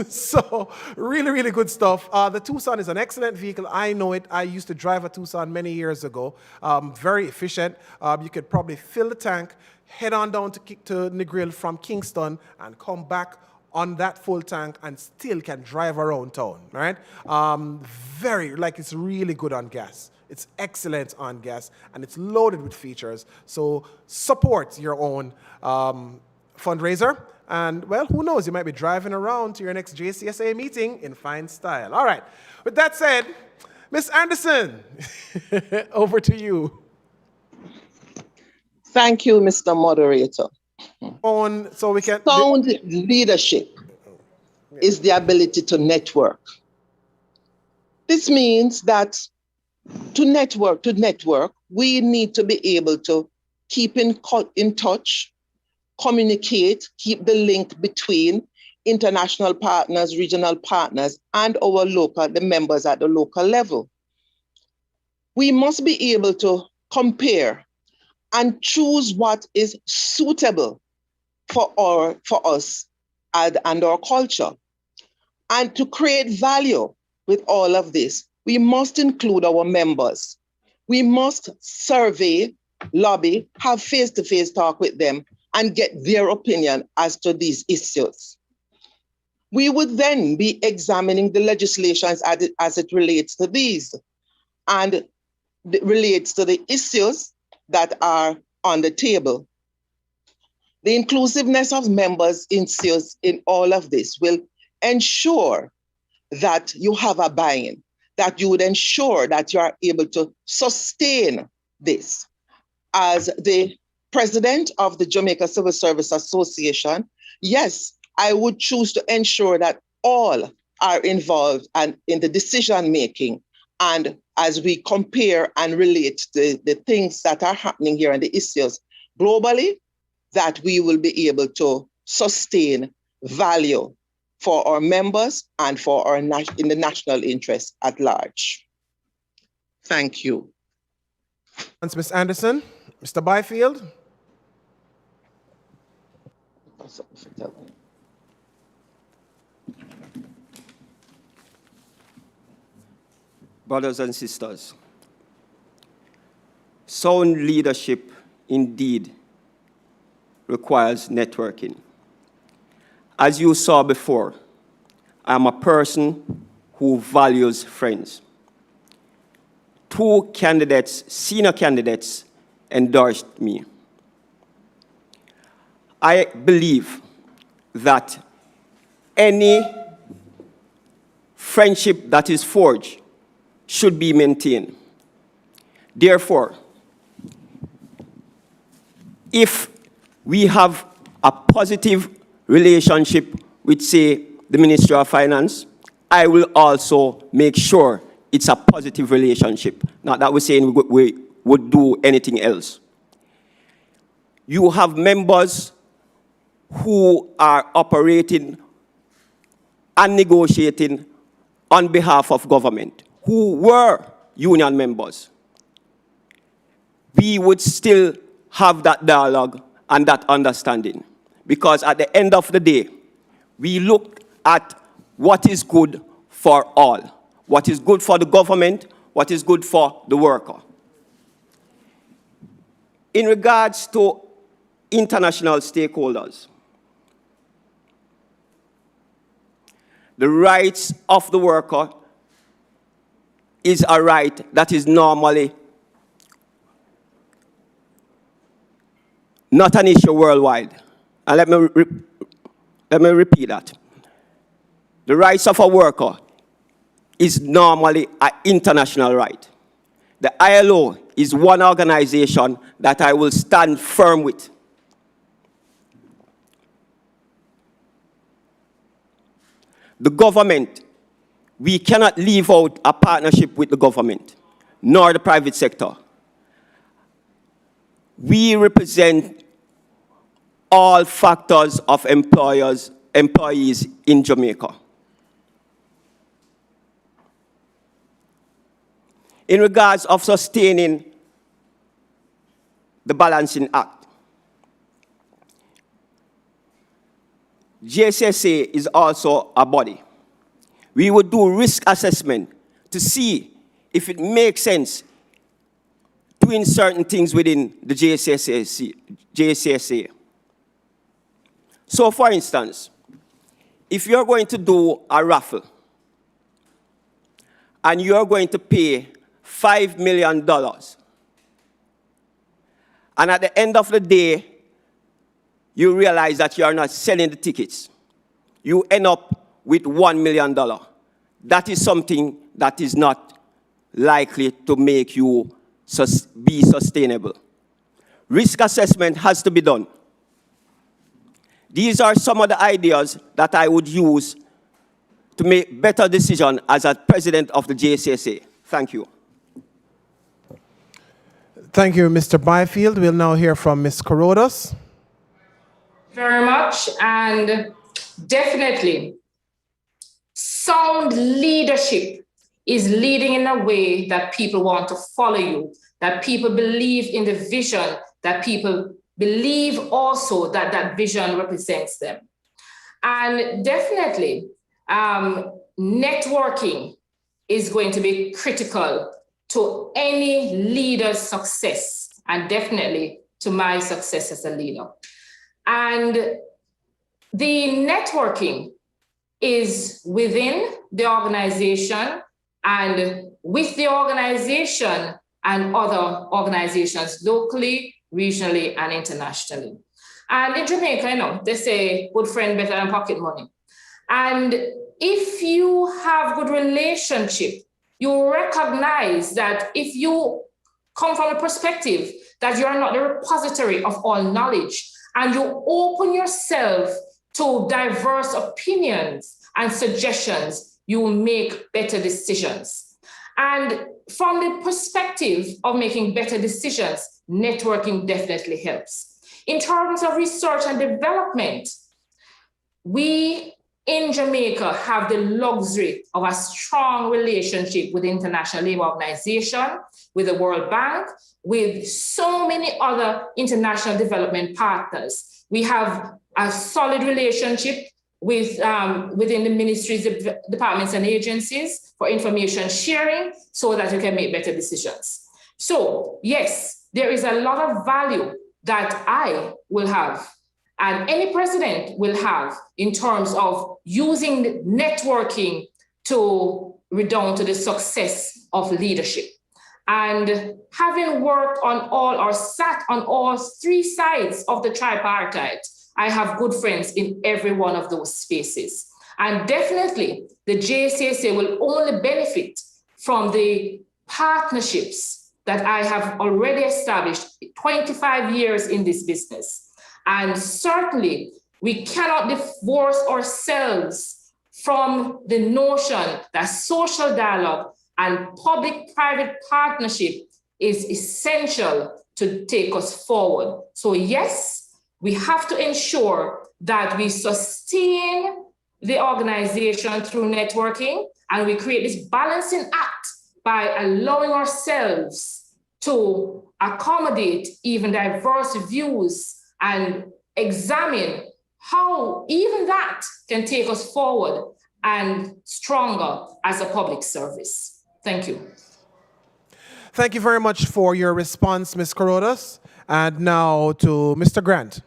So really, really good stuff. The Tucson is an excellent vehicle. I know it. I used to drive a Tucson many years ago. Very efficient. You could probably fill the tank, head on down to Negril from Kingston, and come back on that full tank and still can drive around town, right? It's really good on gas. It's excellent on gas, and it's loaded with features. So support your own fundraiser. And, well, who knows? You might be driving around to your next JCSA meeting in fine style. All right. With that said, Ms. Anderson, over to you. Thank you, Mr. Moderator. So we can sound leadership is the ability to network. This means that to network, we need to be able to keep in touch, communicate, keep the link between international partners, regional partners, and the members at the local level. We must be able to compare and choose what is suitable for us and our culture. And to create value with all of this, we must include our members. We must survey, lobby, have face-to-face talk with them, and get their opinion as to these issues. We would then be examining the legislations as it relates to these, and relates to the issues that are on the table. The inclusiveness of members in all of this will ensure that you have a buy-in, that you would ensure that you are able to sustain this. As the president of the Jamaica Civil Service Association, yes, I would choose to ensure that all are involved and in the decision-making. And as we compare and relate the things that are happening here and the issues globally, that we will be able to sustain value for our members and for our in the national interest at large. Thank you. Thanks, Ms. Anderson. Mr. Byfield. Brothers and sisters, sound leadership indeed requires networking. As you saw before, I'm a person who values friends. 2 candidates, senior candidates, endorsed me. I believe that any friendship that is forged should be maintained. Therefore, if we have a positive relationship with, say, the Ministry of Finance, I will also make sure it's a positive relationship. Not that we're saying we would do anything else. You have members who are operating and negotiating on behalf of government, who were union members. We would still have that dialogue and that understanding, because at the end of the day, we look at what is good for all, what is good for the government, what is good for the worker. In regards to international stakeholders, the rights of the worker is a right that is normally not an issue worldwide. And let me repeat that. The rights of a worker is normally an international right. The ILO is one organization that I will stand firm with. The government, we cannot leave out a partnership with the government, nor the private sector. We represent all factors of employees in Jamaica. In regards of sustaining the Balancing Act, JSSA is also a body. We would do risk assessment to see if it makes sense doing certain things within the JSSA. So for instance, if you're going to do a raffle and you're going to pay $5 million, and at the end of the day, you realize that you are not selling the tickets, you end up with $1 million. That is something that is not likely to make you be sustainable. Risk assessment has to be done. These are some of the ideas that I would use to make better decisions as a president of the JSSA. Thank you. Thank you, Mr. Byfield. We'll now hear from Ms. Corodas. Very much, and definitely sound leadership is leading in a way that people want to follow you, that people believe in the vision, that people believe also that that vision represents them. And definitely, networking is going to be critical to any leader's success, and definitely to my success as a leader. And the networking is within the organization and with the organization and other organizations locally, regionally, and internationally. And in Jamaica, you know, they say good friend better than pocket money. And if you have good relationship, you recognize that if you come from a perspective that you are not the repository of all knowledge, and you open yourself to diverse opinions and suggestions, you will make better decisions. And from the perspective of making better decisions, networking definitely helps. In terms of research and development, we in Jamaica have the luxury of a strong relationship with the International Labour Organization, with the World Bank, with so many other international development partners. We have a solid relationship with within the ministries, departments, and agencies for information sharing so that you can make better decisions. So yes, there is a lot of value that I will have and any president will have in terms of using networking to redound to the success of leadership. And having worked on all or sat on all three sides of the tripartite, I have good friends in every one of those spaces. And definitely, the JCSA will only benefit from the partnerships that I have already established 25 years in this business. And certainly, we cannot divorce ourselves from the notion that social dialogue and public-private partnership is essential to take us forward. So yes, we have to ensure that we sustain the organization through networking, and we create this balancing act by allowing ourselves to accommodate even diverse views and examine how even that can take us forward and stronger as a public service. Thank you. Thank you very much for your response, Ms. Corodas. And now to Mr. Grant.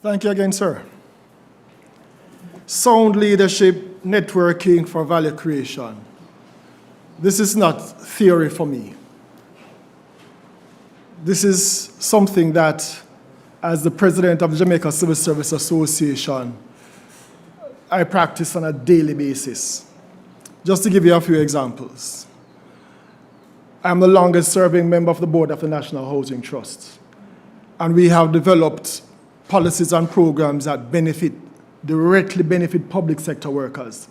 Thank you again, sir. Sound leadership, networking for value creation. This is not theory for me. This is something that, as the president of the Jamaica Civil Service Association, I practice on a daily basis. Just to give you a few examples. I'm the longest serving member of the board of the National Housing Trust. And we have developed policies and programs that directly benefit public sector workers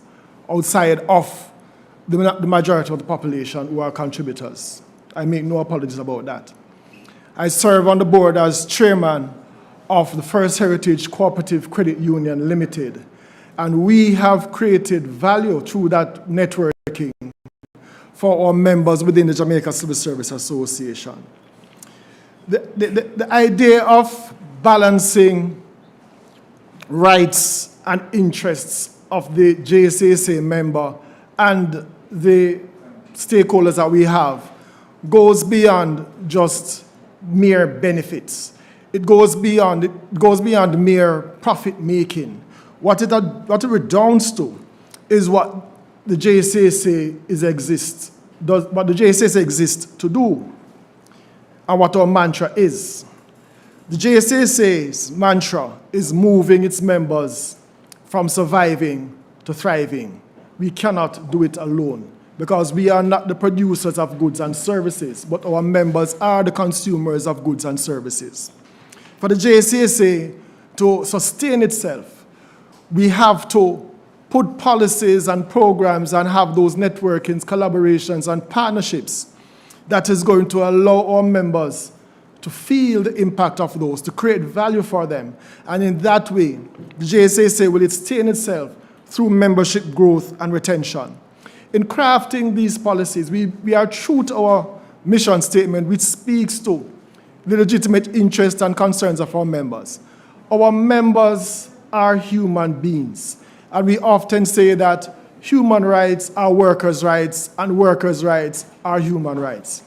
outside of the majority of the population who are contributors. I make no apologies about that. I serve on the board as chairman of the First Heritage Cooperative Credit Union Limited, and we have created value through that networking for our members within the Jamaica Civil Service Association. The idea of balancing rights and interests of the JCSA member and the stakeholders that we have goes beyond just mere benefits. It goes beyond mere profit making. What it redounds to is what the JCSA exists to do, and what our mantra is. The JCSA's mantra is moving its members from surviving to thriving. We cannot do it alone because we are not the producers of goods and services, but our members are the consumers of goods and services. For the JCSA to sustain itself, we have to put policies and programs and have those networkings, collaborations, and partnerships that is going to allow our members to feel the impact of those, to create value for them. And in that way, the JCSA will sustain itself through membership growth and retention. In crafting these policies, we are true to our mission statement, which speaks to the legitimate interests and concerns of our members. Our members are human beings, and we often say that human rights are workers' rights, and workers' rights are human rights.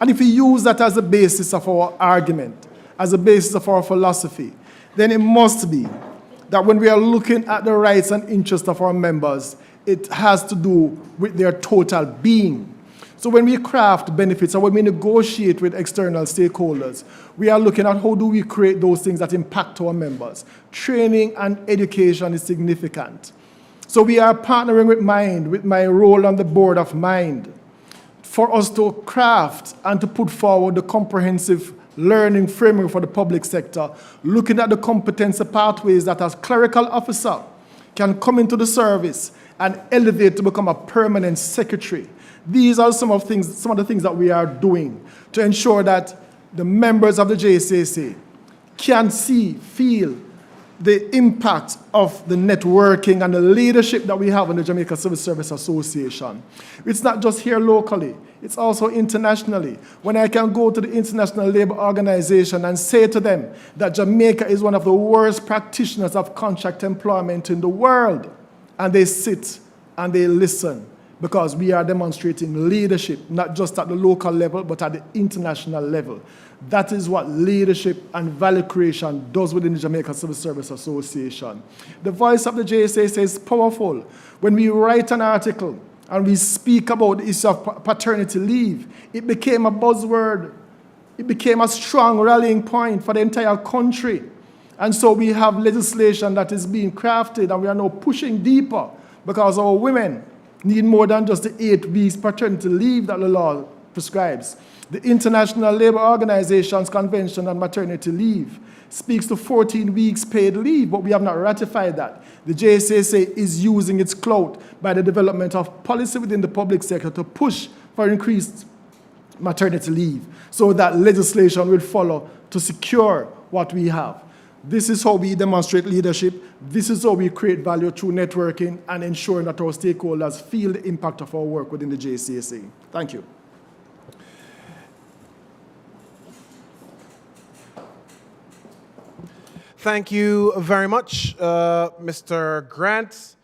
And if we use that as a basis of our argument, as a basis of our philosophy, then it must be that when we are looking at the rights and interests of our members, it has to do with their total being. So when we craft benefits or when we negotiate with external stakeholders, we are looking at how do we create those things that impact our members. Training and education is significant. So we are partnering with Mind, with my role on the board of Mind, for us to craft and to put forward the comprehensive learning framework for the public sector, looking at the competency pathways that as clerical officer can come into the service and elevate to become a permanent secretary. These are some of the things that we are doing to ensure that the members of the JCSA can see, feel the impact of the networking and the leadership that we have in the Jamaica Civil Service Association. It's not just here locally, it's also internationally. When I can go to the International Labour Organization and say to them that Jamaica is one of the worst practitioners of contract employment in the world, and they sit and they listen, because we are demonstrating leadership, not just at the local level, but at the international level. That is what leadership and value creation does within the Jamaica Civil Service Association. The voice of the JSA is powerful. When we write an article and we speak about the issue of paternity leave, it became a buzzword. It became a strong rallying point for the entire country. And so we have legislation that is being crafted, and we are now pushing deeper because our women need more than just the 8 weeks paternity leave that the law prescribes. The International Labour Organization's Convention on Maternity Leave speaks to 14 weeks paid leave, but we have not ratified that. The JCSA is using its clout by the development of policy within the public sector to push for increased maternity leave, so that legislation will follow to secure what we have. This is how we demonstrate leadership. This is how we create value through networking and ensuring that our stakeholders feel the impact of our work within the JCSA. Thank you. Thank you very much, Mr. Grant,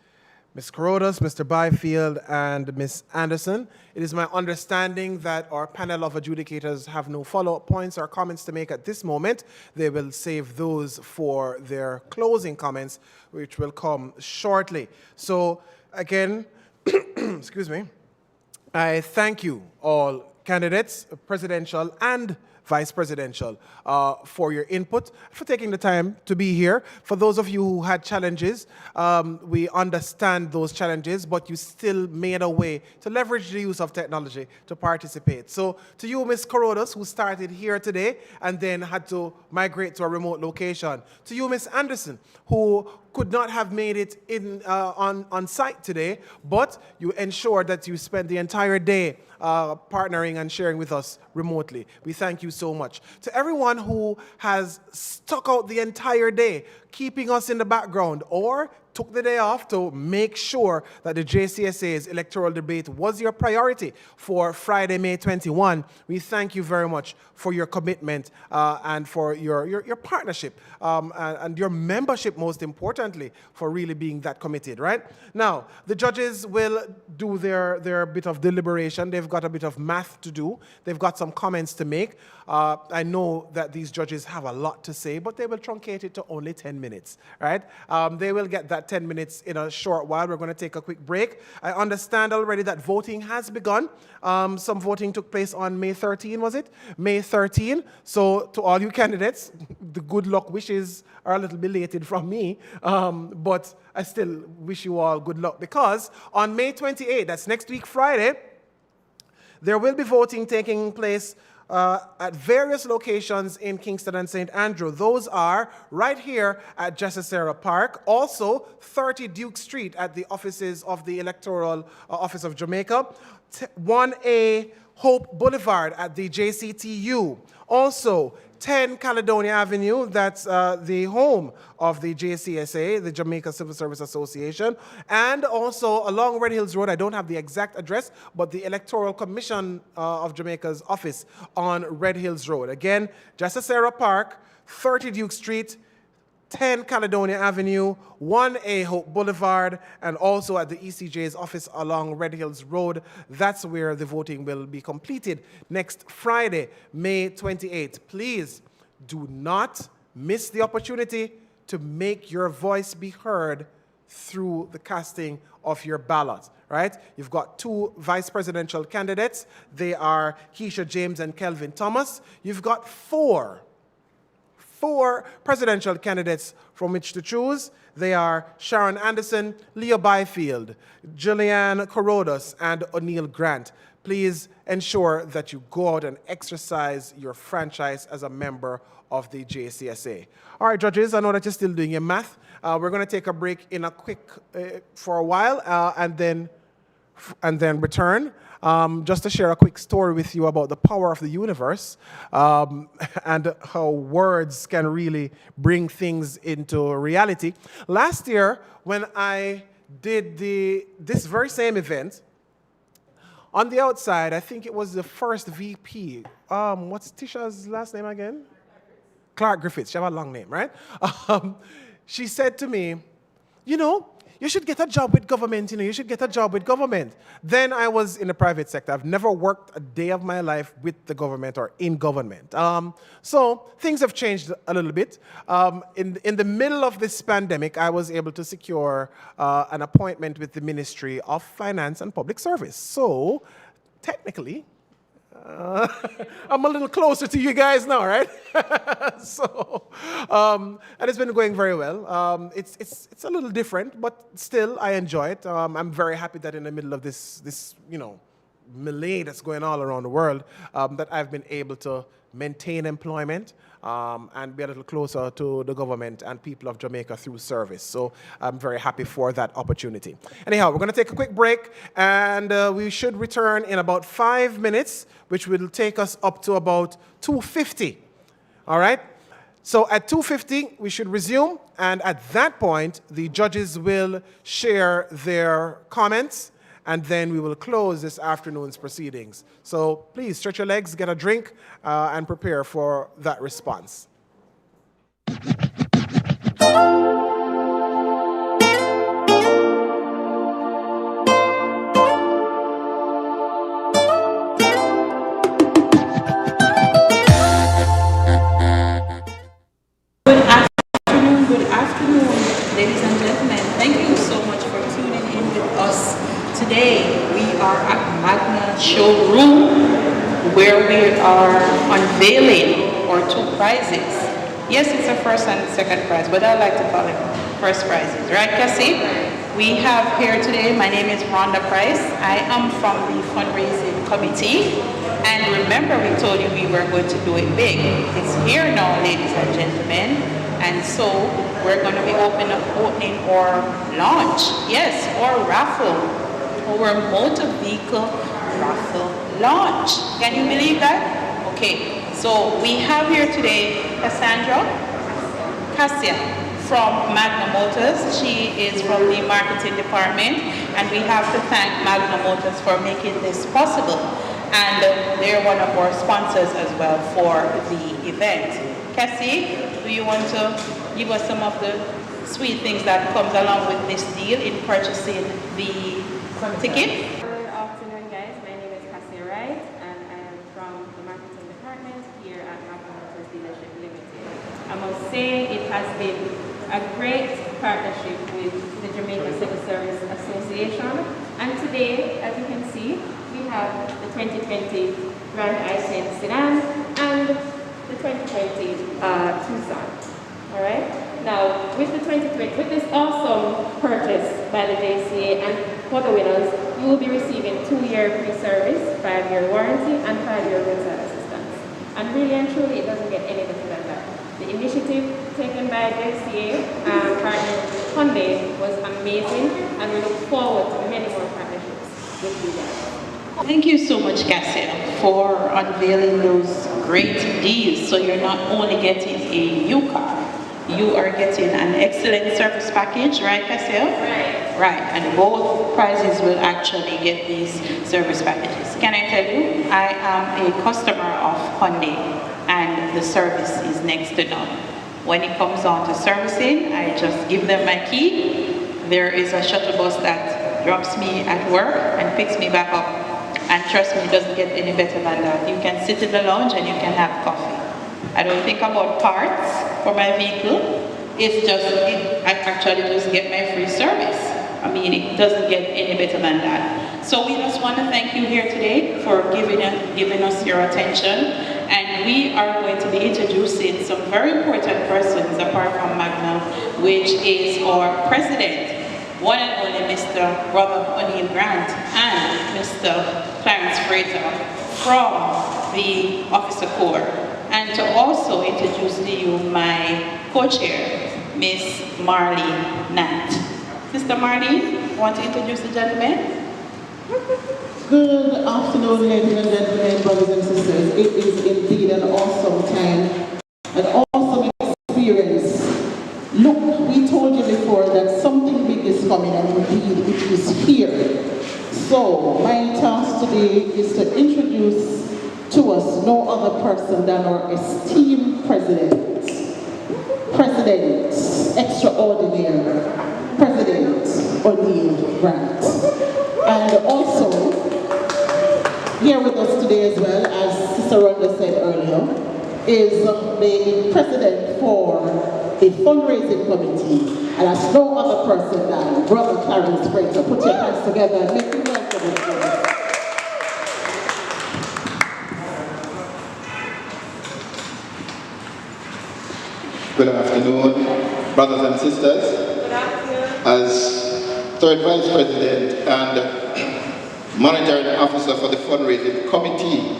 Ms. Carrodus, Mr. Byfield, and Ms. Anderson. It is my understanding that our panel of adjudicators have no follow-up points or comments to make at this moment. They will save those for their closing comments, which will come shortly. So again, excuse me, I thank you all candidates, presidential and vice presidential, for your input, for taking the time to be here. For those of you who had challenges, we understand those challenges, but you still made a way to leverage the use of technology to participate. So to you, Ms. Carrodus, who started here today and then had to migrate to a remote location. To you, Ms. Anderson, who could not have made it in, on site today, but you ensured that you spent the entire day partnering and sharing with us remotely. We thank you so much. To everyone who has stuck out the entire day, keeping us in the background, or took the day off to make sure that the JCSA's electoral debate was your priority for Friday, May 21. We thank you very much for your commitment and for your partnership and your membership, most importantly, for really being that committed, right? Now, the judges will do their bit of deliberation. They've got a bit of math to do. They've got some comments to make. I know that these judges have a lot to say, but they will truncate it to only 10 minutes, right? They will get that 10 minutes in a short while. We're going to take a quick break. I understand already that voting has begun. Some voting took place on May 13, was it? May 13. So to all you candidates, the good luck wishes are a little belated from me, but I still wish you all good luck, because on May 28, that's next week Friday, there will be voting taking place at various locations in Kingston and St. Andrew. Those are right here at Jessicera Park, also 30 Duke Street at the offices of the Electoral Office of Jamaica, 1A Hope Boulevard at the JCTU, also 10 Caledonia Avenue, that's the home of the JCSA, the Jamaica Civil Service Association, and also along Red Hills Road, I don't have the exact address, but the Electoral Commission of Jamaica's office on Red Hills Road. Again, Jessicera Park, 30 Duke Street, 10 Caledonia Avenue, 1A Hope Boulevard, and also at the ECJ's office along Red Hills Road. That's where the voting will be completed next Friday, May 28th. Please do not miss the opportunity to make your voice be heard through the casting of your ballot, right? You've got 2 vice presidential candidates. They are Keisha James and Kelvin Thomas. You've got 4 presidential candidates from which to choose. They are Sharon Anderson, Leo Byfield, Julianne Carrodus, and O'Neill Grant. Please ensure that you go out and exercise your franchise as a member of the JCSA. All right, judges, I know that you're still doing your math. We're going to take a break in a quick, for a while, and then return. Just to share a quick story with you about the power of the universe and how words can really bring things into reality. Last year, when I did this very same event, on the outside, I think it was the first VP. What's Tisha's last name again? Clark Griffiths. She has a long name, right? She said to me, you know, you should get a job with government, you should get a job with government. Then I was in the private sector. I've never worked a day of my life with the government or in government. So things have changed a little bit. In the middle of this pandemic, I was able to secure an appointment with the Ministry of Finance and Public Service. So technically, I'm a little closer to you guys now, right? So, and it's been going very well. It's a little different, but still I enjoy it. I'm very happy that in the middle of this melee that's going all around the world, that I've been able to maintain employment and be a little closer to the government and people of Jamaica through service. So I'm very happy for that opportunity. Anyhow, we're going to take a quick break, and we should return in about 5 minutes, which will take us up to about 2:50. All right? So at 2:50, we should resume, and at that point, the judges will share their comments, and then we will close this afternoon's proceedings. So please stretch your legs, get a drink, and prepare for that response. Good afternoon, ladies and gentlemen. Thank you so much for tuning in with us today. We are at Magna Showroom, where we are unveiling our 2 prizes. Yes, it's a first and second prize, but I like to call it first prizes, right, Cassie? We have here today, my name is Rhonda Price. I am from the fundraising committee. And remember, we told you we were going to do it big. It's here now, ladies and gentlemen. And so we're going to be opening our launch, yes, or raffle, our motor vehicle raffle launch. Can you believe that? Okay, so we have here today Cassia from Magna Motors. She is from the marketing department, and we have to thank Magna Motors for making this possible. And they're one of our sponsors as well for the event. Cassie, do you want to give us some of the sweet things that comes along with this deal in purchasing the ticket? Good afternoon, guys. My name is Cassie Wright, and I am from the marketing department here at Magna Motors Dealership Limited. I must say it has been a great partnership with the Jamaica Civil Service Association, and today, as you can see, we have the 2020 Grand i10 sedan and the 2020 Tucson. All right. Now, with this awesome purchase by the JCA, and for the winners, you will be receiving 2-year free service, 5-year warranty, and 5-year roadside assistance. And really and truly, it doesn't get any better than that. The initiative taken by JCA partner Hyundai was amazing, and we look forward to many more partnerships with you guys. Thank you so much, Cassia, for unveiling those great deals. So you're not only getting a new car, you are getting an excellent service package, right, Cassia? Right. Right, and both prizes will actually get these service packages. Can I tell you, I am a customer of Hyundai, and the service is next to none. When it comes on to servicing, I just give them my key. There is a shuttle bus that drops me at work and picks me back up. And trust me, it doesn't get any better than that. You can sit in the lounge and you can have coffee. I don't think about parts for my vehicle. I actually just get my free service. I mean, it doesn't get any better than that. So we just want to thank you here today for giving us your attention. And we are going to be introducing some very important persons apart from Magna, which is our president, one and only Mr. Brother O'Neill Grant, and Mr. Clarence Frater from the Officer Corps. And to also introduce to you my co-chair, Miss Marley Nat. Sister Marley, want to introduce the gentleman? Good afternoon, ladies and gentlemen, brothers and sisters. It is indeed an awesome time, an awesome experience. Look, we told you before that something big is coming, and indeed it is here. So, my task today is to introduce to us no other person than our esteemed President Extraordinary, President O'Neill Grant. And also, here with us today as well, as Sister Rhonda said earlier, is the President for the fundraising committee, and that's no other person than Brother Clarence Frater. Put your hands together and make him welcome. Good afternoon, brothers and sisters. Good afternoon. As third vice president and monitoring officer for the fundraising committee,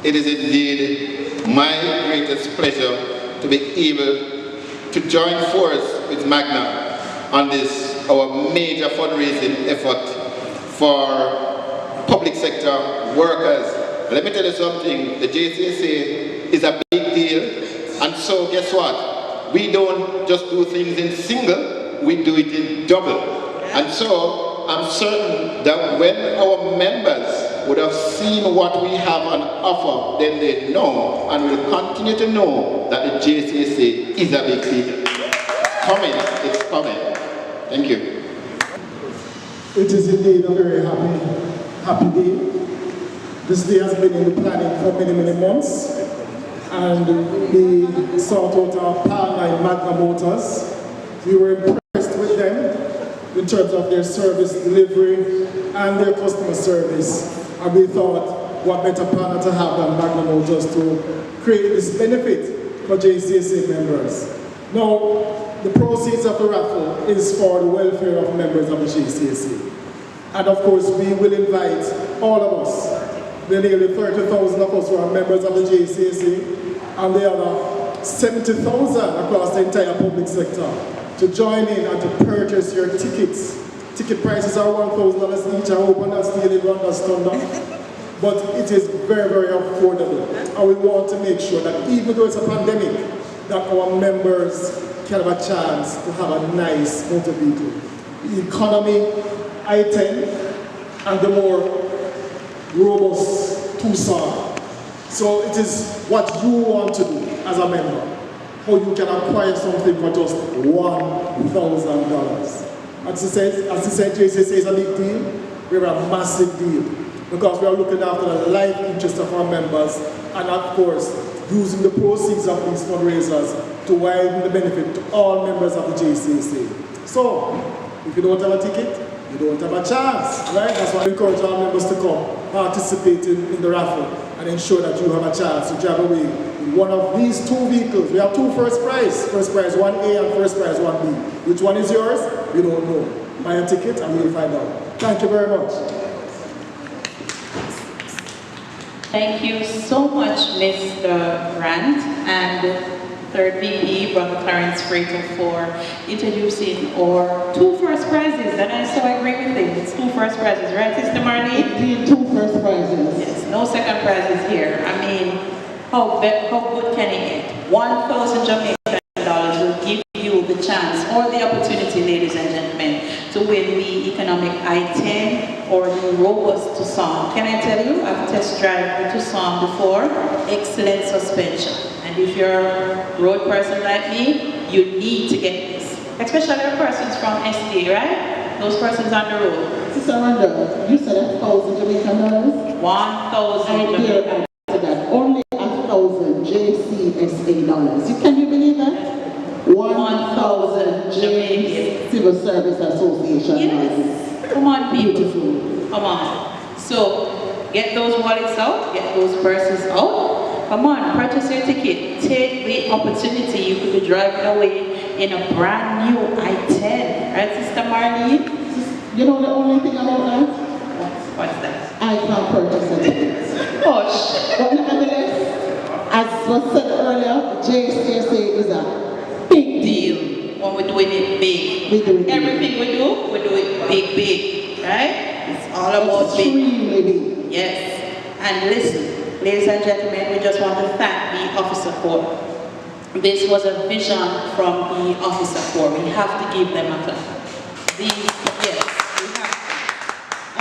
it is indeed my greatest pleasure to be able to join force with Magna on this, our major fundraising effort for public sector workers. Let me tell you something, the JCSA is a big deal, and so guess what? We don't just do things in single, we do it in double. And so I'm certain that when our members would have seen what we have on offer, then they know and will continue to know that the JCSA is a big deal. Coming, it's coming. Thank you. It is indeed a very happy day. This day has been in the planning for many months, and we sought out our partner in Magna Motors. We were impressed with them in terms of their service delivery and their customer service, and we thought what better partner to have than Magna Motors to create this benefit for JCSA members. Now, the proceeds of the raffle is for the welfare of members of the JCSA. And of course, we will invite all of us, the nearly 30,000 of us who are members of the JCSA, and the other 70,000 across the entire public sector, to join in and to purchase your tickets. Ticket prices are $1,000 each. I hope I'm not stealing Ronda's thunder. But it is very affordable. And we want to make sure that even though it's a pandemic, that our members can have a chance to have a nice motor vehicle. The economy I-10 and the more robust Tucson. So it is what you want to do as a member, how you can acquire something for just $1,000. As he said, JCSA is a big deal. We're a massive deal because we are looking after the life interest of our members and of course using the proceeds of these fundraisers to widen the benefit to all members of the JCSA. So, if you don't have a ticket, you don't have a chance, right? That's why I encourage our members to come, participate in the raffle, and ensure that you have a chance to drive away in one of these two vehicles. We have two first prize 1A and first prize 1B. Which one is yours? We don't know. Buy a ticket and we'll find out. Thank you very much. Thank you so much, Mr. Grant and Third VP, Brother Clarence Frater, for introducing our two first prizes. And I so agree with him. It's two first prizes, right, Sister Marlene? Indeed, two first prizes. Yes, no second prizes here. I mean, how good can it get? 1,000 Jamaican dollars will give you the chance or the opportunity, ladies and gentlemen, to win the economic I-10 or the robust Tucson. Can I tell you, I've test driven the Tucson before. Excellent suspension. And if you're a road person like me, you need to get this. Especially the persons from SD, right? Those persons on the road. Sister Rhonda, you said 1,000 Jamaican dollars? 1,000 Jamaican. Only 1,000 JCSA dollars. Can you believe that? 1,000 Jamaican Civil Service Association dollars. Yes. Come on, beautiful. Come on. So, get those wallets out, get those purses out. Come on, purchase your ticket. Take the opportunity. You could be driving away in a brand new I-10. Right, Sister Marlene? You know the only thing about that? What's that? I can't purchase a ticket. Gosh. But nevertheless, as was said earlier, JCSA is a big deal. When we're doing it big. We do it Everything we do big. Right? It's all about extremely big. Yes. And listen, ladies and gentlemen, we just want to thank the officer corps. This was a vision from the officer corps. We have to give them a clap. Yes, we have to.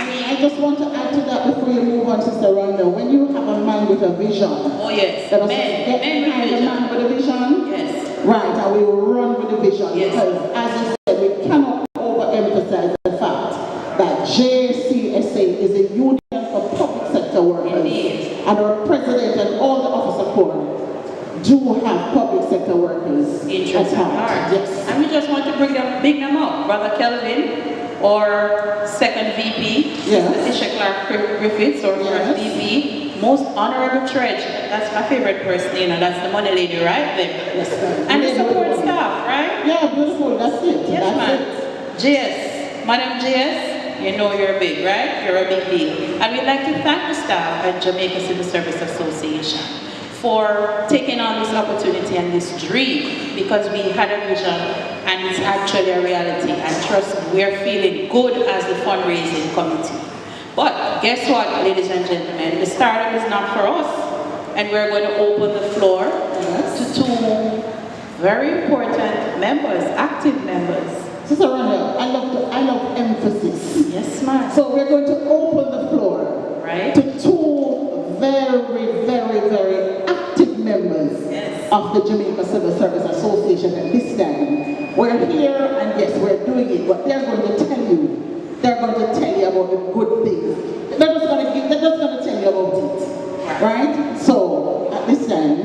I just want to add to that before you move on, Sister Rhonda. When you have a man with a vision, oh yes, men with a man with a vision, yes, right, and we will run with the vision. Yes. Because as you said, we cannot overemphasize the fact that JCSA is a union for public sector workers. Indeed. And our president and all the officer corps do have public sector workers interest at heart. Yes. And we just want to big them up. Brother Kelvin, or second VP, Tisha Clark Griffiths, or first VP, most honorable treasurer, that's my favorite person, you know, that's the money lady right there. Yes, sir. And the support staff, right? Yeah, beautiful, that's it. Yes, that's ma'am. it. JS, Madam JS, you know you're big, right? You're a big deal. And we'd like to thank the staff at Jamaica Civil Service Association for taking on this opportunity and this dream, because we had a vision and it's actually a reality. And trust me, we're feeling good as the fundraising committee. But guess what, ladies and gentlemen, the stardom is not for us. And we're going to open the floor to two very important members, active members. Sister Rhonda, I love emphasis. Yes, ma'am. So we're going to open the floor to two very, very, very active members of the Jamaica Civil Service Association at this time. We're here and yes, we're doing it, but they're going to tell you about the good things. They're just going to tell you about it, right? So at this time,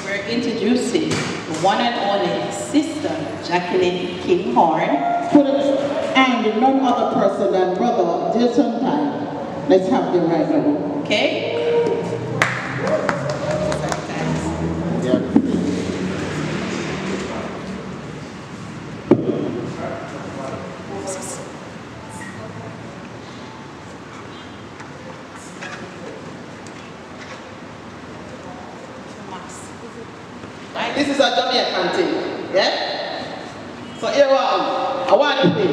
we're introducing the one and only Sister Jacqueline Kinghorn, and none other person than Brother Dilton Pine. Let's have them right now. Okay? This is a Jamaican thing, yeah? So here I want to pray.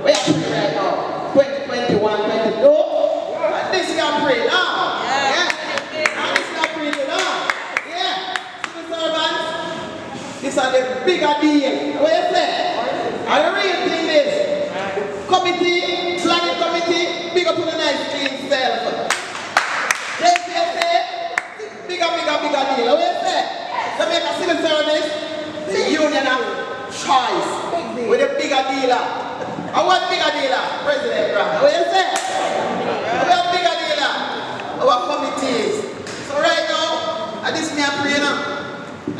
We are praying right now. 2021, 22. And this we are praying now. Yeah. And this we are praying now. Yeah. Civil servants, this is the bigger deal. What you say? And the real thing is, committee, planning committee, big up to the nice clean self. JCSA, bigger deal. What you say? Jamaica Civil Service, the union of choice, with a bigger dealer. And what bigger dealer? President Brown. What you say? What bigger dealer? Our committees. So right now, at this me I pray now.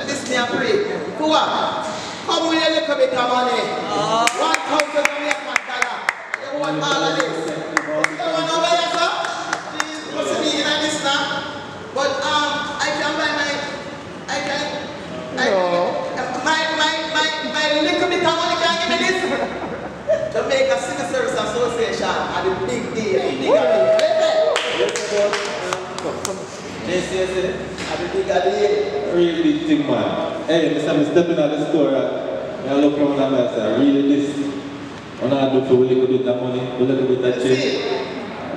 At this me I pray. Who are? Come with a little bit of money. $1,000. You want all of this? You want over here, sir? Please, what's me in this now? But I can buy my little bit of money can give me this. Jamaica Civil Service Association are the big deal. JCSA are the bigger deal. Really big thing, man. Hey, I'm stepping out the store. I look around and I say, really this? When I do for a little bit of money, a little bit of change.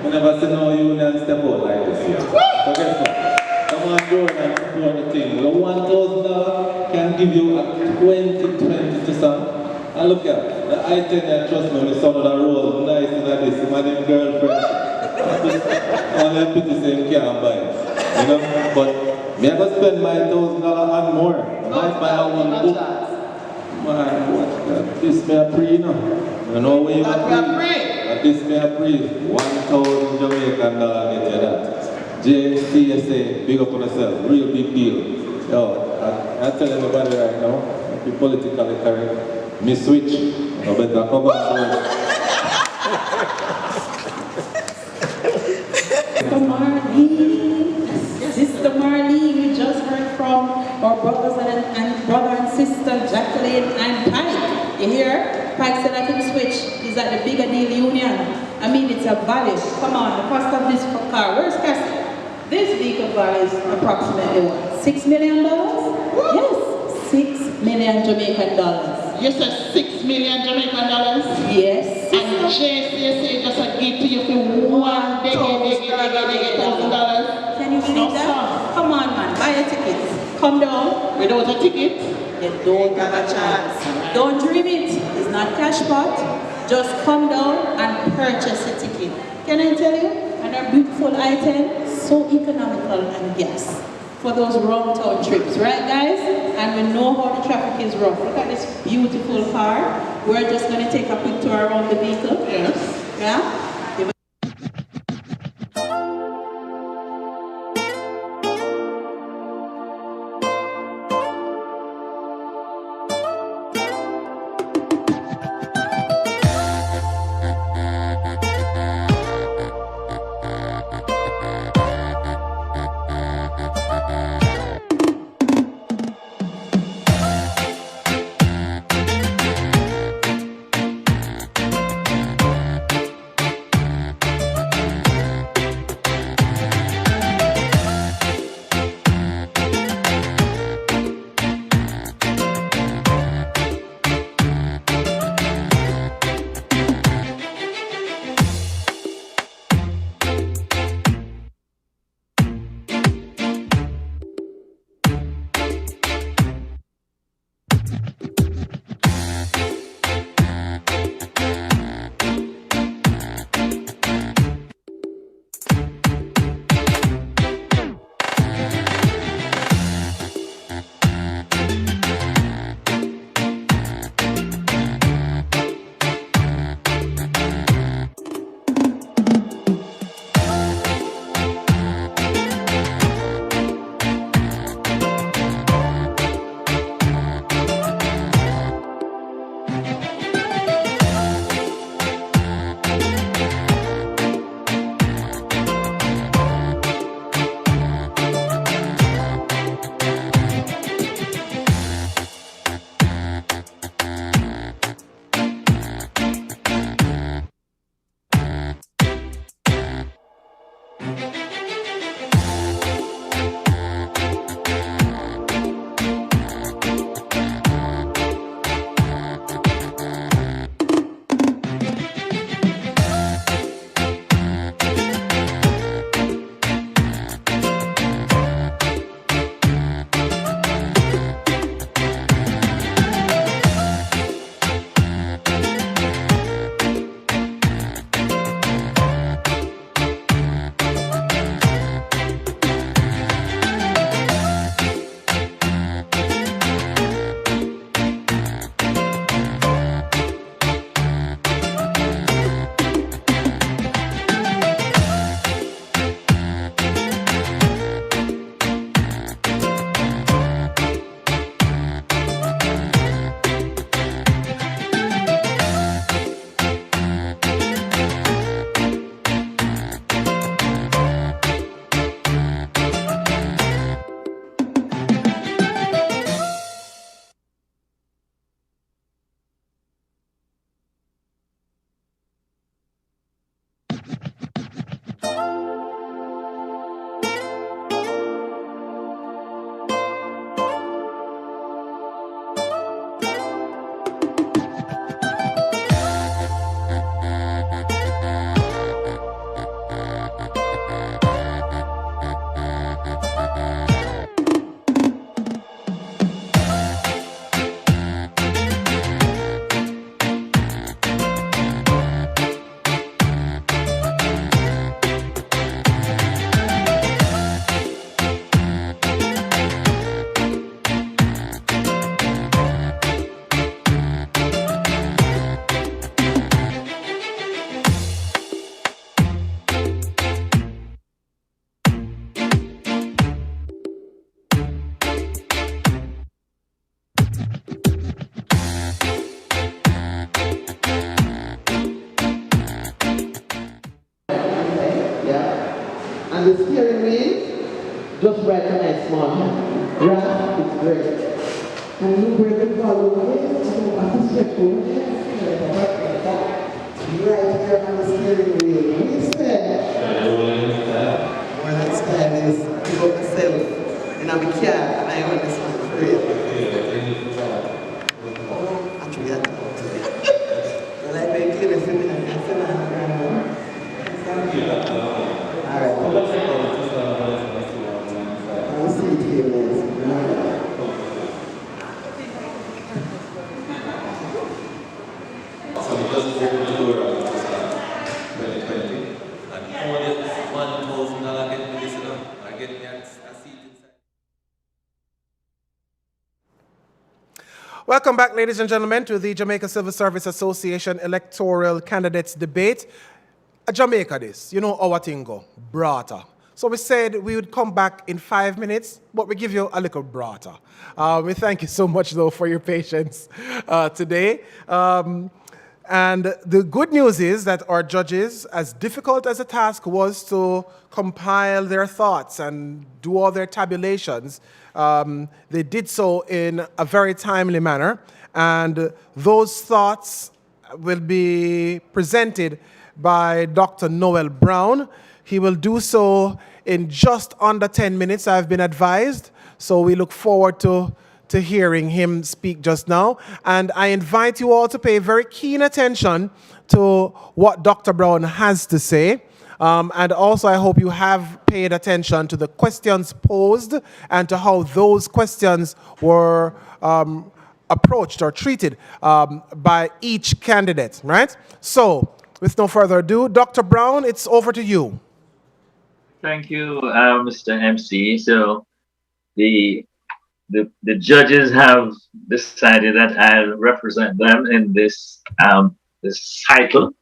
I never see no union step out like this here. So guess what? Come on board and support the thing. The $1,000 can give you a 20 to some. And look at the item that trust me, my son on the road, nice and this, my them girlfriend. Only pity say can't buy it. You know? But me I go spend my $1,000 and more. I might buy one book. Man, watch that. This me a pre, you know. You know where you a pre? This me a pre. 1,000 Jamaican dollars get you that. JCSA, big up on yourself, real big deal. Yo, I tell everybody right now, be politically correct, me switch, I better come on board. Sister Marlene, we just heard from our brothers and brother and sister Jacqueline and Pike. You hear? Pike said I can switch. He's at the bigger deal union. I mean, it's a value. Come on, the cost of this car. Where's Cassie? This vehicle values approximately what? $6 million? Yes, 6 million Jamaican dollars. You said 6 million Jamaican dollars? Yes. And JCSA just give to you for $1,000. Can you believe that? Come on, man, buy a ticket. Come down. Without a ticket, you don't have a chance. Don't dream it. It's not cash pot. Just come down and purchase a ticket. Can I tell you? And a beautiful item, so economical and gas for those round town trips, right guys? And we know how the traffic is rough. Look at this beautiful car. We're just going to take a quick tour around the vehicle. Yes. Yeah? mean? Just write a nice small hand. Right? It's great. And look where the volume is. I can stretch over there. Right here on the steering wheel. What is that? Well, that style is give up myself. And I'm a cat, and I want this one for real. Oh, actually, I don't. Well, I make it a feminine. All right. I'll see it here, guys. So we just opened the door of 2020, and only $1,000 get me this, you know, I get me a seat inside. Welcome back, ladies and gentlemen, to the Jamaica Civil Service Association electoral candidates debate. Jamaica this, you know our thing go, brata. So we said we would come back in 5 minutes, but we give you a little brata. We thank you so much, though, for your patience today. And the good news is that our judges, as difficult as the task was to compile their thoughts and do all their tabulations, they did so in a very timely manner. And those thoughts will be presented by Dr. Noel Brown. He will do so in just under 10 minutes, I've been advised. So we look forward to hearing him speak just now. And I invite you all to pay very keen attention to what Dr. Brown has to say. And also, I hope you have paid attention to the questions posed and to how those questions were approached or treated by each candidate, right? So, with no further ado, Dr. Brown, it's over to you. Thank you, Mr. MC. So the judges have decided that I'll represent them in this this cycle.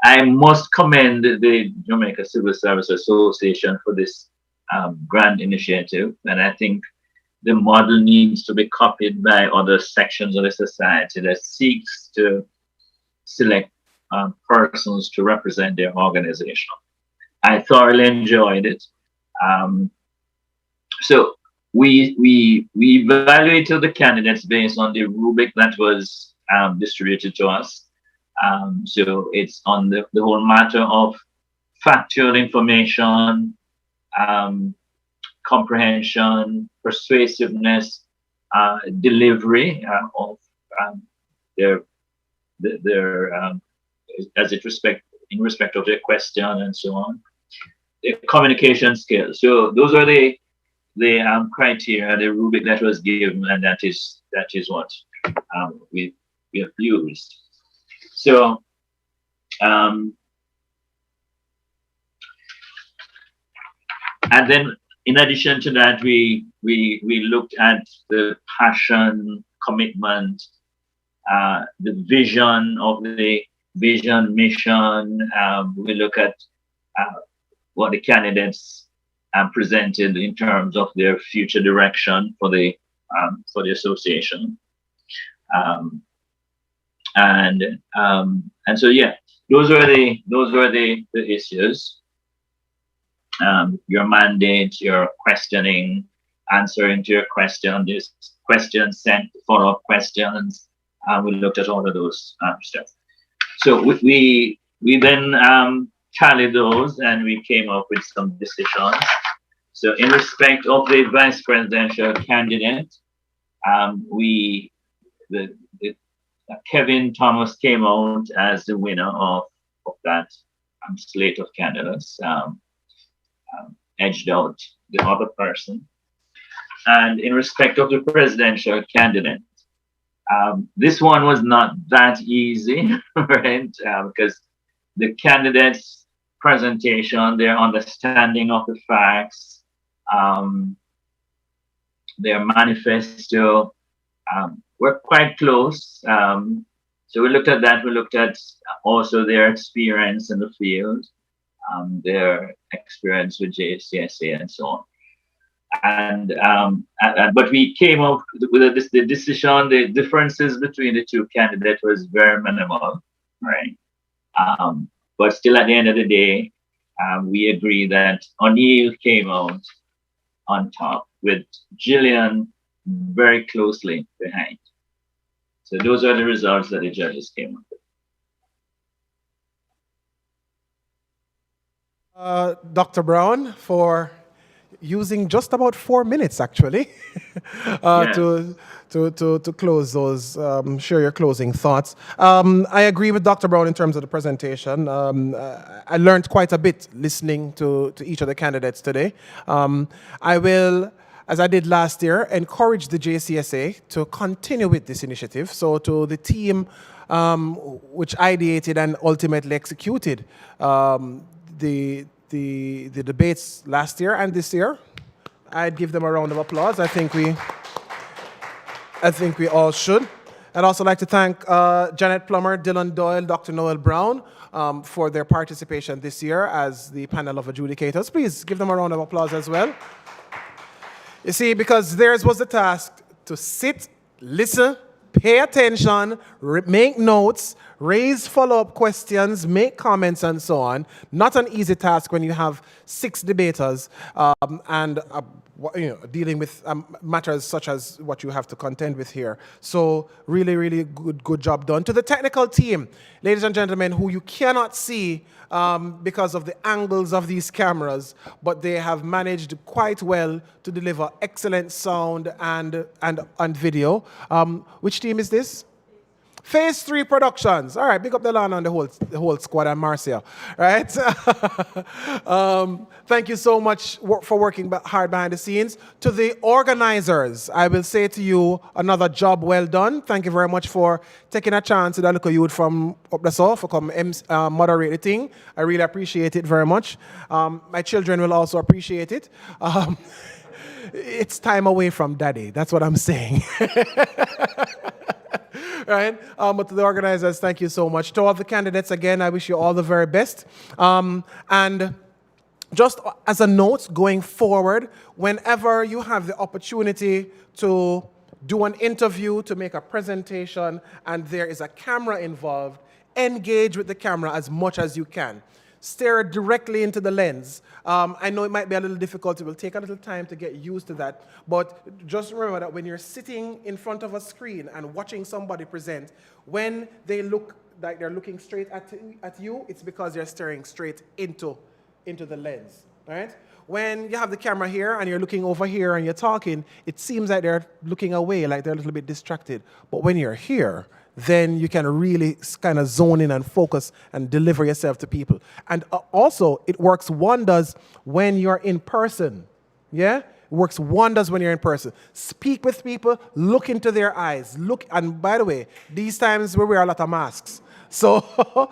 I must commend the Jamaica Civil Service Association for this grand initiative, and I think the model needs to be copied by other sections of the society that seeks to select persons to represent their organization. I thoroughly enjoyed it. So we evaluated the candidates based on the rubric that was distributed to us. So it's on the whole matter of factual information, comprehension, persuasiveness, delivery of their as it in respect of their question and so on, their communication skills. So those are the criteria, the rubric that was given, and that is what we have used. So and then in addition to that, we looked at the passion, commitment, the vision of the mission. We look at what the candidates presented in terms of their future direction for the association, and so yeah, those were the issues. Your mandate, your questioning, answering to your question, this questions sent, follow-up questions. We looked at all of those stuff. So we then tallied those and we came up with some decisions. So in respect of the vice presidential candidate, Kevin Thomas came out as the winner of that slate of candidates, edged out the other person. And in respect of the presidential candidate, this one was not that easy, right? Because the candidates' presentation, their understanding of the facts, their manifesto were quite close. So we looked at that. We looked at also their experience in the field, their experience with JCSA and so on. And but we came up with the decision. The differences between the two candidates was very minimal, right? But still, at the end of the day, we agree that O'Neill came out on top with Gillian very closely behind. So those are the results that the judges came up with. Dr. Brown, for using just about 4 minutes, actually, to close those, share your closing thoughts. I agree with Dr. Brown in terms of the presentation. I learned quite a bit listening to each of the candidates today. I will, as I did last year, encourage the JCSA to continue with this initiative. So to the team which ideated and ultimately executed the debates last year and this year, I'd give them a round of applause. I think we all should. I'd also like to thank Janet Plummer, Dylan Doyle, Dr. Noel Brown for their participation this year as the panel of adjudicators. Please give them a round of applause as well. You see, because theirs was the task to sit, listen, pay attention, make notes, raise follow-up questions, make comments, and so on. Not an easy task when you have 6 debaters and dealing with matters such as what you have to contend with here. So really, really good job done. To the technical team, ladies and gentlemen, who you cannot see because of the angles of these cameras, but they have managed quite well to deliver excellent sound and video. Which team is this? Phase 3 Productions. All right, big up the land on the whole squad and Marcia. Right? Thank you so much for working hard behind the scenes. To the organizers, I will say to you, another job well done. Thank you very much for taking a chance with a little youth from up the south for come moderate the thing. I really appreciate it very much. My children will also appreciate it. It's time away from daddy. That's what I'm saying. Right? But to the organizers, thank you so much. To all the candidates, again, I wish you all the very best. And just as a note, going forward, whenever you have the opportunity to do an interview, to make a presentation, and there is a camera involved, engage with the camera as much as you can. Stare directly into the lens. I know it might be a little difficult. It will take a little time to get used to that. But just remember that when you're sitting in front of a screen and watching somebody present, when they look like they're looking straight at you, it's because they're staring straight into the lens, right? When you have the camera here and you're looking over here and you're talking, it seems like they're looking away, like they're a little bit distracted. But when you're here, then you can really kind of zone in and focus and deliver yourself to people. And also, it works wonders when you're in person. Yeah? It works wonders when you're in person. Speak with people, look into their eyes. Look, and by the way, these times we wear a lot of masks. So,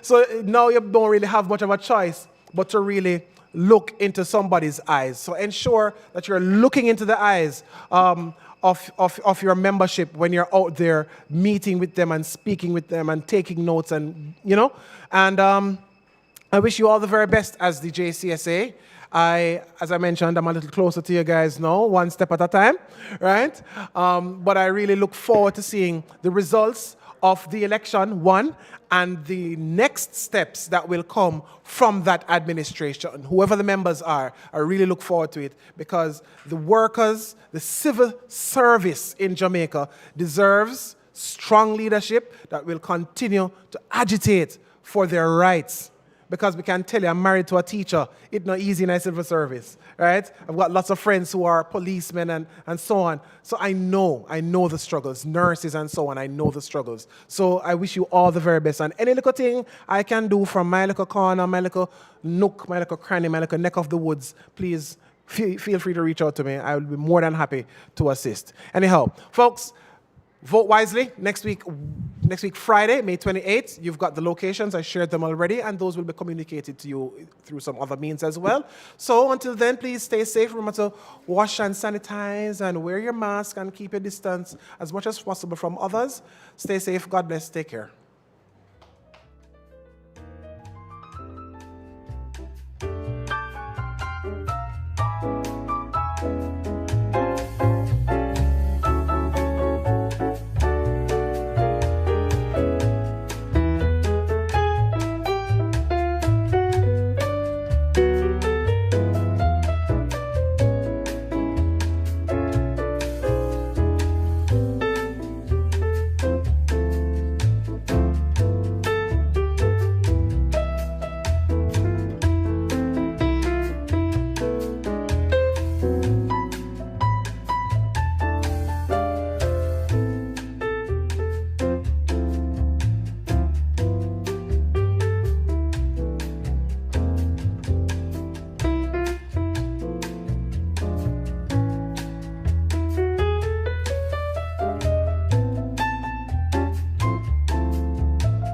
so now you don't really have much of a choice but to really look into somebody's eyes. So ensure that you're looking into the eyes of your membership when you're out there meeting with them and speaking with them and taking notes and, And I wish you all the very best as the JCSA. As I mentioned, I'm a little closer to you guys now, one step at a time, right? But I really look forward to seeing the results of the election, one, and the next steps that will come from that administration, whoever the members are. I really look forward to it because the workers, the civil service in Jamaica deserves strong leadership that will continue to agitate for their rights. Because we can tell you, I'm married to a teacher. It's not easy in a civil service, right? I've got lots of friends who are policemen and so on. So I know the struggles, nurses and so on, I know the struggles. So I wish you all the very best. And any little thing I can do from my little corner, my little nook, my little cranny, my little neck of the woods, please feel free to reach out to me. I will be more than happy to assist. Anyhow, folks, vote wisely. Next week, Friday, May 28th, you've got the locations. I shared them already, and those will be communicated to you through some other means as well. So until then, please stay safe. Remember to wash and sanitize and wear your mask and keep your distance as much as possible from others. Stay safe. God bless. Take care.